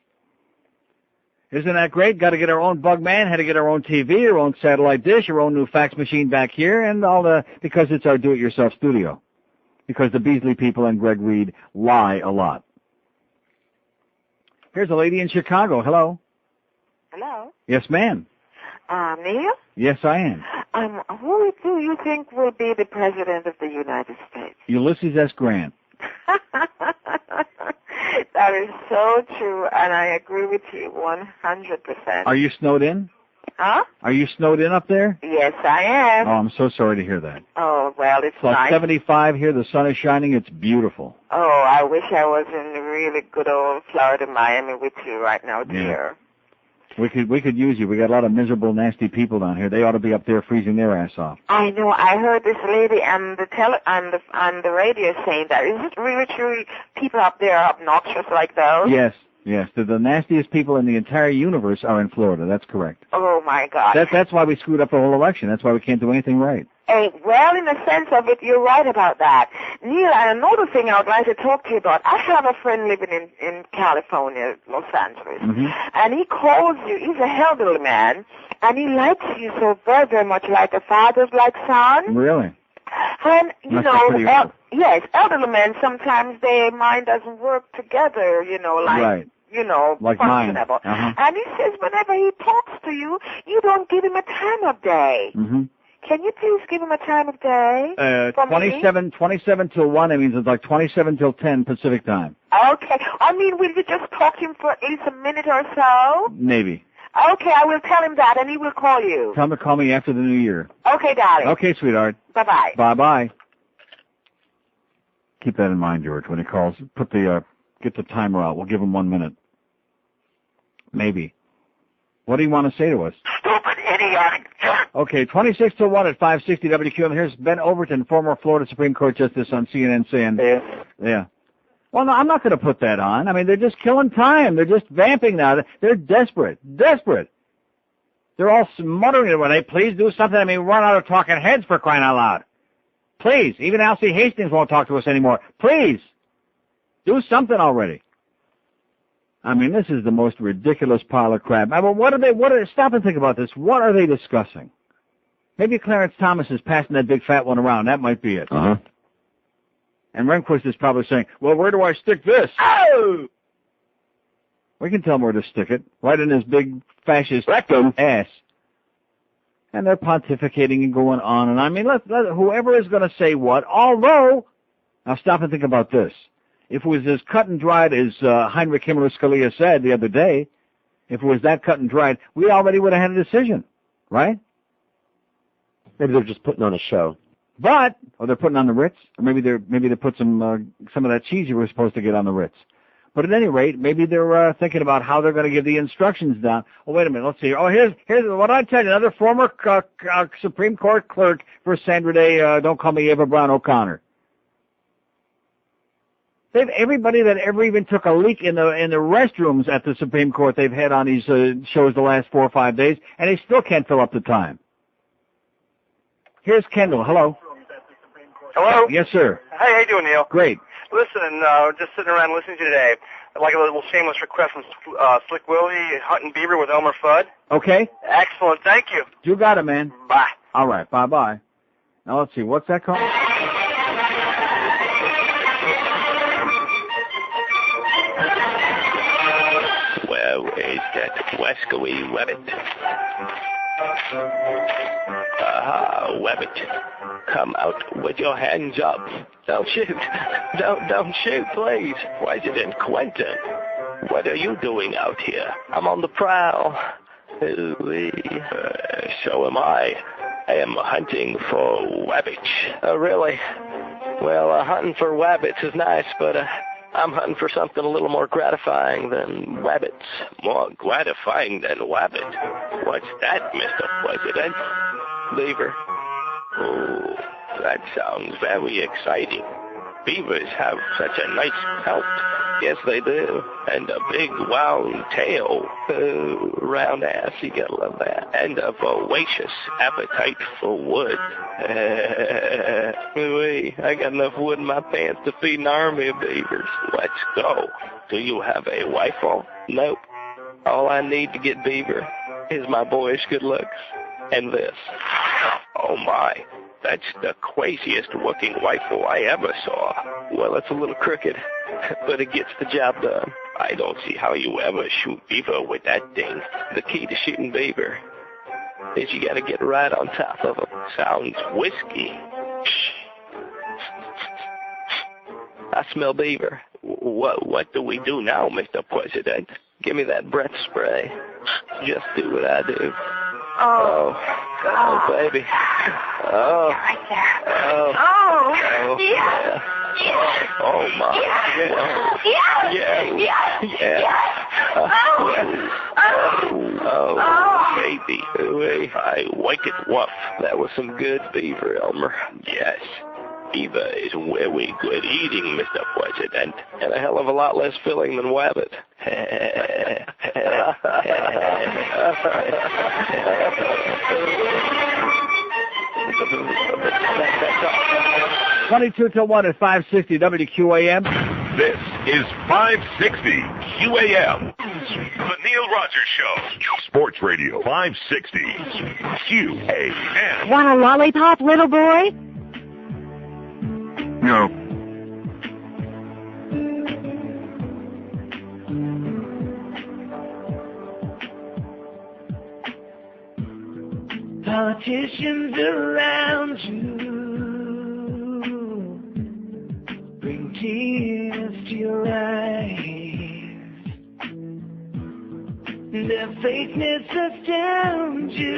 Isn't that great? Got to get our own bug man, had to get our own TV, our own satellite dish, our own new fax machine back here, and because it's our do-it-yourself studio. Because the Beasley people and Greg Reed lie a lot. Here's a lady in Chicago. Hello. Hello. Yes, ma'am. Neil? Yes, I am. Who do you think will be the President of the United States? Ulysses S. Grant. That is so true, and I agree with you 100%. Are you snowed in? Huh? Are you snowed in up there? Yes, I am. Oh, I'm so sorry to hear that. Oh, well, it's like nice. 75 here. The sun is shining. It's beautiful. Oh, I wish I was in really good old Florida, Miami with you right now, dear. We could use you. We got a lot of miserable, nasty people down here. They ought to be up there freezing their ass off. I know. I heard this lady on the radio saying that. Is it really true people up there are obnoxious like those? Yes. The nastiest people in the entire universe are in Florida. That's correct. Oh, my God. That's why we screwed up the whole election. That's why we can't do anything right. Hey, well, in the sense of it, you're right about that. Neil, and another thing I would like to talk to you about. I have a friend living in California, Los Angeles, and he calls you, he's a elderly man, and he likes you so very, very much like a father's like son. Really? And, yes, elderly men, sometimes their mind doesn't work together, like... Right. Like functionable. Mine. And he says whenever he talks to you, you don't give him a time of day. Can you please give him a time of day? 27 till 1, it means it's like 27 till 10 Pacific time. Okay. Will you just talk to him for at least a minute or so? Maybe. Okay, I will tell him that, and he will call you. Tell him to call me after the new year. Okay, darling. Okay, sweetheart. Bye-bye. Bye-bye. Keep that in mind, George, when he calls. Get the timer out. We'll give him 1 minute. Maybe. What do you want to say to us? Stupid, idiotic jerk. Okay, 26 to 1 at 560 WQAM. Here's Ben Overton, former Florida Supreme Court Justice on CNN saying... Yeah. Well, no, I'm not going to put that on. They're just killing time. They're just vamping now. They're desperate. Desperate. They're all smuttering it when they please do something. Run out of talking heads for crying out loud. Please. Even Alcee Hastings won't talk to us anymore. Please. Do something already. This is the most ridiculous pile of crap. Stop and think about this. What are they discussing? Maybe Clarence Thomas is passing that big fat one around. That might be it. And Rehnquist is probably saying, well, where do I stick this? Oh! We can tell him where to stick it. Right in his big fascist rectum ass. And they're pontificating and going on. And let whoever is going to say what, although, now stop and think about this. If it was as cut and dried as Heinrich Himmler Scalia said the other day, if it was that cut and dried, we already would have had a decision, right? Maybe they're just putting on a show. But, or they're putting on the Ritz, or maybe they put some of that cheese you were supposed to get on the Ritz. But at any rate, maybe they're thinking about how they're going to give the instructions down. Oh, wait a minute, let's see. Oh, here's what I tell you. Another former Supreme Court clerk for Sandra Day, don't call me Eva Brown O'Connor. Everybody that ever even took a leak in the restrooms at the Supreme Court they've had on these shows the last 4 or 5 days, and they still can't fill up the time. Here's Kendall. Hello. Hello? Yes, sir. Hey, how you doing, Neil? Great. Listen, just sitting around listening to you today. I'd like a little shameless request from Slick Willie, Hunting Beaver with Elmer Fudd. Okay. Excellent. Thank you. You got it, man. Bye. All right. Bye-bye. Now, let's see. What's that called? President Wescoe Webbit. Webbit, come out with your hands up. Don't shoot. Don't shoot, please. President Quentin, what are you doing out here? I'm on the prowl. So am I. I am hunting for wabbits. Really? Well, hunting for wabbits is nice, but I'm hunting for something a little more gratifying than wabbits. More gratifying than wabbit? What's that, Mr. President? Beaver. Oh, that sounds very exciting. Beavers have such a nice pelt. Yes, they do. And a big round tail. Round ass, you gotta love that. And a voracious appetite for wood. I got enough wood in my pants to feed an army of beavers. Let's go. Do you have a rifle? Nope. All I need to get beaver is my boyish good looks. And this. Oh my. That's the craziest looking rifle I ever saw. Well, it's a little crooked, but it gets the job done. I don't see how you ever shoot beaver with that thing. The key to shooting beaver is you gotta get right on top of them. Sounds whiskey. I smell beaver. What do we do now, Mr. President? Give me that breath spray. Just do what I do. Oh, baby. Oh. Right there. Oh. Yeah. Oh, my. Oh, baby. I like it rough. That was some good beaver, Elmer. Yes. Beaver is very good eating, Mr. President, and a hell of a lot less filling than wabbit. 22 till 1 at 560 WQAM. This is 560 QAM. The Neil Rogers Show. Sports Radio 560 QAM. Want a lollipop, little boy? No. Politicians around you bring tears to your eyes. Their fakeness astounds you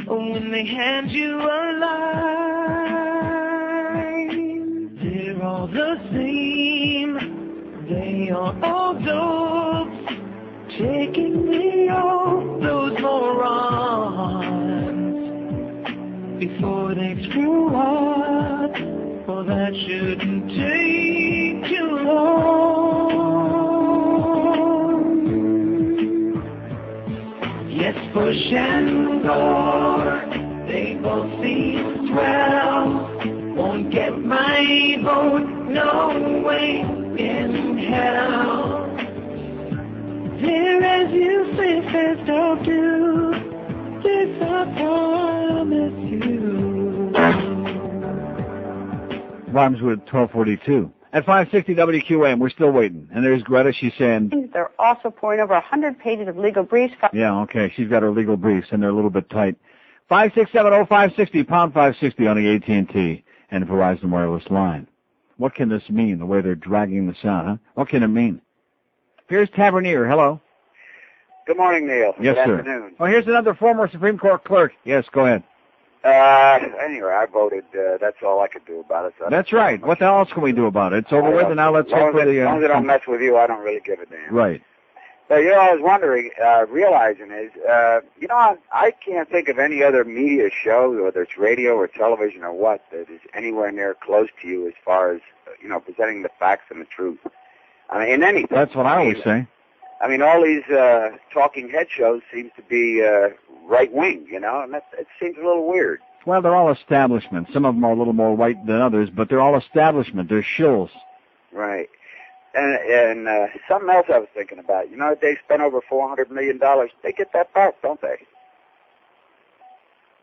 when they hand you a line. They're all the same. They are all dopes, taking me off those morons before they screw up. Well, that shouldn't take too long. Yes, Bush and Gore, they both seem swell. Won't get my vote, no way in hell. They're as useless as don't do. This I promise you. Rhymes with 1242. At 560 WQAM, we're still waiting. And there's Greta. She's saying... They're also pouring over 100 pages of legal briefs. Yeah, okay. She's got her legal briefs, and they're a little bit tight. 5670560, pound 560 on the AT&T and Verizon wireless line. What can this mean, the way they're dragging this out, huh? What can it mean? Here's Tavernier. Hello. Good morning, Neil. Yes, Good sir. afternoon. Oh, here's another former Supreme Court clerk. Yes, go ahead. Anyway, I voted. That's all I could do about it. So That's right. What the hell else can we do about it? It's over with, and now let's hope for the... As long as I don't mess with you, I don't really give a damn. Right. But, you know, I was wondering, realizing is, you know, I can't think of any other media show, whether it's radio or television or what, that is anywhere near close to you as far as, you know, presenting the facts and the truth. I mean, in anything. That's what I always say. I mean, all these talking head shows seem to be right-wing, you know, and it seems a little weird. Well, they're all establishment. Some of them are a little more right than others, but they're all establishment. They're shills. Right. And something else I was thinking about. You know, they spent over $400 million. They get that back, don't they?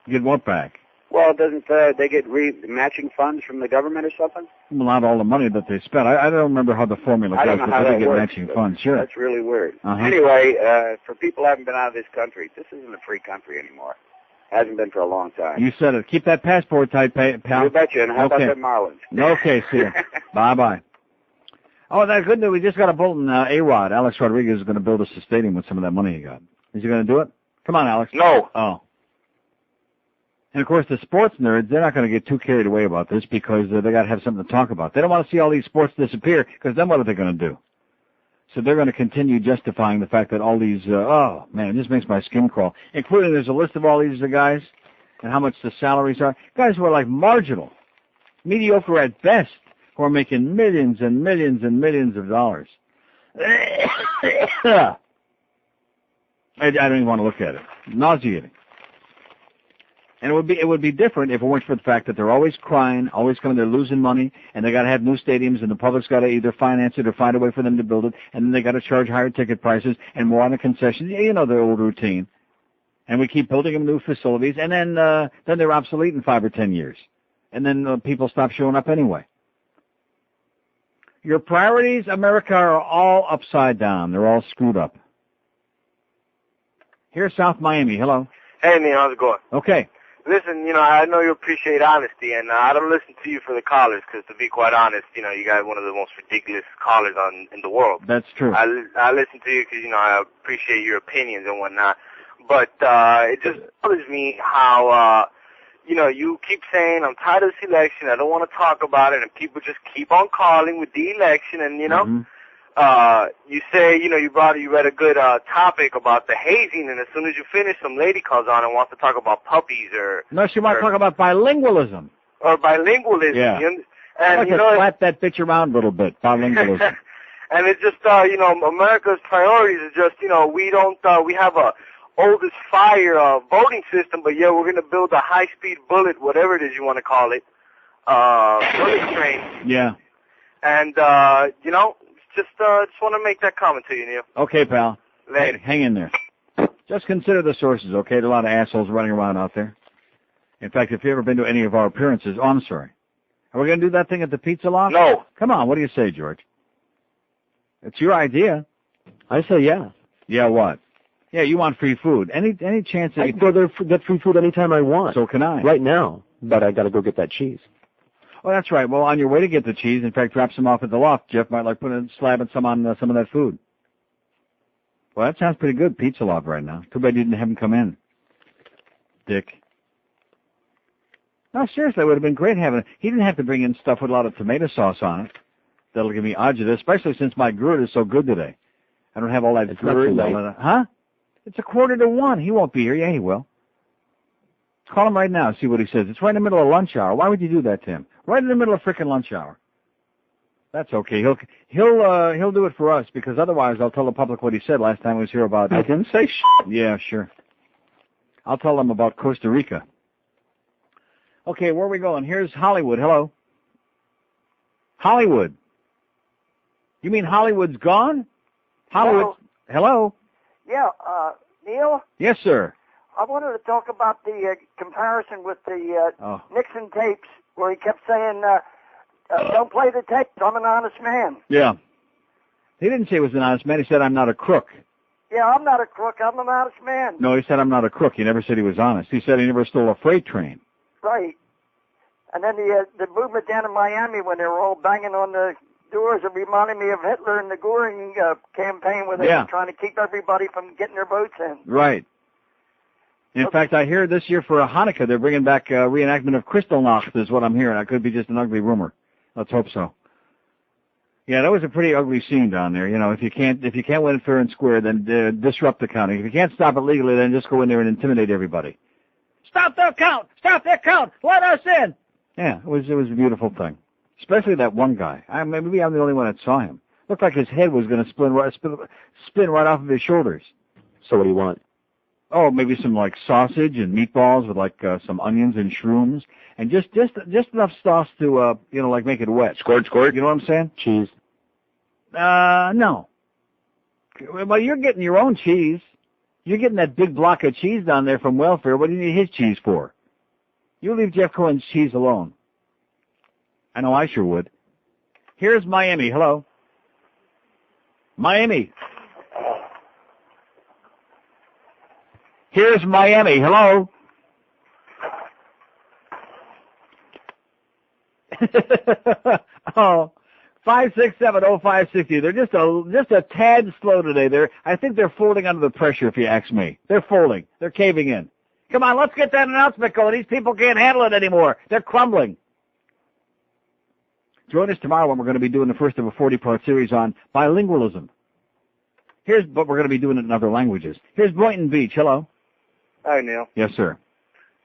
Get what back? Well, doesn't they get matching funds from the government or something? Well, not all the money that they spent. I don't remember how the formula I goes, don't know but how they that get works. matching funds, sure. That's really weird. Uh-huh. Anyway, for people who haven't been out of this country, this isn't a free country anymore. Hasn't been for a long time. You said it. Keep that passport tight, pal. You betcha. And how Okay. about the Marlins? Okay, see you. Bye-bye. Oh, that's good news. We just got a bulletin. A-Rod, Alex Rodriguez, is going to build us a stadium with some of that money he got. Is he going to do it? Come on, Alex. No. Oh. And, of course, the sports nerds, they're not going to get too carried away about this because they got to have something to talk about. They don't want to see all these sports disappear because then what are they going to do? So they're going to continue justifying the fact that all these, oh, man, it just makes my skin crawl. Including there's a list of all these guys and how much the salaries are. Guys who are like marginal, mediocre at best, who are making millions and millions and millions of dollars. I don't even want to look at it. Nauseating. And it would be different if it weren't for the fact that they're always crying, always coming, they're losing money, and they got to have new stadiums, and the public's got to either finance it or find a way for them to build it, and then they got to charge higher ticket prices and more on the concessions. You know the old routine. And we keep building them new facilities, and then they're obsolete in 5 or 10 years, and then people stop showing up anyway. Your priorities, America, are all upside down. They're all screwed up. Here's South Miami. Hello. Hey, Neil, how's it going? Okay. Listen, I know you appreciate honesty, and I don't listen to you for the callers because, to be quite honest, you got one of the most ridiculous callers in the world. That's true. I listen to you because, I appreciate your opinions and whatnot. But it just bothers me how, you keep saying, I'm tired of this election, I don't want to talk about it, and people just keep on calling with the election, and, you say, you read a good topic about the hazing, and as soon as you finish, some lady calls on and wants to talk about puppies or... No, she might talk about bilingualism. Or bilingualism. Yeah. And, I'd like to slap that bitch around a little bit, bilingualism. And it's just, America's priorities are just, we have a oldest fire voting system, but yeah, we're going to build a high-speed bullet, whatever it is you want to call it, bullet train. Yeah. And, just want to make that comment to you, Neil. Okay, pal. Later. Hang in there. Just consider the sources, okay? There are a lot of assholes running around out there. In fact, if you've ever been to any of our appearances, I'm sorry. Are we going to do that thing at the Pizza Loft? No. Come on, what do you say, George? It's your idea. I say yeah. Yeah, what? Yeah, you want free food. Any chance that I can go there get free food anytime I want. So can I. Right now. But I got to go get that cheese. Oh, that's right. Well, on your way to get the cheese, in fact, drop some off at the loft. Jeff might like put a slab and some on some of that food. Well, that sounds pretty good, Pizza Loft right now. Too bad you didn't have him come in. Dick. No, seriously, it would have been great having it. He didn't have to bring in stuff with a lot of tomato sauce on it. That'll give me agita, especially since my gourd is so good today. I don't have all that gourd. Huh? It's 1:45. He won't be here. Yeah, he will. Call him right now, see what he says. It's right in the middle of lunch hour. Why would you do that to him? Right in the middle of frickin' lunch hour. That's okay. He'll do it for us, because otherwise I'll tell the public what he said last time he was here about... I didn't say shit. Yeah, sure. I'll tell them about Costa Rica. Okay, where are we going? Here's Hollywood. Hello. Hollywood. You mean Hollywood's gone? Hollywood. Hello. Yeah, Neil? Yes, sir. I wanted to talk about the comparison with the Nixon tapes, where he kept saying, don't play the tapes, I'm an honest man. Yeah. He didn't say he was an honest man. He said, I'm not a crook. Yeah, I'm not a crook, I'm an honest man. No, he said, I'm not a crook. He never said he was honest. He said he never stole a freight train. Right. And then the movement down in Miami, when they were all banging on the doors, it reminded me of Hitler and the Goering campaign, where they were trying to keep everybody from getting their votes in. Right. In fact, I hear this year for Hanukkah, they're bringing back a reenactment of Kristallnacht, is what I'm hearing. That could be just an ugly rumor. Let's hope so. Yeah, that was a pretty ugly scene down there. If you can't win fair and square, then disrupt the counting. If you can't stop it legally, then just go in there and intimidate everybody. Stop the count! Stop the count! Let us in! Yeah, it was a beautiful thing. Especially that one guy. Maybe I'm the only one that saw him. Looked like his head was going to spin right off of his shoulders. So what do you want? Oh, maybe some sausage and meatballs with some onions and shrooms, and just enough sauce to make it wet. Squirt. You know what I'm saying? Cheese. No. Well, you're getting your own cheese. You're getting that big block of cheese down there from welfare. What do you need his cheese for? You leave Jeff Cohen's cheese alone. I know I sure would. Here's Miami. Hello. Miami. Here's Miami. Hello. Oh, 5670560. They're just a tad slow today. I think they're folding under the pressure, if you ask me. They're folding. They're caving in. Come on, let's get that announcement going. These people can't handle it anymore. They're crumbling. Join us tomorrow when we're going to be doing the first of a 40-part series on bilingualism. But we're going to be doing it in other languages. Here's Boynton Beach. Hello. Hi, Neil. Yes, sir.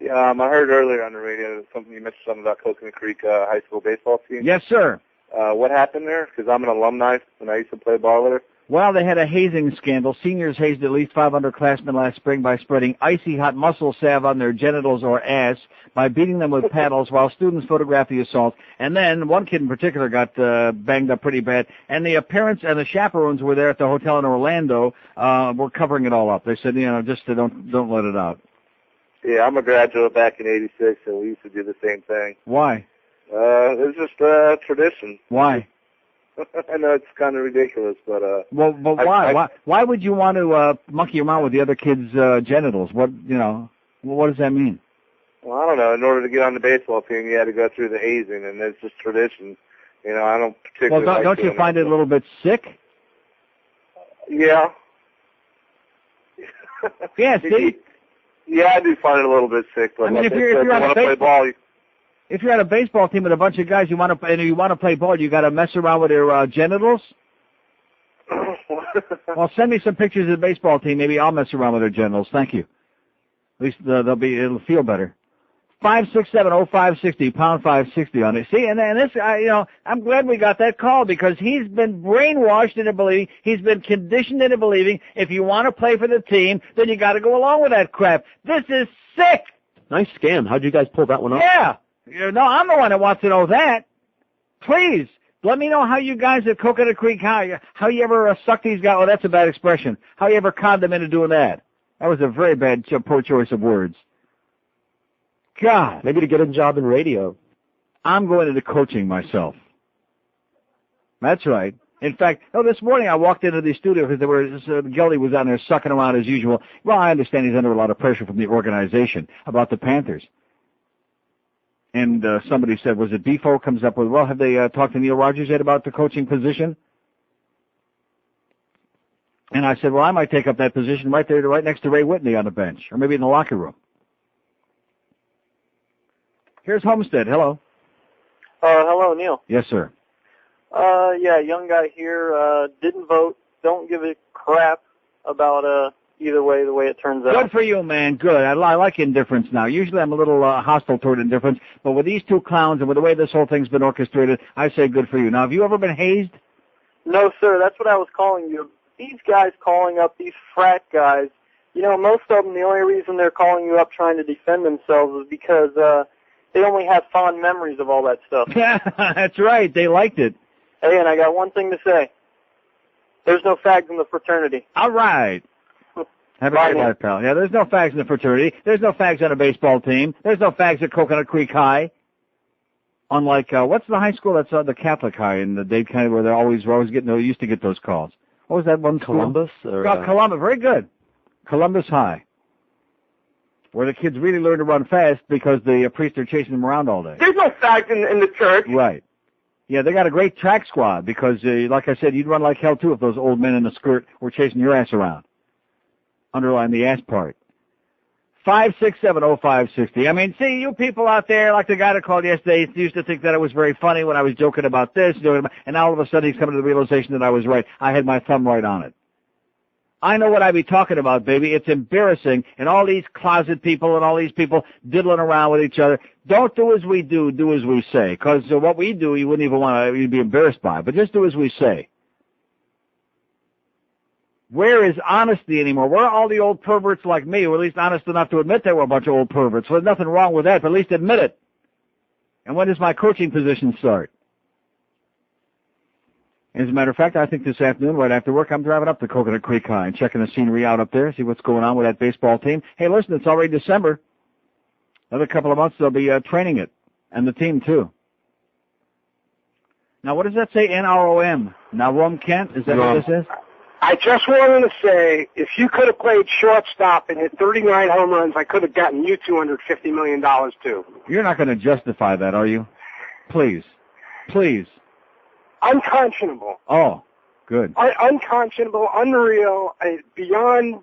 Yeah, I heard earlier on the radio you mentioned something about Coconut Creek High School baseball team. Yes, sir. What happened there? Because I'm an alumni and I used to play ball there. Well, they had a hazing scandal. Seniors hazed at least 5 underclassmen last spring by spreading icy hot muscle salve on their genitals or ass, by beating them with paddles while students photographed the assault. And then one kid in particular got banged up pretty bad. And the parents and the chaperones were there at the hotel in Orlando, were covering it all up. They said, just don't let it out. Yeah, I'm a graduate back in '86, and we used to do the same thing. Why? It's just tradition. Why? I know it's kind of ridiculous, but well, why? Why would you want to monkey around with the other kids' genitals? What does that mean? Well, I don't know. In order to get on the baseball team, you had to go through the hazing, and it's just tradition. I don't particularly. Well, don't you find it a little bit sick? Yeah. Yeah. See. Yeah, I do find it a little bit sick. But if you're on a baseball team with a bunch of guys, you want to play ball, you got to mess around with their genitals. Well, send me some pictures of the baseball team. Maybe I'll mess around with their genitals. Thank you. At least it'll feel better. 5670560 pound 560 on it. See, and this, I'm glad we got that call because he's been brainwashed into believing, he's been conditioned into believing if you want to play for the team, then you got to go along with that crap. This is sick. Nice scam. How'd you guys pull that one off? Yeah. No, I'm the one that wants to know that. Please, let me know how you guys at Coconut Creek, how you ever sucked these guys. Oh, that's a bad expression. How you ever conned them into doing that. That was a very bad, poor choice of words. God. Maybe to get a job in radio. I'm going into coaching myself. That's right. In fact, this morning I walked into the studio because Geldy was down there sucking around as usual. Well, I understand he's under a lot of pressure from the organization about the Panthers. And somebody said, was it Bifo comes up with, well, have they talked to Neil Rogers yet about the coaching position? And I said, well, I might take up that position right there, right next to Ray Whitney on the bench, or maybe in the locker room. Here's Homestead. Hello. Hello, Neil. Yes, sir. Young guy here, didn't vote, don't give a crap about either way, the way it turns out. Good for you, man. Good. I like indifference now. Usually I'm a little hostile toward indifference, but with these two clowns and with the way this whole thing's been orchestrated, I say good for you. Now, have you ever been hazed? No, sir. That's what I was calling you. These guys calling up, these frat guys, most of them, the only reason they're calling you up trying to defend themselves is because they only have fond memories of all that stuff. Yeah, that's right. They liked it. Hey, and I got one thing to say. There's no fags in the fraternity. All right. Have a great life, pal. Yeah, there's no fags in the fraternity. There's no fags on a baseball team. There's no fags at Coconut Creek High. Unlike, what's the high school that's the Catholic High in the Dade County where we're always used to get those calls? What was that one school? Columbus? Columbus. Very good. Columbus High. Where the kids really learn to run fast because the priests are chasing them around all day. There's no fags in the church. Right. Yeah, they got a great track squad because, like I said, you'd run like hell, too, if those old men in the skirt were chasing your ass around. Underline the ass part. 5670560. I mean, see, you people out there, like the guy that called yesterday, used to think that it was very funny when I was joking about this, and now all of a sudden he's coming to the realization that I was right. I had my thumb right on it. I know what I be talking about, baby. It's embarrassing, and all these closet people and all these people diddling around with each other. Don't do as we do, do as we say, because what we do you wouldn't even want to, you'd be embarrassed by, but just do as we say. Where is honesty anymore? Where are all the old perverts like me, who are at least honest enough to admit they were a bunch of old perverts? Well, there's nothing wrong with that, but at least admit it. And when does my coaching position start? As a matter of fact, I think this afternoon, right after work, I'm driving up to Coconut Creek High and checking the scenery out up there, see what's going on with that baseball team. Hey, listen, it's already December. Another couple of months, they'll be training it, and the team, too. Now, what does that say, NROM? Now, Rom Kent, is that what this is? I just wanted to say, if you could have played shortstop and hit 39 home runs, I could have gotten you $250 million, too. You're not going to justify that, are you? Please. Please. Unconscionable. Oh, good. Unconscionable, unreal, beyond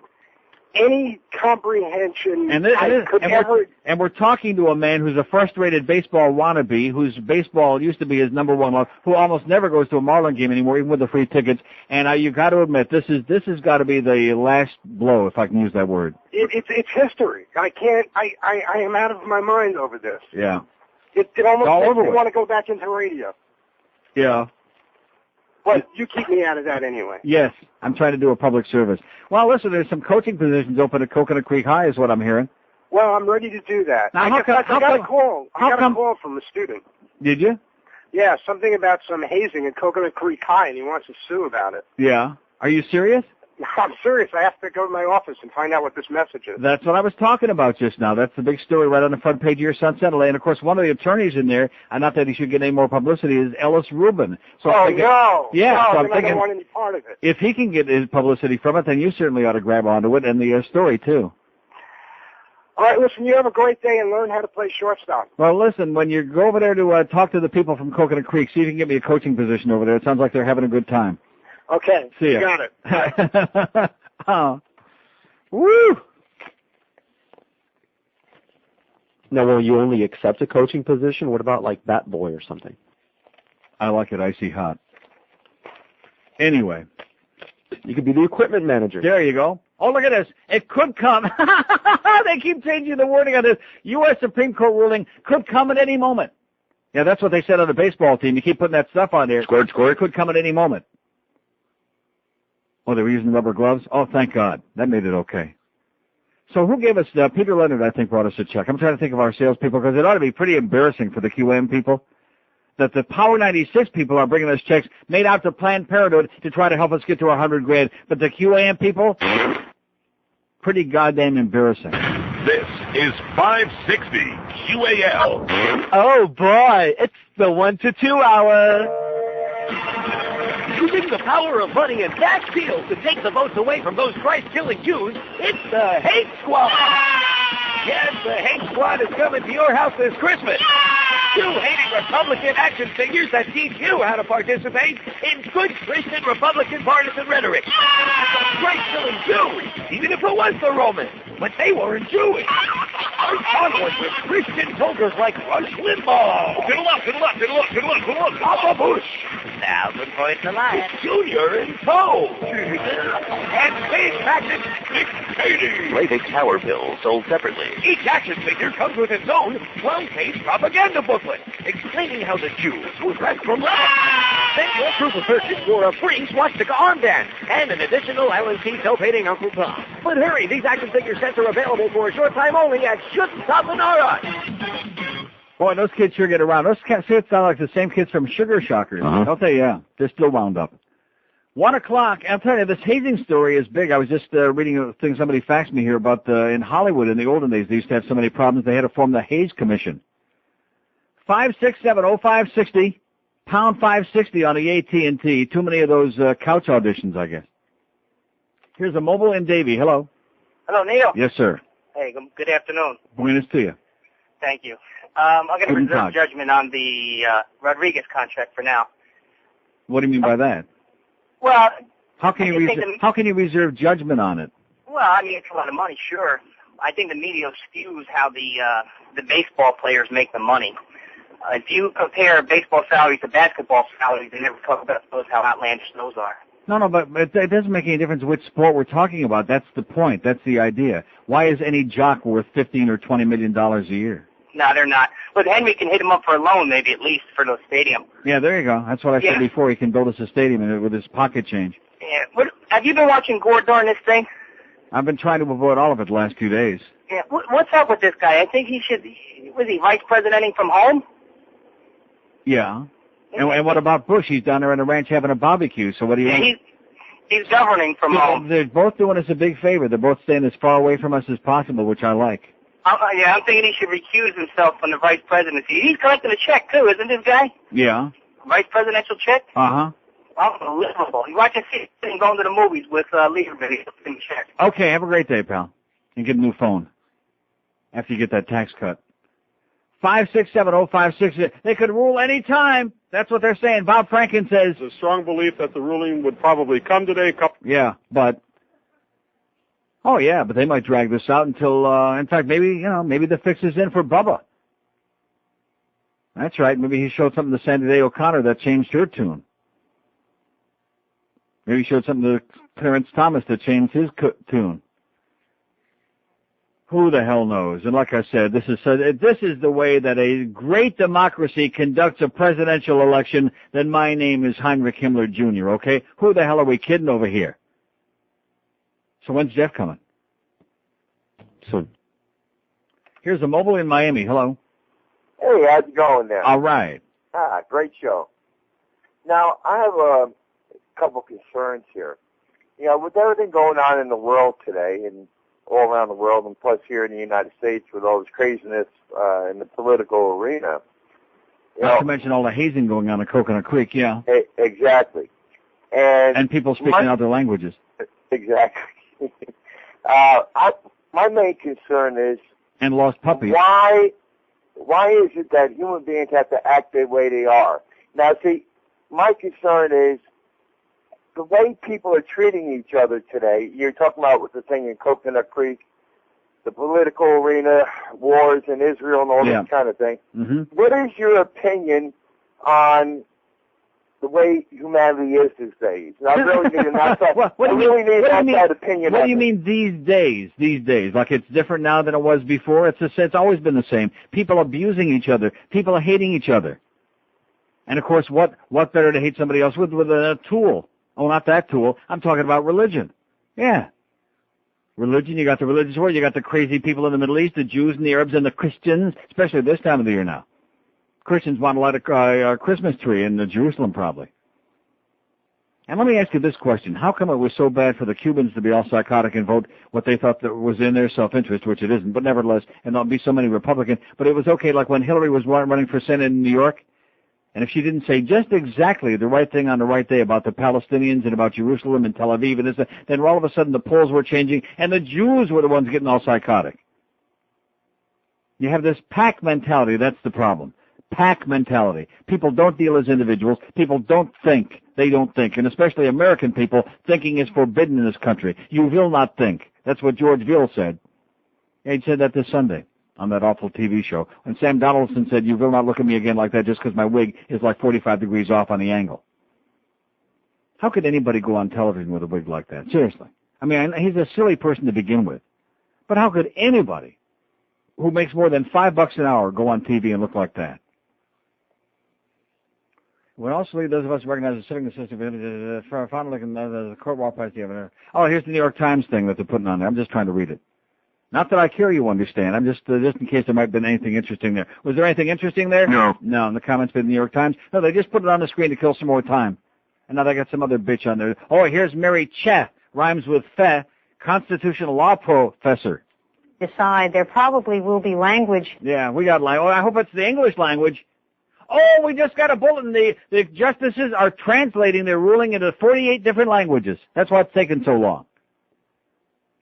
any comprehension and we're talking to a man who's a frustrated baseball wannabe, whose baseball used to be his number one love, who almost never goes to a Marlin game anymore, even with the free tickets. And you got to admit, this has got to be the last blow, if I can use that word. It's history. I can't. I am out of my mind over this. Yeah. It almost makes me want to go back into radio. Yeah. But you keep me out of that anyway. Yes, I'm trying to do a public service. Well, listen, there's some coaching positions open at Coconut Creek High, is what I'm hearing. Well, I'm ready to do that. Now, I got a call. I got a call from a student. Did you? Yeah, something about some hazing at Coconut Creek High, and he wants to sue about it. Yeah. Are you serious? I'm serious. I have to go to my office and find out what this message is. That's what I was talking about just now. That's the big story right on the front page of your Sun Sentinel. And, of course, one of the attorneys in there, and not that he should get any more publicity, is Ellis Rubin. So I'm thinking, no. Yeah, no, so I'm I thinking, don't want any part of it. if he can get his publicity from it, then you certainly ought to grab onto it, and the story, too. All right, listen, you have a great day and learn how to play shortstop. Well, listen, when you go over there to talk to the people from Coconut Creek, see if you can get me a coaching position over there. It sounds like they're having a good time. Okay. See ya. You got it. Oh. Woo! Now, will you only accept a coaching position? What about, like, bat boy or something? I like it icy hot. Anyway. You could be the equipment manager. There you go. Oh, look at this. It could come. They keep changing the wording on this. U.S. Supreme Court ruling could come at any moment. Yeah, that's what they said on the baseball team. You keep putting that stuff on there. Squirt, squirt. It could come at any moment. Oh, they were using rubber gloves? Oh, thank God. That made it okay. So who gave us, Peter Leonard, I think, brought us a check. I'm trying to think of our salespeople, because it ought to be pretty embarrassing for the QAM people that the Power 96 people are bringing us checks made out to Planned Parenthood to try to help us get to our $100,000. But the QAM people, pretty goddamn embarrassing. This is 560 QAL. Oh, boy. It's the 1 to 2 hour. Using the power of money and tax deals to take the votes away from those Christ-killing Jews, it's the Hate Squad. Yes, the Hate Squad is coming to your house this Christmas. Two hating Republican action figures that teach you how to participate in good Christian Republican partisan rhetoric. Christ-killing Jews, even if it was the Romans, but they weren't Jewish. Onward with Christian soldiers like Rush Limbaugh. To the left, to the left, to the left, to the left, to the left. Papa Bush. 1,000 points alliance. Junior in tow. And big magnet Dick Cheney. Rated Tower Bill sold separately. Each action figure comes with its own 12-page propaganda booklet explaining how the Jews were dressed from Then your proof of purchase for a free swastika armband and an additional LNC self-hating Uncle Tom. But hurry, these action figure sets are available for a short time only at Shouldn't Stop Menara. Boy, those kids sure get around. Those kids sound like the same kids from Sugar Shockers. Don't they? Yeah. They're still wound up. 1 o'clock. I'll tell you, this hazing story is big. I was just reading a thing somebody faxed me here about in Hollywood in the olden days, they used to have so many problems, they had to form the Hays Commission. 567-0560, pound 560 on the AT&T. Too many of those couch auditions, I guess. Here's a mobile in Davie. Hello. Hello, Neil. Yes, sir. Hey, good afternoon. Buenas to you. Thank you. I'm going to Guten reserve Tag. judgment on the Rodriguez contract for now. What do you mean by that? Well, How can you reserve judgment on it? well, I mean, it's a lot of money, sure. I think the media skews how the baseball players make the money. If you compare baseball salaries to basketball salaries, they never talk about those, how outlandish those are. No, but it doesn't make any difference which sport we're talking about. That's the point. That's the idea. Why is any jock worth $15 or $20 million a year? No, they're not. But Henry can hit him up for a loan, maybe at least for the stadium. Yeah, there you go. That's what I said Yeah. before. He can build us a stadium with his pocket change. Yeah. Have you been watching Gore during this thing? I've been trying to avoid all of it the last 2 days. Yeah. What's up with this guy? I think he should. Was he vice presidenting from home? Yeah. And what about Bush? He's down there on the ranch having a barbecue. So what do you want? He's governing from home. They're both doing us a big favor. They're both staying as far away from us as possible, which I like. Yeah, I'm thinking he should recuse himself from the vice presidency. He's collecting a check, too, isn't this guy? Yeah. Vice presidential check? Uh-huh. Unbelievable. He watches and going to the movies with Lieberman. He's collecting a check. Okay, have a great day, pal. And get a new phone after you get that tax cut. 5670560. They could rule any time. That's what they're saying. Bob Franken says. There's a strong belief that the ruling would probably come today. Yeah, but. Oh, yeah, but they might drag this out until, in fact, maybe the fix is in for Bubba. That's right. Maybe he showed something to Sandy Day O'Connor that changed her tune. Maybe he showed something to Clarence Thomas that changed his tune. Who the hell knows? And like I said, this is the way that a great democracy conducts a presidential election. Then my name is Heinrich Himmler Jr., okay? Who the hell are we kidding over here? So when's Jeff coming? Soon. Here's a mobile in Miami. Hello. Hey, how's it going there? All right. Great show. Now, I have a couple concerns here. You know, with everything going on in the world today and all around the world, and plus here in the United States with all this craziness in the political arena. Not to mention all the hazing going on in Coconut Creek, yeah. Exactly. And people speaking other languages. Exactly. My main concern is... And lost puppies. Why is it that human beings have to act the way they are? Now, see, my concern is the way people are treating each other today. You're talking about with the thing in Coconut Creek, the political arena, wars in Israel and all this kind of thing. Mm-hmm. What is your opinion on the way humanity is these days? I really need an outside, opinion. What do you mean these days? These days, like it's different now than it was before? It's always been the same. People abusing each other. People are hating each other. And of course, what better to hate somebody else with a tool? Oh, not that tool. I'm talking about religion. Yeah. Religion, you got the religious world, you got the crazy people in the Middle East, the Jews and the Arabs and the Christians, especially this time of the year now. Christians want to light a Christmas tree in Jerusalem, probably. And let me ask you this question. How come it was so bad for the Cubans to be all psychotic and vote what they thought that was in their self-interest, which it isn't, but nevertheless, and there'll be so many Republicans, but it was okay, like when Hillary was running for Senate in New York, and if she didn't say just exactly the right thing on the right day about the Palestinians and about Jerusalem and Tel Aviv and this, then all of a sudden the polls were changing, and the Jews were the ones getting all psychotic. You have this pack mentality, that's the problem. Pack mentality. People don't deal as individuals. People don't think. They don't think. And especially American people, thinking is forbidden in this country. You will not think. That's what George Veal said. He said that this Sunday on that awful TV show. And Sam Donaldson said, you will not look at me again like that just because my wig is like 45 degrees off on the angle. How could anybody go on television with a wig like that? Seriously. I mean, he's a silly person to begin with. But how could anybody who makes more than $5 an hour go on TV and look like that? What also those of us recognize the civic necessity for finally the court wall party. Oh, here's the New York Times thing that they're putting on there. I'm just trying to read it. Not that I care, you understand. I'm just in case there might have been anything interesting there. Was there anything interesting there? No. No, in the comments by the New York Times? No, they just put it on the screen to kill some more time. And now they got some other bitch on there. Oh, here's Mary Che, rhymes with fe, constitutional law professor. Decide there probably will be language. Yeah, we got language. Oh, I hope it's the English language. Oh, we just got a bulletin. The justices are translating their ruling into 48 different languages. That's why it's taken so long.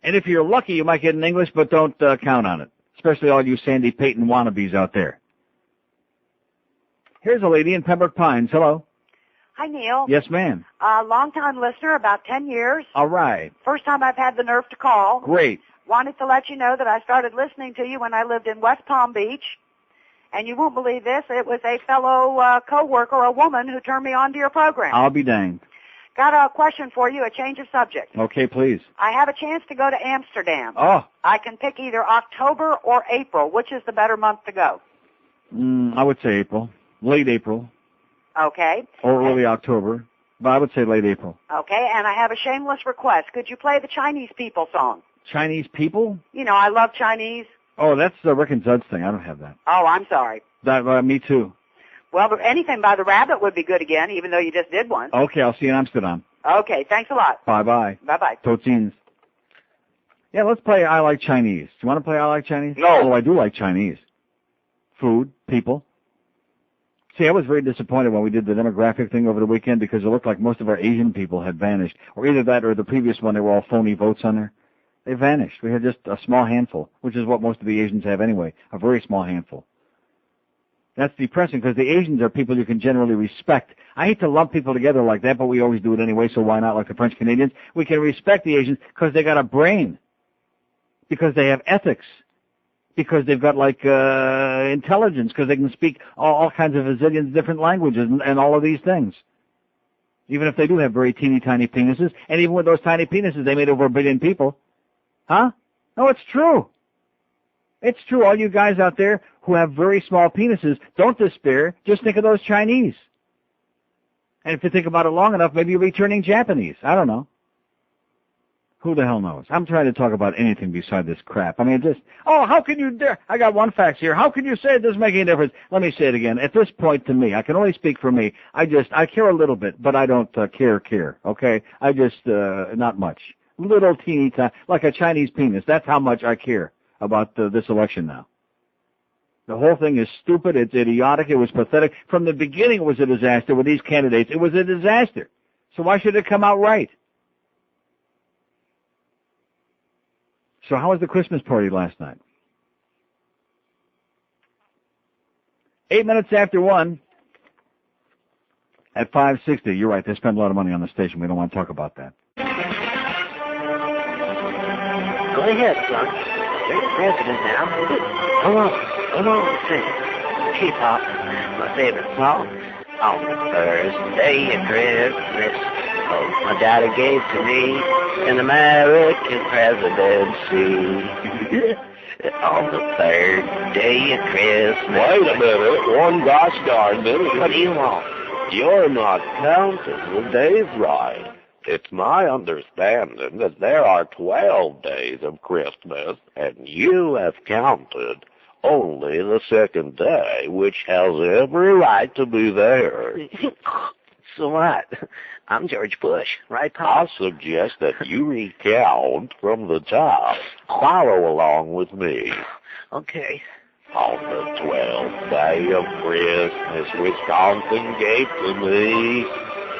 And if you're lucky, you might get in English, but don't count on it, especially all you Sandy Payton wannabes out there. Here's a lady in Pembroke Pines. Hello. Hi, Neil. Yes, ma'am. Long-time listener, about 10 years. All right. First time I've had the nerve to call. Great. Wanted to let you know that I started listening to you when I lived in West Palm Beach. And you won't believe this, it was a fellow co-worker, a woman, who turned me on to your program. I'll be danged. Got a question for you, a change of subject. Okay, please. I have a chance to go to Amsterdam. Oh. I can pick either October or April. Which is the better month to go? I would say April. Late April. Okay. Or early October. But I would say late April. Okay, and I have a shameless request. Could you play the Chinese people song? Chinese people? You know, I love Chinese. Oh, that's the Rick and Zud's thing. I don't have that. Oh, I'm sorry. Me too. Well, anything by the Rabbit would be good again, even though you just did one. Okay, I'll see you in Amsterdam. Okay, thanks a lot. Bye-bye. Bye-bye. Tot ziens. Yeah, let's play I Like Chinese. Do you want to play I Like Chinese? No. Oh, I do like Chinese. Food, people. See, I was very disappointed when we did the demographic thing over the weekend because it looked like most of our Asian people had vanished. Or either that or the previous one, they were all phony votes on there. They vanished. We had just a small handful, which is what most of the Asians have anyway, a very small handful. That's depressing because the Asians are people you can generally respect. I hate to lump people together like that, but we always do it anyway, so why not, like the French Canadians? We can respect the Asians because they got a brain, because they have ethics, because they've got like intelligence, because they can speak all kinds of zillions different languages and all of these things. Even if they do have very teeny tiny penises, and even with those tiny penises, they made over 1 billion people. Huh? No, it's true. It's true. All you guys out there who have very small penises, don't despair. Just think of those Chinese. And if you think about it long enough, maybe you'll be turning Japanese. I don't know. Who the hell knows? I'm trying to talk about anything beside this crap. I mean, how can you dare? I got one fax here. How can you say it doesn't make any difference? Let me say it again. At this point, to me, I can only speak for me. I care a little bit, but I don't care, okay? I just, not much. Little teeny tiny, like a Chinese penis. That's how much I care about this election now. The whole thing is stupid. It's idiotic. It was pathetic. From the beginning, it was a disaster with these candidates. It was a disaster. So why should it come out right? So how was the Christmas party last night? 8 minutes after 1 at 560. You're right. They spend a lot of money on the station. We don't want to talk about that. Go ahead, son. You're the president now. Come on, sing. K-pop, my favorite song. On the first day of Christmas, my daddy gave to me an American presidency. On the third day of Christmas. Wait a minute. One gosh darn minute. What do you want? You're not counting the days right. It's my understanding that there are 12 days of Christmas, and you have counted only the second day, which has every right to be there. So what? I'm George Bush, right, Pop? I suggest that you recount from the top. Follow along with me. Okay. On the 12th day of Christmas, Wisconsin gave to me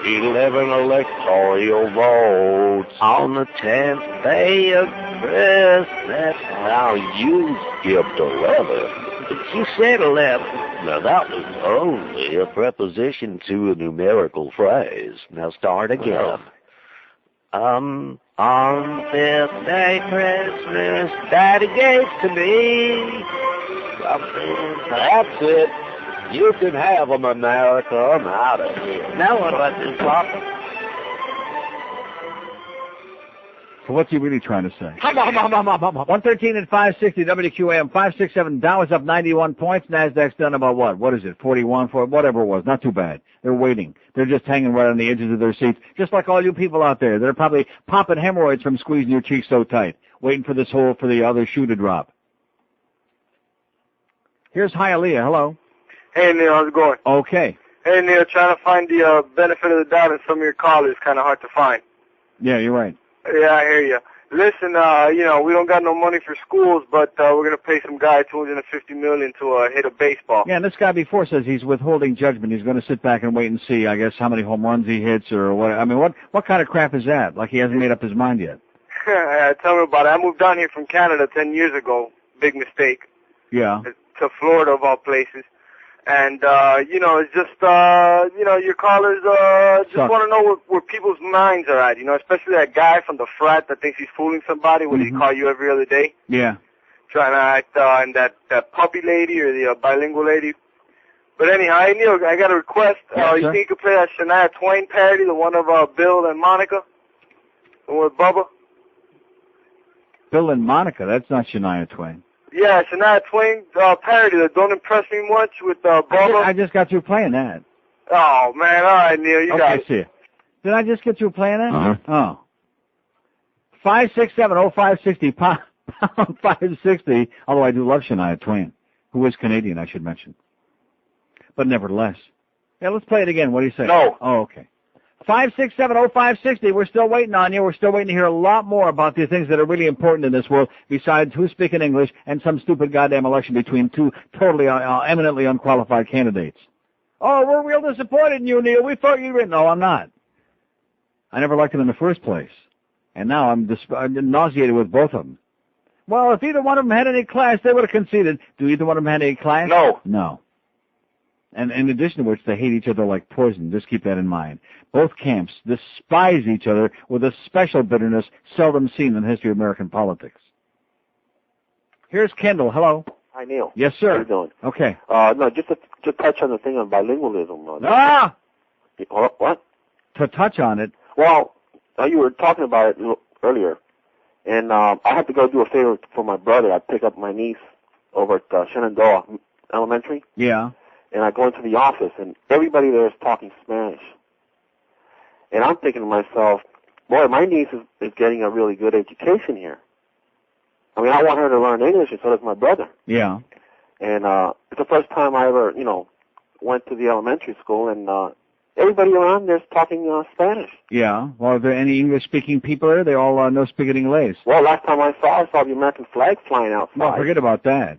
11 electoral votes. On the 10th day of Christmas. Now you skipped 11. But you said 11. Now that was only a preposition to a numerical phrase. Now start again. On 5th day Christmas, Daddy gave to me something. That's it. You can have them, America. I'm out of here. Now what do I do, Pop? So what's he really trying to say? 113 at 560 WQAM 567. Dow is up 91 points. Nasdaq's done about what? What is it? 41 for whatever it was. Not too bad. They're waiting. They're just hanging right on the edges of their seats, just like all you people out there. They're probably popping hemorrhoids from squeezing your cheeks so tight, waiting for this hole for the other shoe to drop. Here's Hialeah. Hello. Hey, Neil, how's it going? Okay. Hey, Neil, trying to find the benefit of the doubt in some of your callers is kind of hard to find. Yeah, you're right. Yeah, I hear you. Listen, we don't got no money for schools, but we're going to pay some guy $250 million to hit a baseball. Yeah, and this guy before says he's withholding judgment. He's going to sit back and wait and see, I guess, how many home runs he hits or what. I mean, what kind of crap is that? Like he hasn't made up his mind yet. Tell me about it. I moved down here from Canada 10 years ago. Big mistake. Yeah. To Florida, of all places. And, it's just, your callers, just want to know where people's minds are at, especially that guy from the frat that thinks he's fooling somebody when he call you every other day. Yeah. Trying to act, and that puppy lady or the bilingual lady. But anyhow, hey, Neil, I got a request. You think you could play that Shania Twain parody, the one of, Bill and Monica? The one with Bubba? Bill and Monica, that's not Shania Twain. Yeah, Shania Twain parody that Don't Impress Me Much with Bubba. I just got you playing that. Oh, man. All right, Neil. You got it. See it. Did I just get you playing that? Uh-huh. Oh. 567-0560, pound 560, although I do love Shania Twain, who is Canadian, I should mention. But nevertheless. Yeah, let's play it again. What do you say? No. Oh, okay. 5670560. We're still waiting on you. We're still waiting to hear a lot more about the things that are really important in this world besides who's speaking English and some stupid goddamn election between two totally eminently unqualified candidates. Oh, we're real disappointed in you, Neil. We thought you were... No, I'm not. I never liked him in the first place. And now I'm nauseated with both of them. Well, if either one of them had any class, they would have conceded. Do either one of them have any class? No. No. And in addition to which, they hate each other like poison. Just keep that in mind. Both camps despise each other with a special bitterness seldom seen in the history of American politics. Here's Kendall. Hello. Hi, Neil. Yes, sir. How you doing? Okay. No, just to touch on the thing on bilingualism. What? To touch on it? Well, you were talking about it earlier, and I had to go do a favor for my brother. I pick up my niece over at Shenandoah Elementary. Yeah. And I go into the office, and everybody there is talking Spanish. And I'm thinking to myself, boy, my niece is getting a really good education here. I mean, I want her to learn English, and so does my brother. Yeah. And it's the first time I ever, went to the elementary school, and everybody around there's talking Spanish. Yeah. Well, are there any English-speaking people there? They all no speak English. Well, last time I saw the American flag flying outside. No, forget about that.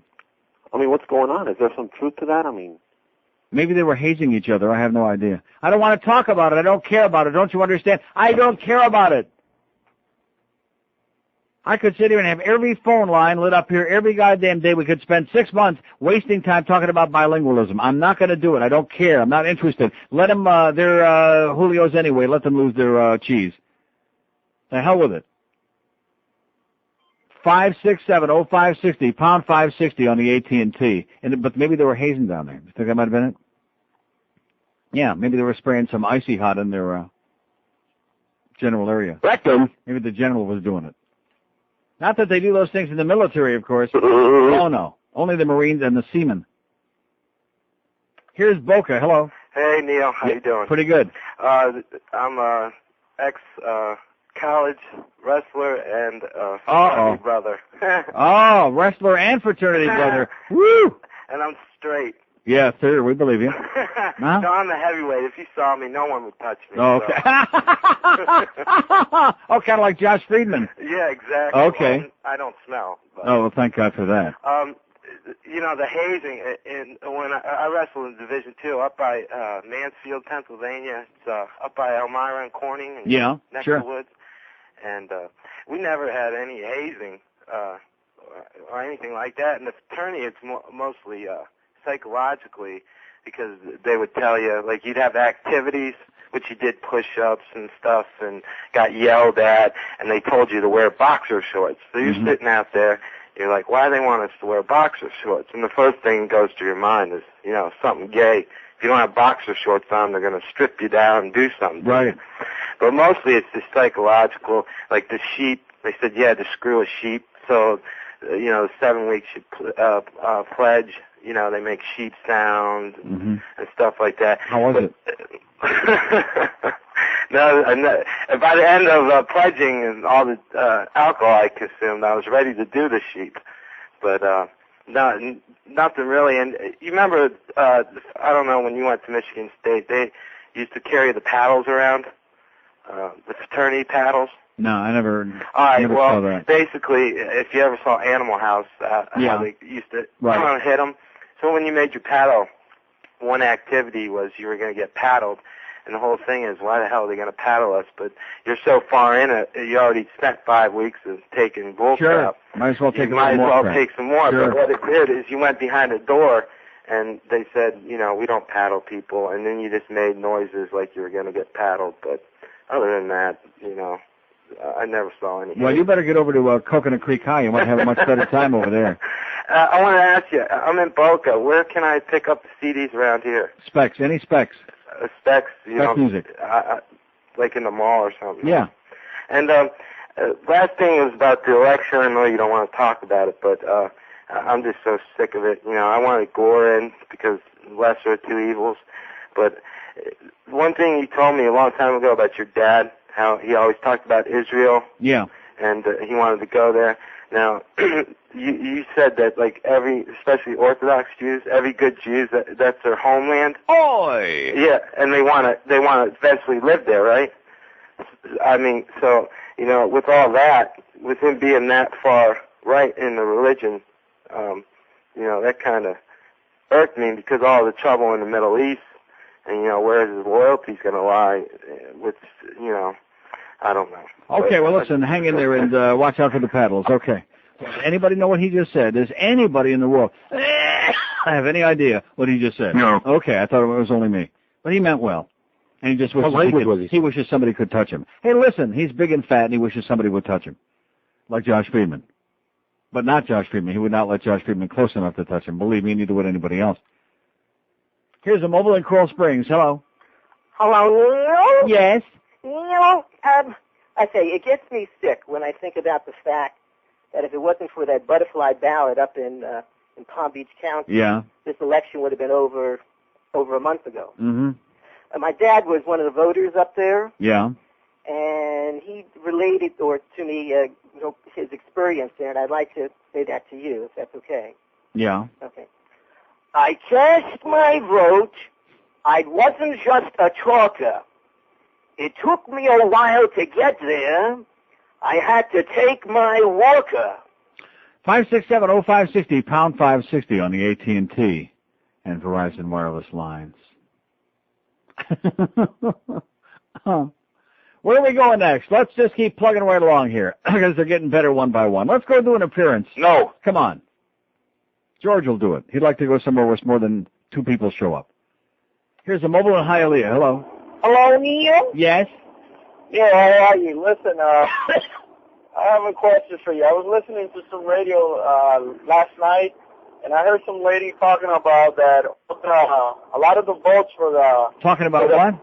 I mean, what's going on? Is there some truth to that? I mean... Maybe they were hazing each other. I have no idea. I don't want to talk about it. I don't care about it. Don't you understand? I don't care about it. I could sit here and have every phone line lit up here every goddamn day. We could spend 6 months wasting time talking about bilingualism. I'm not going to do it. I don't care. I'm not interested. Let them, they're Julios anyway. Let them lose their cheese. The hell with it. 5670560, pound 560 on the AT&T. But maybe they were hazing down there. You think that might have been it? Yeah, maybe they were spraying some icy hot in their general area. Rectum. Maybe the general was doing it. Not that they do those things in the military, of course. Oh, no. Only the Marines and the seamen. Here's Boca. Hello. Hey, Neil. How you doing? Pretty good. I'm a ex-college wrestler and fraternity brother. Oh, wrestler and fraternity brother. Woo! And I'm straight. Yeah, sir, we believe you. Huh? So I'm the heavyweight. If you saw me, no one would touch me. Oh, okay. Oh, kind of like Josh Friedman. Yeah, exactly. Okay. Well, I don't smell. But, oh, well, thank God for that. The hazing, when I wrestled in Division II up by Mansfield, Pennsylvania. It's up by Elmira and Corning and next to Woods. And we never had any hazing or anything like that. In the fraternity, it's mostly psychologically, because they would tell you, like, you'd have activities, which you did push-ups and stuff and got yelled at, and they told you to wear boxer shorts. So you're sitting out there, you're like, why do they want us to wear boxer shorts? And the first thing that goes to your mind is, something gay. If you don't have boxer shorts on, they're going to strip you down and do something. Right. But mostly it's the psychological, like the sheep. They said you had to screw a sheep. So, 7 weeks you pledge. They make sheep sounds and stuff like that. How was it? No, and by the end of pledging and all the alcohol I consumed, I was ready to do the sheep. But nothing really. And you remember, I don't know, when you went to Michigan State, they used to carry the paddles around, the fraternity paddles. No, I never. All right. Never Well, saw that. basically, if you ever saw Animal House, how they used to hit them. So when you made your paddle, one activity was you were going to get paddled, and the whole thing is, why the hell are they going to paddle us? But you're so far in it, you already spent 5 weeks of taking bull crap. Might as well take you might as well take some more. Sure. But what it did is you went behind a door, and they said, we don't paddle people, and then you just made noises like you were going to get paddled. But other than that, I never saw anything. Well, you better get over to Coconut Creek High. You might have a much better time over there. I want to ask you, I'm in Boca. Where can I pick up the CDs around here? Specs, any specs? Specs, music. Like in the mall or something. Yeah. And last thing was about the election. I know you don't want to talk about it, but I'm just so sick of it. I wanted gore in because lesser of two evils. But one thing you told me a long time ago about your dad, how he always talked about Israel. Yeah. And he wanted to go there. Now, you said that like especially Orthodox Jews, every good Jew, that's their homeland. Oi! Yeah, and they want to eventually live there, right? I mean, so with all that, with him being that far right in the religion, that kind of irked me because all the trouble in the Middle East, and where his loyalty's going to lie, with I don't know. Okay, well, listen, hang in there and watch out for the paddles. Okay. Anybody know what he just said? Does anybody in the world have any idea what he just said? No. Okay, I thought it was only me. But he meant well. And he just wishes he wishes somebody could touch him. Hey, listen, he's big and fat, and he wishes somebody would touch him. Like Josh Friedman. But not Josh Friedman. He would not let Josh Friedman close enough to touch him. Believe me, neither would anybody else. Here's a mobile in Coral Springs. Hello. Hello, Neil? Yes. Neil, I say, it gets me sick when I think about the fact that if it wasn't for that butterfly ballot up in Palm Beach County, this election would have been over a month ago. Mm-hmm. My dad was one of the voters up there. Yeah. And he related to me his experience there, and I'd like to say that to you, if that's okay. Yeah. Okay. I cast my vote. I wasn't just a talker. It took me a while to get there. I had to take my walker. 567-0560, pound 560 on the AT&T and Verizon wireless lines. Where are we going next? Let's just keep plugging right along here because they're getting better one by one. Let's go do an appearance. No. Come on. George will do it. He'd like to go somewhere where more than 2 people show up. Here's a mobile in Hialeah. Hello. Hello, Neil? Yes? Yeah, how are you? Listen, I have a question for you. I was listening to some radio last night, and I heard some lady talking about that a lot of the votes for the... Talking about what?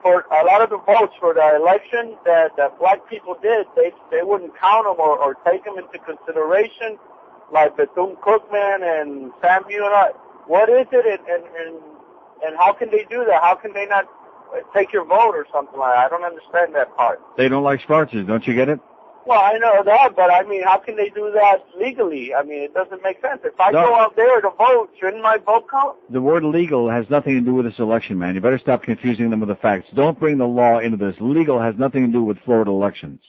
For a lot of the votes for the election that black people did, they wouldn't count them or take them into consideration, like Bethune-Cookman and Sam Buell. What is it, and how can they do that? How can they not take your vote or something like that? I don't understand that part. They don't like sponsors, don't you get it? Well, I know that, but I mean, how can they do that legally? I mean, it doesn't make sense. If I go out there to vote, shouldn't my vote count? The word legal has nothing to do with this election, man. You better stop confusing them with the facts. Don't bring the law into this. Legal has nothing to do with Florida elections.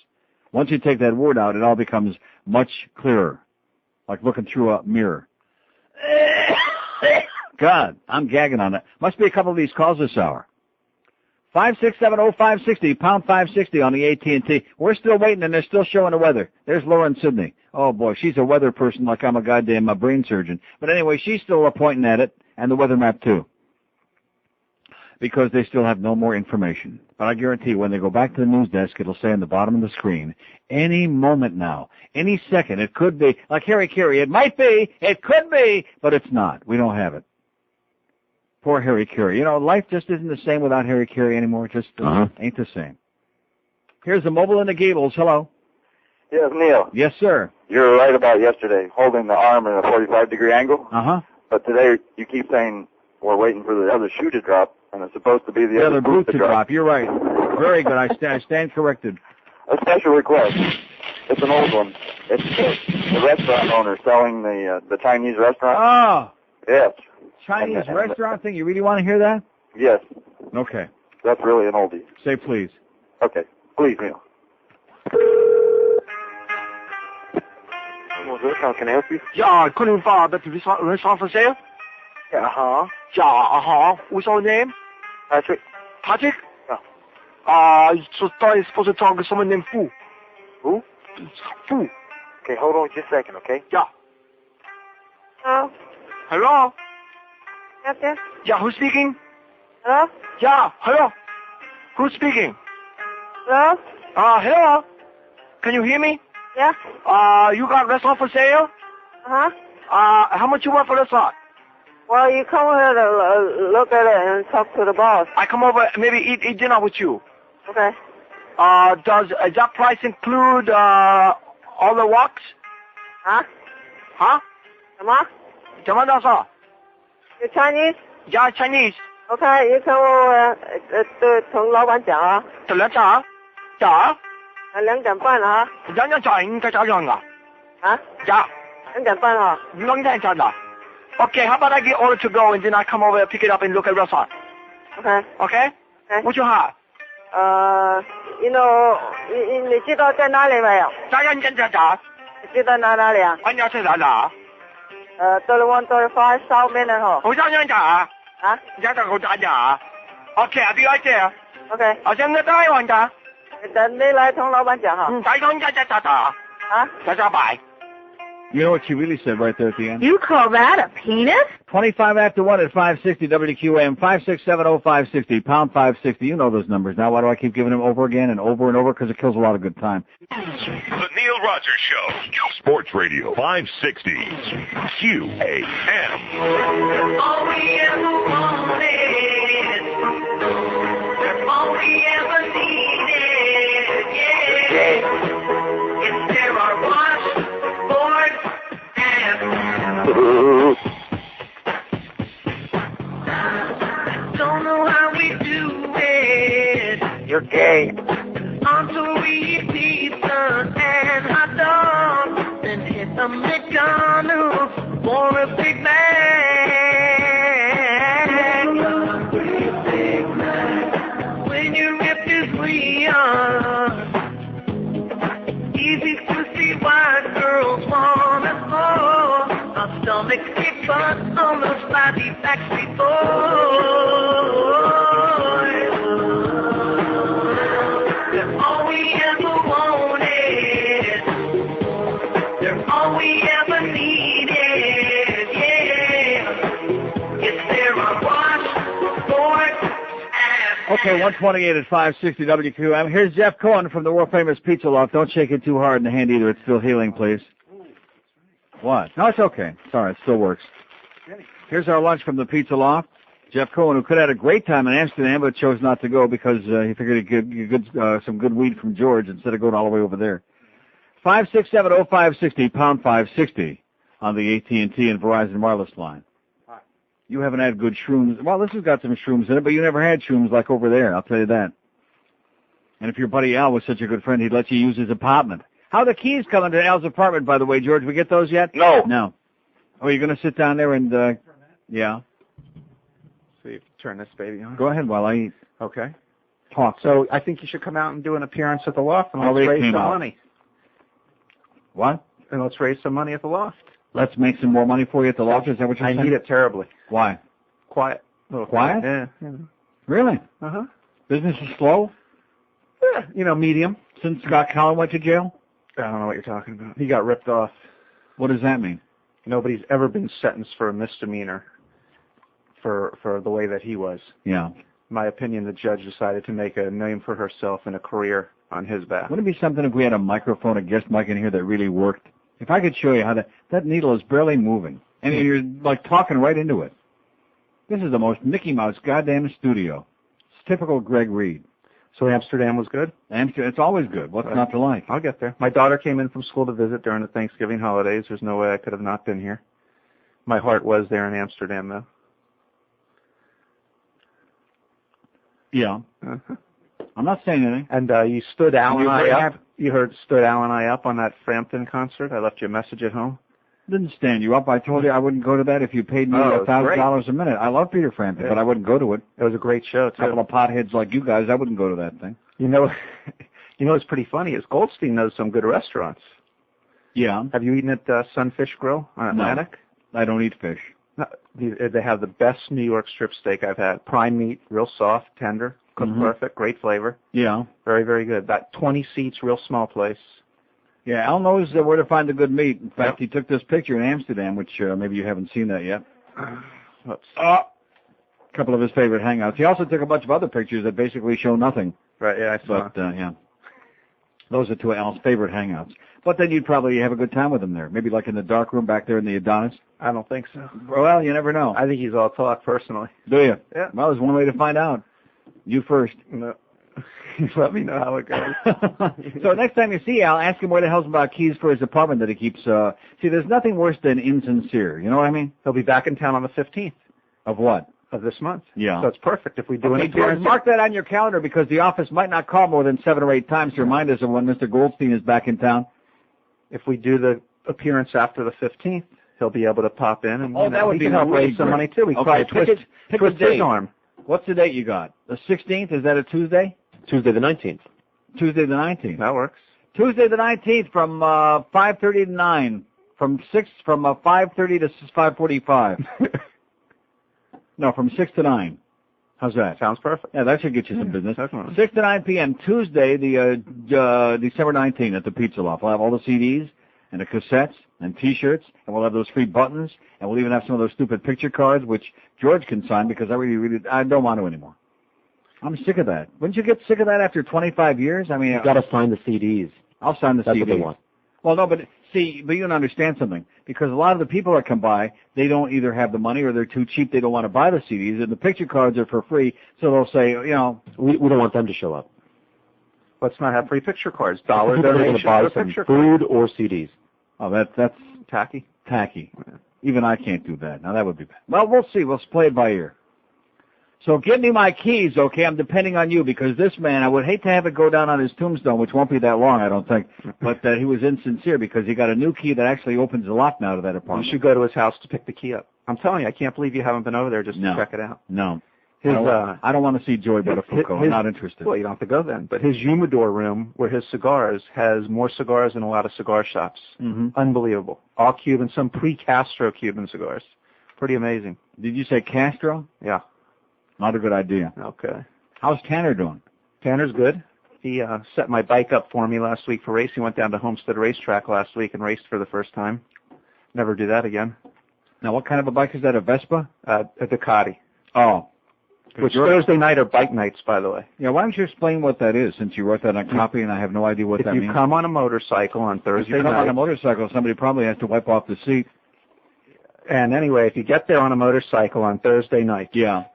Once you take that word out, it all becomes much clearer, like looking through a mirror. God, I'm gagging on that. Must be a couple of these calls this hour. 567-0560, pound 560 on the AT&T. We're still waiting, and they're still showing the weather. There's Lauren Sidney. Oh, boy, she's a weather person like I'm a goddamn brain surgeon. But anyway, she's still pointing at it, and the weather map, too, because they still have no more information. But I guarantee you, when they go back to the news desk, it'll say on the bottom of the screen, any moment now, any second, it could be, like Harry Carey, it might be, it could be, but it's not. We don't have it. Poor Harry Carey. You know, life just isn't the same without Harry Carey anymore. It just ain't the same. Here's the mobile in the Gables. Hello. Yes, Neil. Yes, sir. You were right about yesterday, holding the arm in a 45-degree angle. Uh-huh. But today you keep saying we're waiting for the other shoe to drop, and it's supposed to be the other boot to drop. You're right. Very good. I stand corrected. A special request. It's an old one. It's the restaurant owner selling the Chinese restaurant. Oh. Yes. Chinese restaurant thing? You really want to hear that? Yes. Okay. That's really an oldie. Say please. Okay. Please, Neil. How can I help you? Yeah, calling for the restaurant for sale? Yeah, uh-huh. Yeah, uh-huh. What's your name? Patrick. Patrick? Yeah. So you're supposed to talk to someone named Fu. Who? Fu. Okay, hold on just a second, okay? Yeah. Hello? Hello? Yes, yes. Yeah, who's speaking? Hello? Yeah, hello. Who's speaking? Hello? Hello? Can you hear me? Yeah. You got restaurant for sale? Uh-huh. How much you want for restaurant? Well, you come here to look at it and talk to the boss. I come over, maybe eat dinner with you. Okay. Does that price include all the walks? Huh? Huh? 什么？怎么的说？ You Chinese? Yeah, Chinese. Okay, you come over. 同老板讲啊。2点？讲？ 2点半啊。 2点应该咋样啊？ Huh? Yeah. 很简单啊。 Long time. Okay, how about I get order to go and then I come over and pick it up and look at restaurant? Okay. Okay? What you have? You know, 你知道在哪里没有？在你知道哪里啊？你要去哪31, 35 South Main Hall. 我想你啊？你在我家 OK, I'll be right there. OK. 我现在打一下。等你来同老板讲哈。再讲啊？再拜。 You know what she really said right there at the end? You call that a penis? 25 after 1 at 560 WQAM, 5670560, pound 560. You know those numbers now. Why do I keep giving them over again and over and over? Because it kills a lot of good time. The Neil Rogers Show. Sports Radio 560. QAM. All we ever wanted. All we ever needed. Yeah. If there are washboards and don't know how we do it. You're gay. Until we eat pizza and hot dogs and hit the McDonald's for a Big Mac. When you rip this Leon, easy to see why girls wanna go. Our stomachs kick butt on those flashy backstreet boys. They're all we ever wanted. They're all we ever needed. Yeah. If there are washboards. Okay, 128 at 560 WQAM. Here's Jeff Cohen from the world-famous Pizza Loft. Don't shake it too hard in the hand either. It's still healing, please. What? No, it's okay. It's all right. It still works. Here's our lunch from the Pizza Loft. Jeff Cohen, who could have had a great time in Amsterdam, but chose not to go because he figured he'd get some good weed from George instead of going all the way over there. 5670560, pound 560 on the AT&T and Verizon wireless line. You haven't had good shrooms. Well, this has got some shrooms in it, but you never had shrooms like over there, I'll tell you that. And if your buddy Al was such a good friend, he'd let you use his apartment. How are the keys coming to Al's apartment, by the way, George? We get those yet? No. No. Oh, you're going to sit down there and, yeah. So you turn this baby on. Go ahead while I eat. Okay. Talk. So I think you should come out and do an appearance at the Loft and Already let's raise came some out. money. What? And let's raise some money at the Loft. Let's make some more money for you at the Loft? Is that what you're saying? I need it terribly. Why? Quiet. Quiet? Yeah. Really? Uh-huh. Business is slow? Yeah, medium. Since Scott Collin went to jail? I don't know what you're talking about. He got ripped off. What does that mean? Nobody's ever been sentenced for a misdemeanor for the way that he was. Yeah. In my opinion, the judge decided to make a name for herself and a career on his back. Wouldn't it be something if we had a microphone, a guest mic in here that really worked? If I could show you how that needle is barely moving, and you're like talking right into it. This is the most Mickey Mouse goddamn studio. It's typical Greg Reed. So Amsterdam was good? It's always good. What's not to like? I'll get there. My daughter came in from school to visit during the Thanksgiving holidays. There's no way I could have not been here. My heart was there in Amsterdam, though. Yeah. Uh-huh. I'm not saying anything. And you stood Al and I have- up. You stood Al and I up on that Frampton concert. I left you a message at home. Didn't stand you up. I told you I wouldn't go to that if you paid me $1,000 a minute. I love Peter Frampton, but I wouldn't go to it. It was a great show, too. A couple of potheads like you guys, I wouldn't go to that thing. You know what's pretty funny is Goldstein knows some good restaurants. Yeah. Have you eaten at Sunfish Grill on Atlantic? No, I don't eat fish. No, they have the best New York strip steak I've had. Prime meat, real soft, tender, cooked perfect, great flavor. Yeah. Very, very good. About 20 seats, real small place. Yeah, Al knows where to find the good meat. In fact, he took this picture in Amsterdam, which maybe you haven't seen that yet. A couple of his favorite hangouts. He also took a bunch of other pictures that basically show nothing. Right, yeah, I saw. But, yeah. Those are two of Al's favorite hangouts. But then you'd probably have a good time with him there. Maybe like in the dark room back there in the Adonis. I don't think so. Well, you never know. I think he's all talk personally. Do you? Yeah. Well, there's one way to find out. You first. No. Let me know how it goes. So next time you see Al, ask him where the hell's about keys for his apartment that he keeps. See, there's nothing worse than insincere. You know what I mean? He'll be back in town on the 15th. Of what? Of this month. Yeah. So it's perfect if we do an George, appearance. mark that on your calendar because the office might not call more than 7 or 8 times to remind us of when Mr. Goldstein is back in town. If we do the appearance after the 15th, he'll be able to pop in and that would he be can help really raise some great. money too. We Okay, try to pick twist a date. his arm. What's the date you got? The 16th? Is that a Tuesday? Tuesday the 19th. Tuesday the 19th. That works. Tuesday the 19th from 5:30 to 9. From 5:30 to 5:45. No, from 6 to 9. How's that? Sounds perfect. Yeah, that should get you some business. Definitely. 6 to 9 p.m. Tuesday, the December 19th at the Pizza Loft. We'll have all the CDs and the cassettes and T-shirts, and we'll have those free buttons, and we'll even have some of those stupid picture cards, which George can sign because I don't want to anymore. I'm sick of that. Wouldn't you get sick of that after 25 years? I mean, You've got to sign the CDs. I'll sign the That's CDs. what they want. Well, no, but see, but you don't understand something. Because a lot of the people that come by, they don't either have the money or they're too cheap. They don't want to buy the CDs, and the picture cards are for free. So they'll say, we don't want them to show up. Let's not have free picture cards. Dollar People are going donation to buy for some picture food cards. or CDs. Oh, that's tacky. Tacky. Even I can't do that. Now that would be bad. Well, we'll see. We'll play it by ear. So give me my keys, okay? I'm depending on you because this man, I would hate to have it go down on his tombstone, which won't be that long, I don't think, but that he was insincere because he got a new key that actually opens the lock now to that apartment. You should go to his house to pick the key up. I'm telling you, I can't believe you haven't been over there just to check it out. No. His, I don't want to see Joey Buttafuoco. I'm not interested. Well, you don't have to go then. But his humidor room, where his cigars, has more cigars than a lot of cigar shops. Mm-hmm. Unbelievable. All Cuban, some pre-Castro Cuban cigars. Pretty amazing. Did you say Castro? Yeah. Not a good idea. Okay. How's Tanner doing? Tanner's good. He set my bike up for me last week for racing. Went down to Homestead Racetrack last week and raced for the first time. Never do that again. Now, what kind of a bike is that, a Vespa? A Ducati. Oh. Which Thursday night are bike nights, by the way. Yeah, why don't you explain what that is, since you wrote that on copy and I have no idea what that means? If you come on a motorcycle on Thursday night... If they come on a motorcycle, somebody probably has to wipe off the seat. And anyway, if you get there on a motorcycle on Thursday night... Yeah.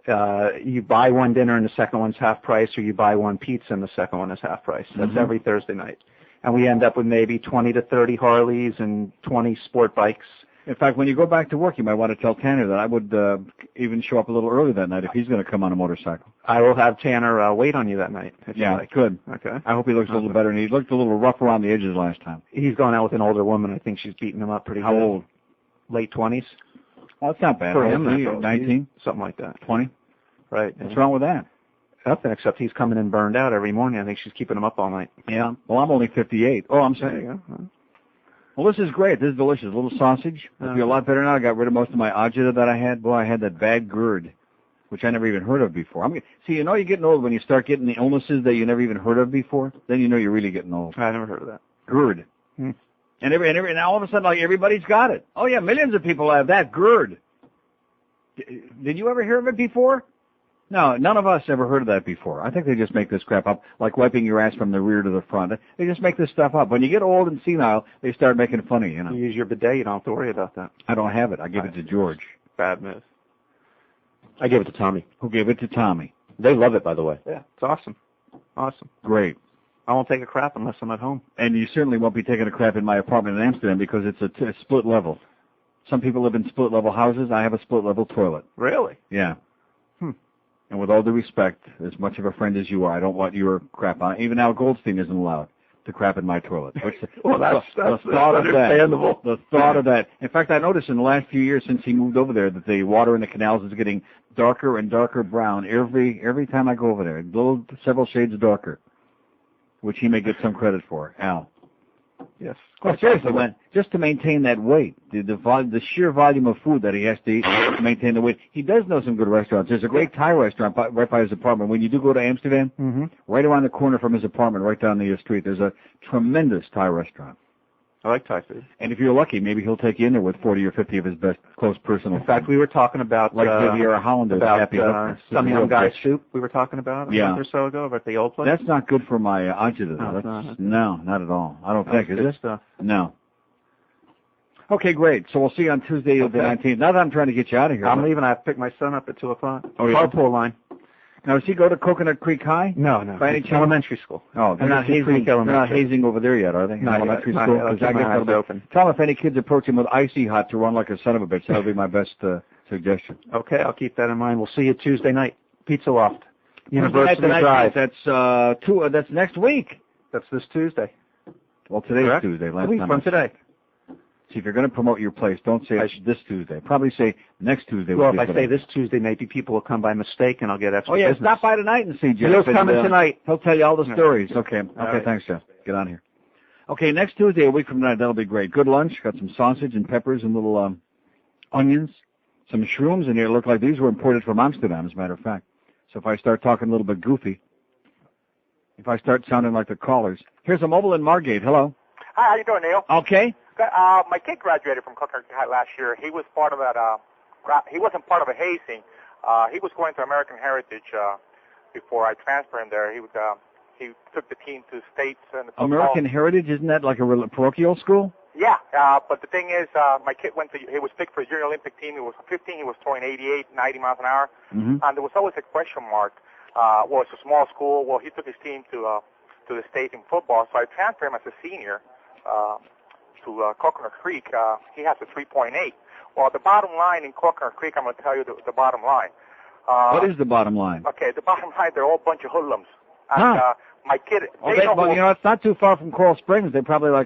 You buy one dinner and the second one's half price, or you buy one pizza and the second one is half price. That's every Thursday night. And we end up with maybe 20 to 30 Harleys and 20 sport bikes. In fact, when you go back to work, you might want to tell Tanner that I would even show up a little early that night if he's going to come on a motorcycle. I will have Tanner wait on you that night. If you like. Good. Okay. I hope he looks a little better, and he looked a little rough around the edges last time. He's going out with an older woman. I think she's beating him up pretty good. How old? Late 20s. Well, that's not bad. For him, 19? Something like that. 20? Right. What's wrong with that? Nothing, except he's coming in burned out every morning. I think she's keeping him up all night. Yeah. Well, I'm only 58. Oh, I'm There sorry. you go. Well, this is great. This is delicious. A little sausage. I feel a lot better now. I got rid of most of my agita that I had. Boy, I had that bad GERD, which I never even heard of before. See, you know you're getting old when you start getting the illnesses that you never even heard of before. Then you know you're really getting old. I never heard of that. GERD. And now all of a sudden, like, everybody's got it. Oh, yeah, millions of people have that GERD. Did you ever hear of it before? No, none of us ever heard of that before. I think they just make this crap up, like wiping your ass from the rear to the front. They just make this stuff up. When you get old and senile, they start making fun of you, You use your bidet, you don't have to worry about that. I don't have it. I give it to George. Bad move. I gave it to Tommy. Who gave it to Tommy? They love it, by the way. Yeah, it's awesome. Awesome. Great. I won't take a crap unless I'm at home. And you certainly won't be taking a crap in my apartment in Amsterdam because it's a split level. Some people live in split level houses. I have a split level toilet. Really? Yeah. And with all due respect, as much of a friend as you are, I don't want your crap on it. Even Al Goldstein isn't allowed to crap in my toilet. Well, that's understandable. The thought of that. In fact, I noticed in the last few years since he moved over there that the water in the canals is getting darker and darker brown every time I go over there. Several shades darker, which he may get some credit for. Al. Yes. Well, seriously, man, just to maintain that weight, the sheer volume of food that he has to eat to maintain the weight. He does know some good restaurants. There's a great Thai restaurant right by his apartment. When you do go to Amsterdam, right around the corner from his apartment, right down the street, there's a tremendous Thai restaurant. I like Thai food. And if you're lucky, maybe he'll take you in there with 40 or 50 of his best close personal In fact, we were talking about like Viviera Hollander's Happy some young guy soup we were talking about a month or so ago over at the old place. That's not good for my agita. No, not at all. I don't think. Is it? Stuff. No. Okay, great. So we'll see you on Tuesday the 19th. Now that I'm trying to get you out of here. I'm leaving. I have to pick my son up at 2 o'clock. Oh, yeah. Carpool line. Now, does he go to Coconut Creek High? No. By any chance? Elementary school. Oh, they're not hazing over there yet, are they? Not elementary yet. school. Not yet. I'll keep my eyes open. Tell him if any kids approach him with icy hot to run like a son of a bitch. That would be my best suggestion. Okay, I'll keep that in mind. We'll see you Tuesday night. Pizza Loft. University Drive. That's next week. That's this Tuesday. Well, today's Correct? Tuesday. A week from today. See, if you're going to promote your place, don't say this Tuesday. Probably say next Tuesday. Well, if I say this Tuesday, maybe people will come by mistake and I'll get extra business. Stop by tonight and see Jeff. Bill's coming tonight. He'll tell you all the stories. Okay. Right. Thanks, Jeff. Get on here. Okay, next Tuesday, a week from tonight, that'll be great. Good lunch. Got some sausage and peppers and little onions, some shrooms in here. Look like these were imported from Amsterdam, as a matter of fact. So if I start talking a little bit goofy, if I start sounding like the callers. Here's a mobile in Margate. Hello. Hi, how you doing, Neil? Okay. My kid graduated from Coconut High last year. He was part of that. He wasn't part of a hazing. He was going to American Heritage before I transferred him there. He took the team to states and American Heritage, isn't that like a parochial school? Yeah, but the thing is, my kid he was picked for the Junior Olympic team. He was 15. He was throwing 88, 90 miles an hour, and there was always a question mark. Well, it's a small school. Well, he took his team to the state in football, so I transferred him as a senior to Coconut Creek. He has a 3.8. Well, the bottom line in Coconut Creek, I'm going to tell you the bottom line. What is the bottom line? Okay, the bottom line, they're all a bunch of hoodlums. And my kid, it's not too far from Coral Springs. They probably no,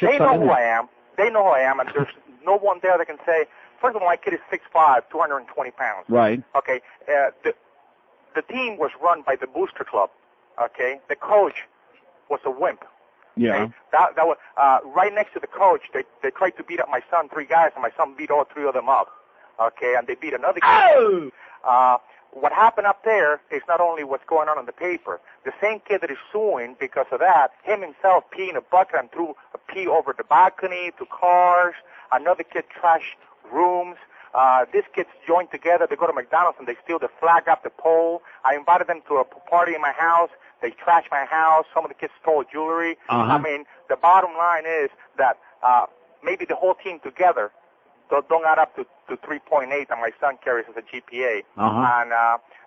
they know who I am. They know who I am, and there's no one there that can say, first of all, my kid is 6'5", 220 pounds. Right. Okay, the team was run by the Booster Club. Okay, the coach was a wimp. Yeah. Okay? That was right next to the coach. They tried to beat up my son, 3 guys, and my son beat all 3 of them up. Okay, and they beat another kid. What happened up there is not only what's going on in the paper. The same kid that is suing because of that, him himself peed in a bucket and threw a pee over the balcony to cars. Another kid trashed rooms. These kids joined together. They go to McDonald's and they steal the flag off the pole. I invited them to a party in my house. They trashed my house. Some of the kids stole jewelry. I mean, the bottom line is that maybe the whole team together don't add up to 3.8 that my son carries as a GPA. And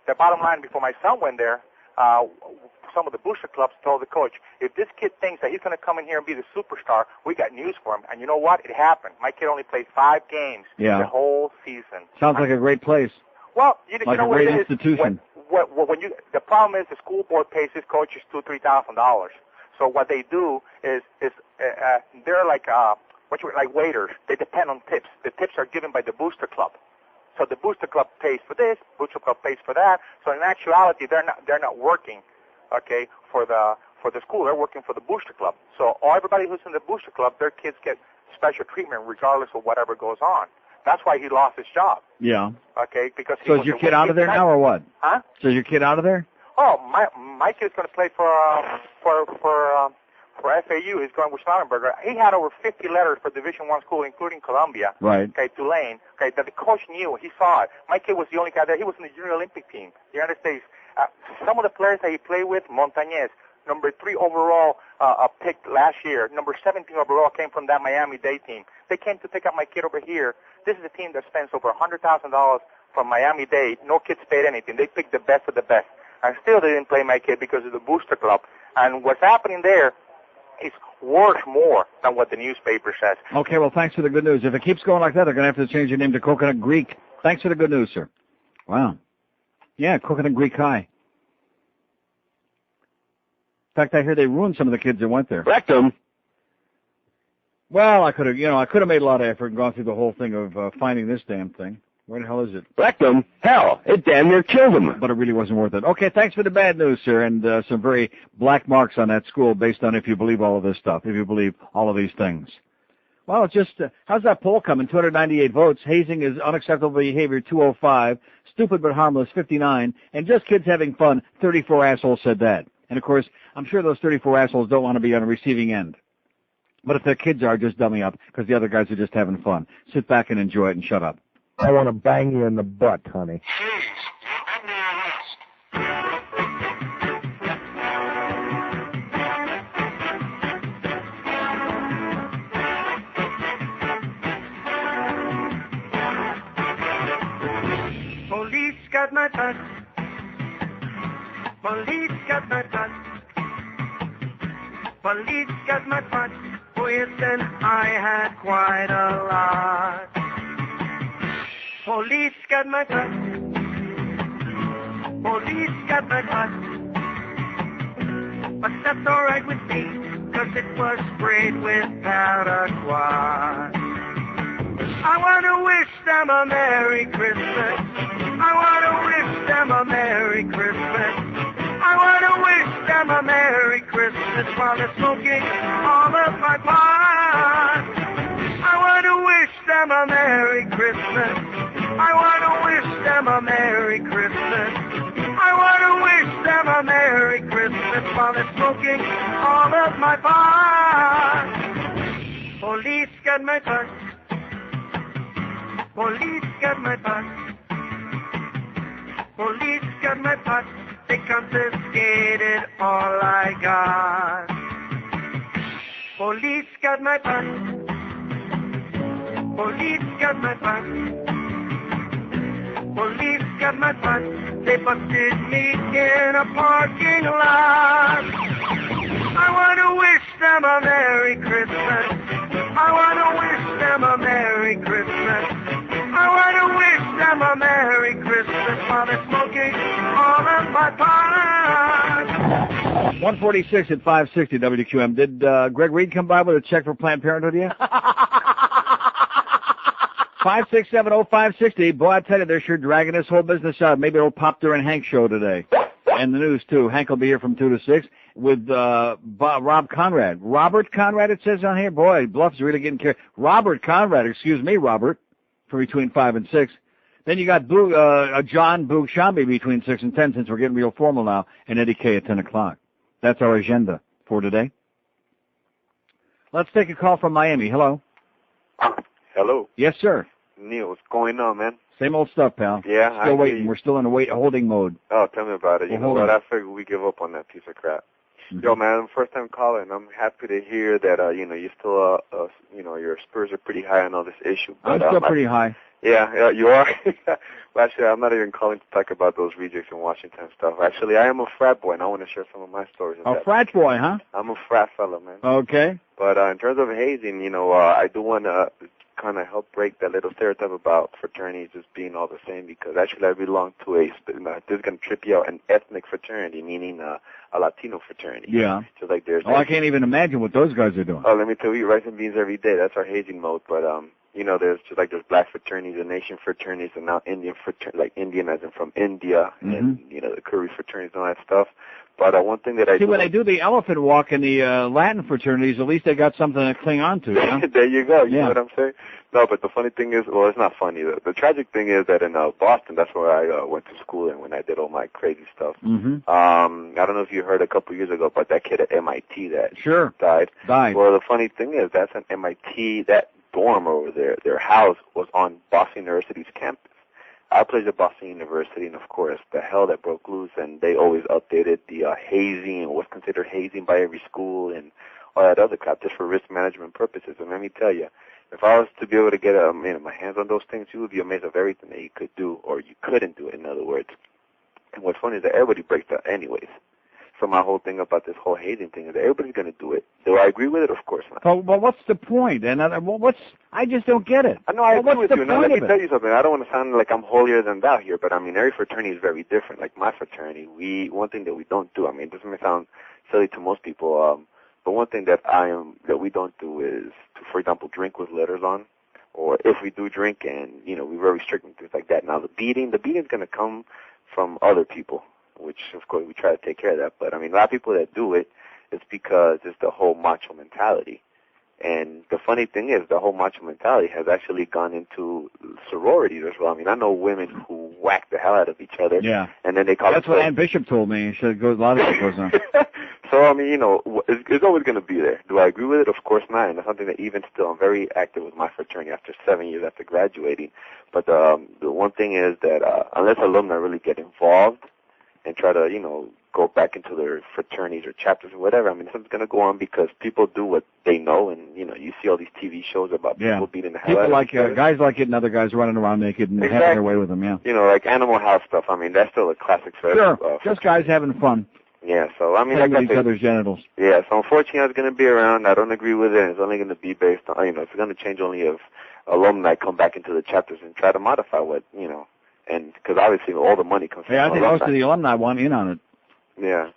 the bottom line, before my son went there, some of the booster clubs told the coach, if this kid thinks that he's going to come in here and be the superstar, we got news for him. And you know what? It happened. My kid only played 5 games the whole season. Sounds like a great place. Well, you like know a great what it institution. The problem is the school board pays his coaches $2,000-$3,000. So what they do is they're like like waiters. They depend on tips. The tips are given by the booster club. So the booster club pays for this, booster club pays for that. So in actuality, they're not working, okay, for the school. They're working for the booster club. So everybody who's in the booster club, their kids get special treatment regardless of whatever goes on. That's why he lost his job. Yeah. Okay, because so is your kid out of there now or what? Huh? So is your kid out of there? Oh, my kid's going to play for FAU. He's going with Schnellenberger. He had over 50 letters for Division I school, including Columbia. Right. Okay, Tulane. Okay, that the coach knew. He saw it. My kid was the only guy there. He was in the Junior Olympic team, the United States. Some of the players that he played with, Montañez, number 3 overall picked last year. Number 17 overall came from that Miami-Dade team. They came to pick up my kid over here. This is a team that spends over $100,000 from Miami-Dade. No kids paid anything. They picked the best of the best. And still they didn't play my kid because of the booster club. And what's happening there is worth more than what the newspaper says. Okay, well, thanks for the good news. If it keeps going like that, they're going to have to change your name to Coconut Greek. Thanks for the good news, sir. Wow. Yeah, Coconut Greek High. In fact, I hear they ruined some of the kids that went there. Rectum. Well, I could have made a lot of effort and gone through the whole thing of finding this damn thing. Where the hell is it? Rectum. Hell, it damn near killed him. But it really wasn't worth it. Okay, thanks for the bad news, sir, and some very black marks on that school based on if you believe all of this stuff, if you believe all of these things. Well, it's just, how's that poll coming? 298 votes. Hazing is unacceptable behavior, 205. Stupid but harmless, 59. And just kids having fun, 34 assholes said that. And, of course, I'm sure those 34 assholes don't want to be on the receiving end. But if their kids are, just dummy up, because the other guys are just having fun. Sit back and enjoy it and shut up. I want to bang you in the butt, honey. Police got my butt. Police got my butt. Police got my butt. Oh, yes, and I had quite a lot. Police got my butt. Police got my butt. But that's all right with me. 'cause it was sprayed with Paraguay. I want to wish them a Merry Christmas. I want to wish them a Merry Christmas. I want to wish them a Merry Christmas while they're smoking all of my pot. I want to wish them a Merry Christmas. I want to wish them a Merry Christmas. I want to wish them a Merry Christmas while they're smoking all of my pot. Police got my butt. Police got my butt. Police got my butt. They confiscated all I got. Police got my butt. Police got my butt. Police got my butt. They busted me in a parking lot. I want to wish them a Merry Christmas. I want to wish them a Merry Christmas. I want to wish them a Merry Christmas while they're smoking all of my pot. 146 at 560 WQM. Did Greg Reed come by with a check for Planned Parenthood yet? 5670560. Boy, I tell you, they're sure dragging this whole business out. Maybe it'll pop during Hank's show today. And the news, too. Hank will be here from 2 to 6 with Rob Conrad. Robert Conrad, it says on here. Boy, Bluff's really getting carried. Robert Conrad, excuse me, Robert, for between 5 and 6. Then you got John Bouchambi between 6 and 10, since we're getting real formal now, and Eddie K at 10 o'clock. That's our agenda for today. Let's take a call from Miami. Hello. Hello. Yes, sir. Neil, what's going on, man? Same old stuff, pal. Yeah, Still waiting. We're still in a holding mode. Oh, tell me about it. You know hold what? on. I figured we give up on that piece of crap. Yo, man, I'm a first-time caller, and I'm happy to hear that, you still, your Spurs are pretty high on all this issue. I'm still pretty high. Yeah, you are? Well, actually, I'm not even calling to talk about those rejects in Washington and stuff. Actually, I am a frat boy, and I want to share some of my stories. A frat boy, huh? I'm a frat fella, man. Okay. But in terms of hazing, I do want to kind of help break that little stereotype about fraternities just being all the same, because actually I belong to this is going to trip you out, an ethnic fraternity, meaning a Latino fraternity. Yeah. So like there's I can't even imagine what those guys are doing. Oh, let me tell you, rice and beans every day. That's our hazing mode. But there's just like there's black fraternities, the nation fraternities, and now Indian fraternities, like Indian as in from India, and the Curry fraternities and all that stuff. But one thing that I see when they do the elephant walk in the Latin fraternities, at least they got something to cling on to. Huh? There you go. You know what I'm saying? No, but the funny thing is, well, it's not funny. The tragic thing is that in Boston, that's where I went to school and when I did all my crazy stuff. I don't know if you heard a couple years ago about that kid at MIT that died. Well, the funny thing is that's an MIT, that dorm over there, their house was on Boston University's campus. I played at Boston University, and of course, the hell that broke loose, and they always updated the hazing and what's considered hazing by every school and all that other crap just for risk management purposes. And let me tell you, if I was to be able to get my hands on those things, you would be amazed of everything that you could do or you couldn't do, in other words. And what's funny is that everybody breaks that anyways. So my whole thing about this whole hazing thing is that everybody's going to do it. Do I agree with it? Of course not. But what's the point? And I just don't get it. I know, I agree with you. Now, let me of tell you something. I don't want to sound like I'm holier than thou here, but I mean, every fraternity is very different. Like my fraternity, one thing that we don't do, I mean, this may sound silly to most people, but one thing that we don't do is to, for example, drink with letters on, or if we do drink, and we're very strict and things like that. Now the beating's going to come from other people, which of course we try to take care of that. But I mean, a lot of people that do it, it's because it's the whole macho mentality. And the funny thing is, the whole macho mentality has actually gone into sororities as well. I mean, I know women who whack the hell out of each other. Yeah. And then they call That's what Ann Bishop told me. A lot of it goes on. So, I mean, it's always going to be there. Do I agree with it? Of course not. And it's something that even still, I'm very active with my fraternity after 7 years after graduating. But the one thing is that unless alumni really get involved and try to, go back into their fraternities or chapters or whatever, I mean, something's going to go on because people do what they know, and, you see all these TV shows about people beating the hell out of each other. Guys like it and other guys running around naked and having their way with them, yeah. Like Animal House stuff, I mean, that's still a classic. Sure, just guys having fun. Yeah, so, I mean, playing like with each other's genitals. Yeah, so unfortunately it's going to be around. I don't agree with it, and it's only going to be based on, it's going to change only if alumni come back into the chapters and try to modify what, and because obviously all the money comes from I think alumni. most of the alumni want in on it. Yeah.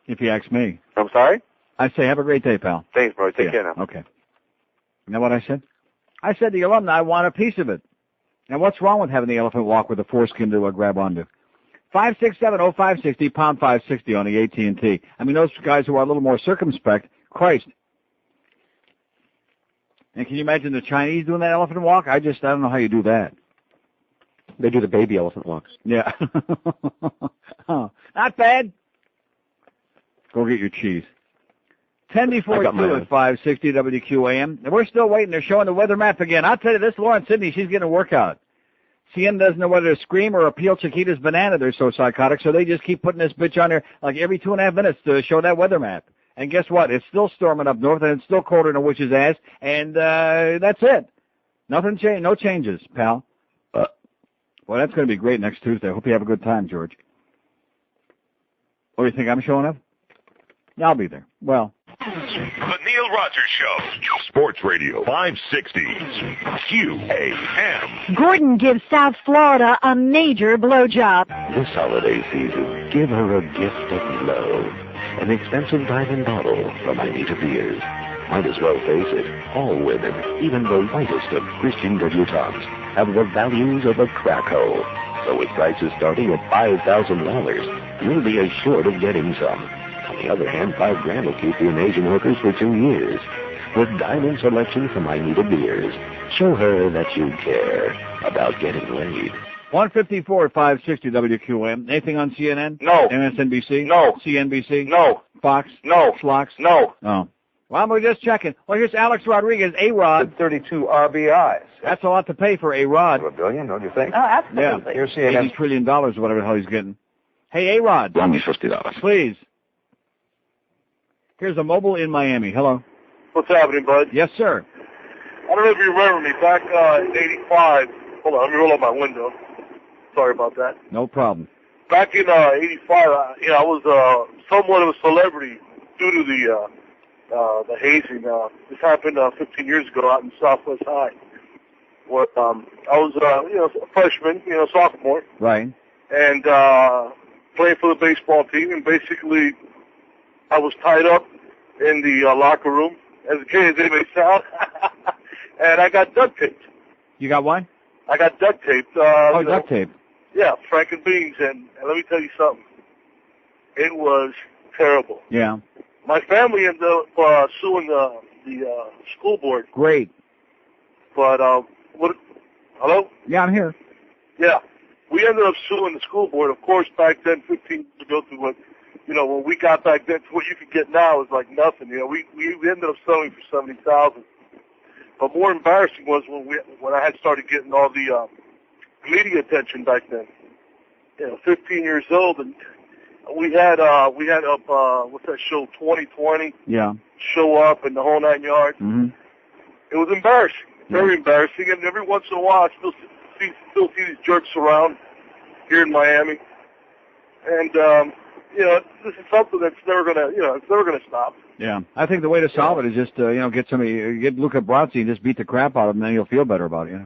If you ask me. I'm sorry? I say have a great day, pal. Thanks, bro. Take care now. Okay. You know what I said? I said the alumni want a piece of it. Now, what's wrong with having the elephant walk with a foreskin to grab onto? 567-0560, pound 560 on the AT&T. I mean, those guys who are a little more circumspect, Christ. And can you imagine the Chinese doing that elephant walk? I don't know how you do that. They do the baby elephant walks. Yeah. Oh, not bad. Go get your cheese. 10 before 2 at 560 WQAM. And we're still waiting. They're showing the weather map again. I'll tell you this, Lauren Sidney, she's getting a workout. CN doesn't know whether to scream or appeal Chiquita's banana. They're so psychotic, so they just keep putting this bitch on there like every 2.5 minutes to show that weather map. And guess what? It's still storming up north, and it's still colder than a witch's ass, and that's it. Nothing changed. No changes, pal. Well, that's going to be great next Tuesday. I hope you have a good time, George. Oh, you think I'm showing up? Yeah, I'll be there. Well. The Neil Rogers Show. Sports Radio 560 QAM. Gordon gives South Florida a major blowjob. This holiday season, give her a gift of love. An expensive diamond bottle from Anita Beers. Might as well face it, all women, even the whitest of Christian debutantes, have the values of a crack hole. So with prices starting at $5,000, you'll be assured of getting some. On the other hand, $5,000 will keep you in Asian hookers for 2 years. With diamond selection from Anita Beers, show her that you care about getting laid. 154 at 560 WQM. Anything on CNN? No. MSNBC? No. CNBC? No. Fox? No. Schlox? No. Oh. Well, we're just checking. Well, here's Alex Rodriguez, A-Rod. 32 RBIs. That's a lot to pay for A-Rod. $1 billion, don't you think? Oh, absolutely. Yeah. Here's CNN. $80 trillion or whatever the hell he's getting. Hey, A-Rod. Loan me $50. Please. Here's a mobile in Miami. Hello. What's happening, bud? Yes, sir. I don't know if you remember me. Back in 85, hold on, let me roll up my window. Sorry about that. No problem. Back in 85, I was somewhat of a celebrity due to the hazing. This happened 15 years ago out in Southwest High. Where, I was, a freshman, sophomore. Right. And playing for the baseball team, and basically I was tied up in the locker room, as gay as it may sound, and I got duct taped. You got what? I got duct taped. Duct tape. Yeah, Frank and Beans, and let me tell you something. It was terrible. Yeah. My family ended up suing the school board. Great. But, hello? Yeah, I'm here. Yeah. We ended up suing the school board. Of course, back then, 15 years ago, to what, when we got back then, to what you could get now is like nothing. We ended up selling for $70,000. But more embarrassing was when I had started getting all the media attention back then. 15 years old, and we had what's that show, 2020? Yeah. Show up and the whole 9 yards. Mm-hmm. It was embarrassing, very embarrassing, and every once in a while I still see these jerks around here in Miami, and this is something that's never gonna stop. Yeah, I think the way to solve it is just get Luca Brasi and just beat the crap out of him, and then you'll feel better about it.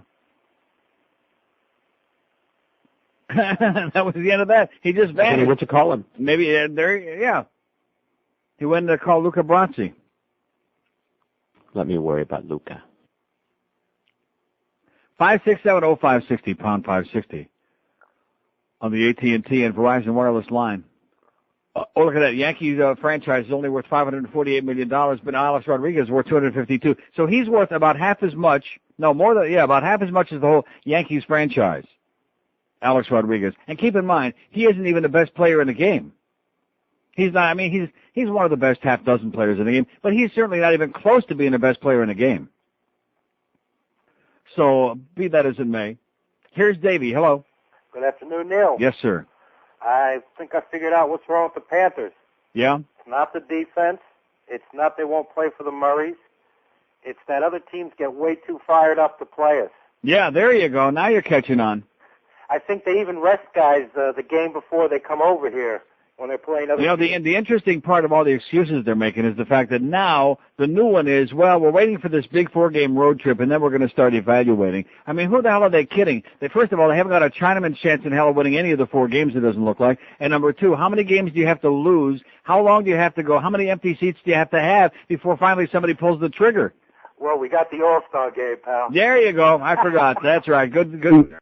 That was the end of that. He just vanished. And he went to call him. Maybe yeah. He went to call Luca Brasi. Let me worry about Luca. 5670560 pound 560 on the AT&T and Verizon wireless line. Oh, look at that. Yankees franchise is only worth $548 million, but Alex Rodriguez is worth $252. So he's worth about half as much. No, about half as much as the whole Yankees franchise. Alex Rodriguez. And keep in mind, he isn't even the best player in the game. He's not. I mean, he's one of the best half dozen players in the game, but he's certainly not even close to being the best player in the game. So, be that as it may. Here's Davey. Hello. Good afternoon, Neil. Yes, sir. I think I figured out what's wrong with the Panthers. Yeah? It's not the defense. It's not they won't play for the Murrays. It's that other teams get way too fired up to play us. Yeah, there you go. Now you're catching on. I think they even rest guys the game before they come over here. when they're playing other You know, the interesting part of all the excuses they're making is the fact that now the new one is, well, we're waiting for this big 4-game road trip, and then we're going to start evaluating. I mean, who the hell are they kidding? First of all, they haven't got a Chinaman's chance in hell of winning any of the 4 games, it doesn't look like. And number 2, how many games do you have to lose? How long do you have to go? How many empty seats do you have to have before finally somebody pulls the trigger? Well, we got the All-Star game, pal. There you go. I forgot. That's right. Good.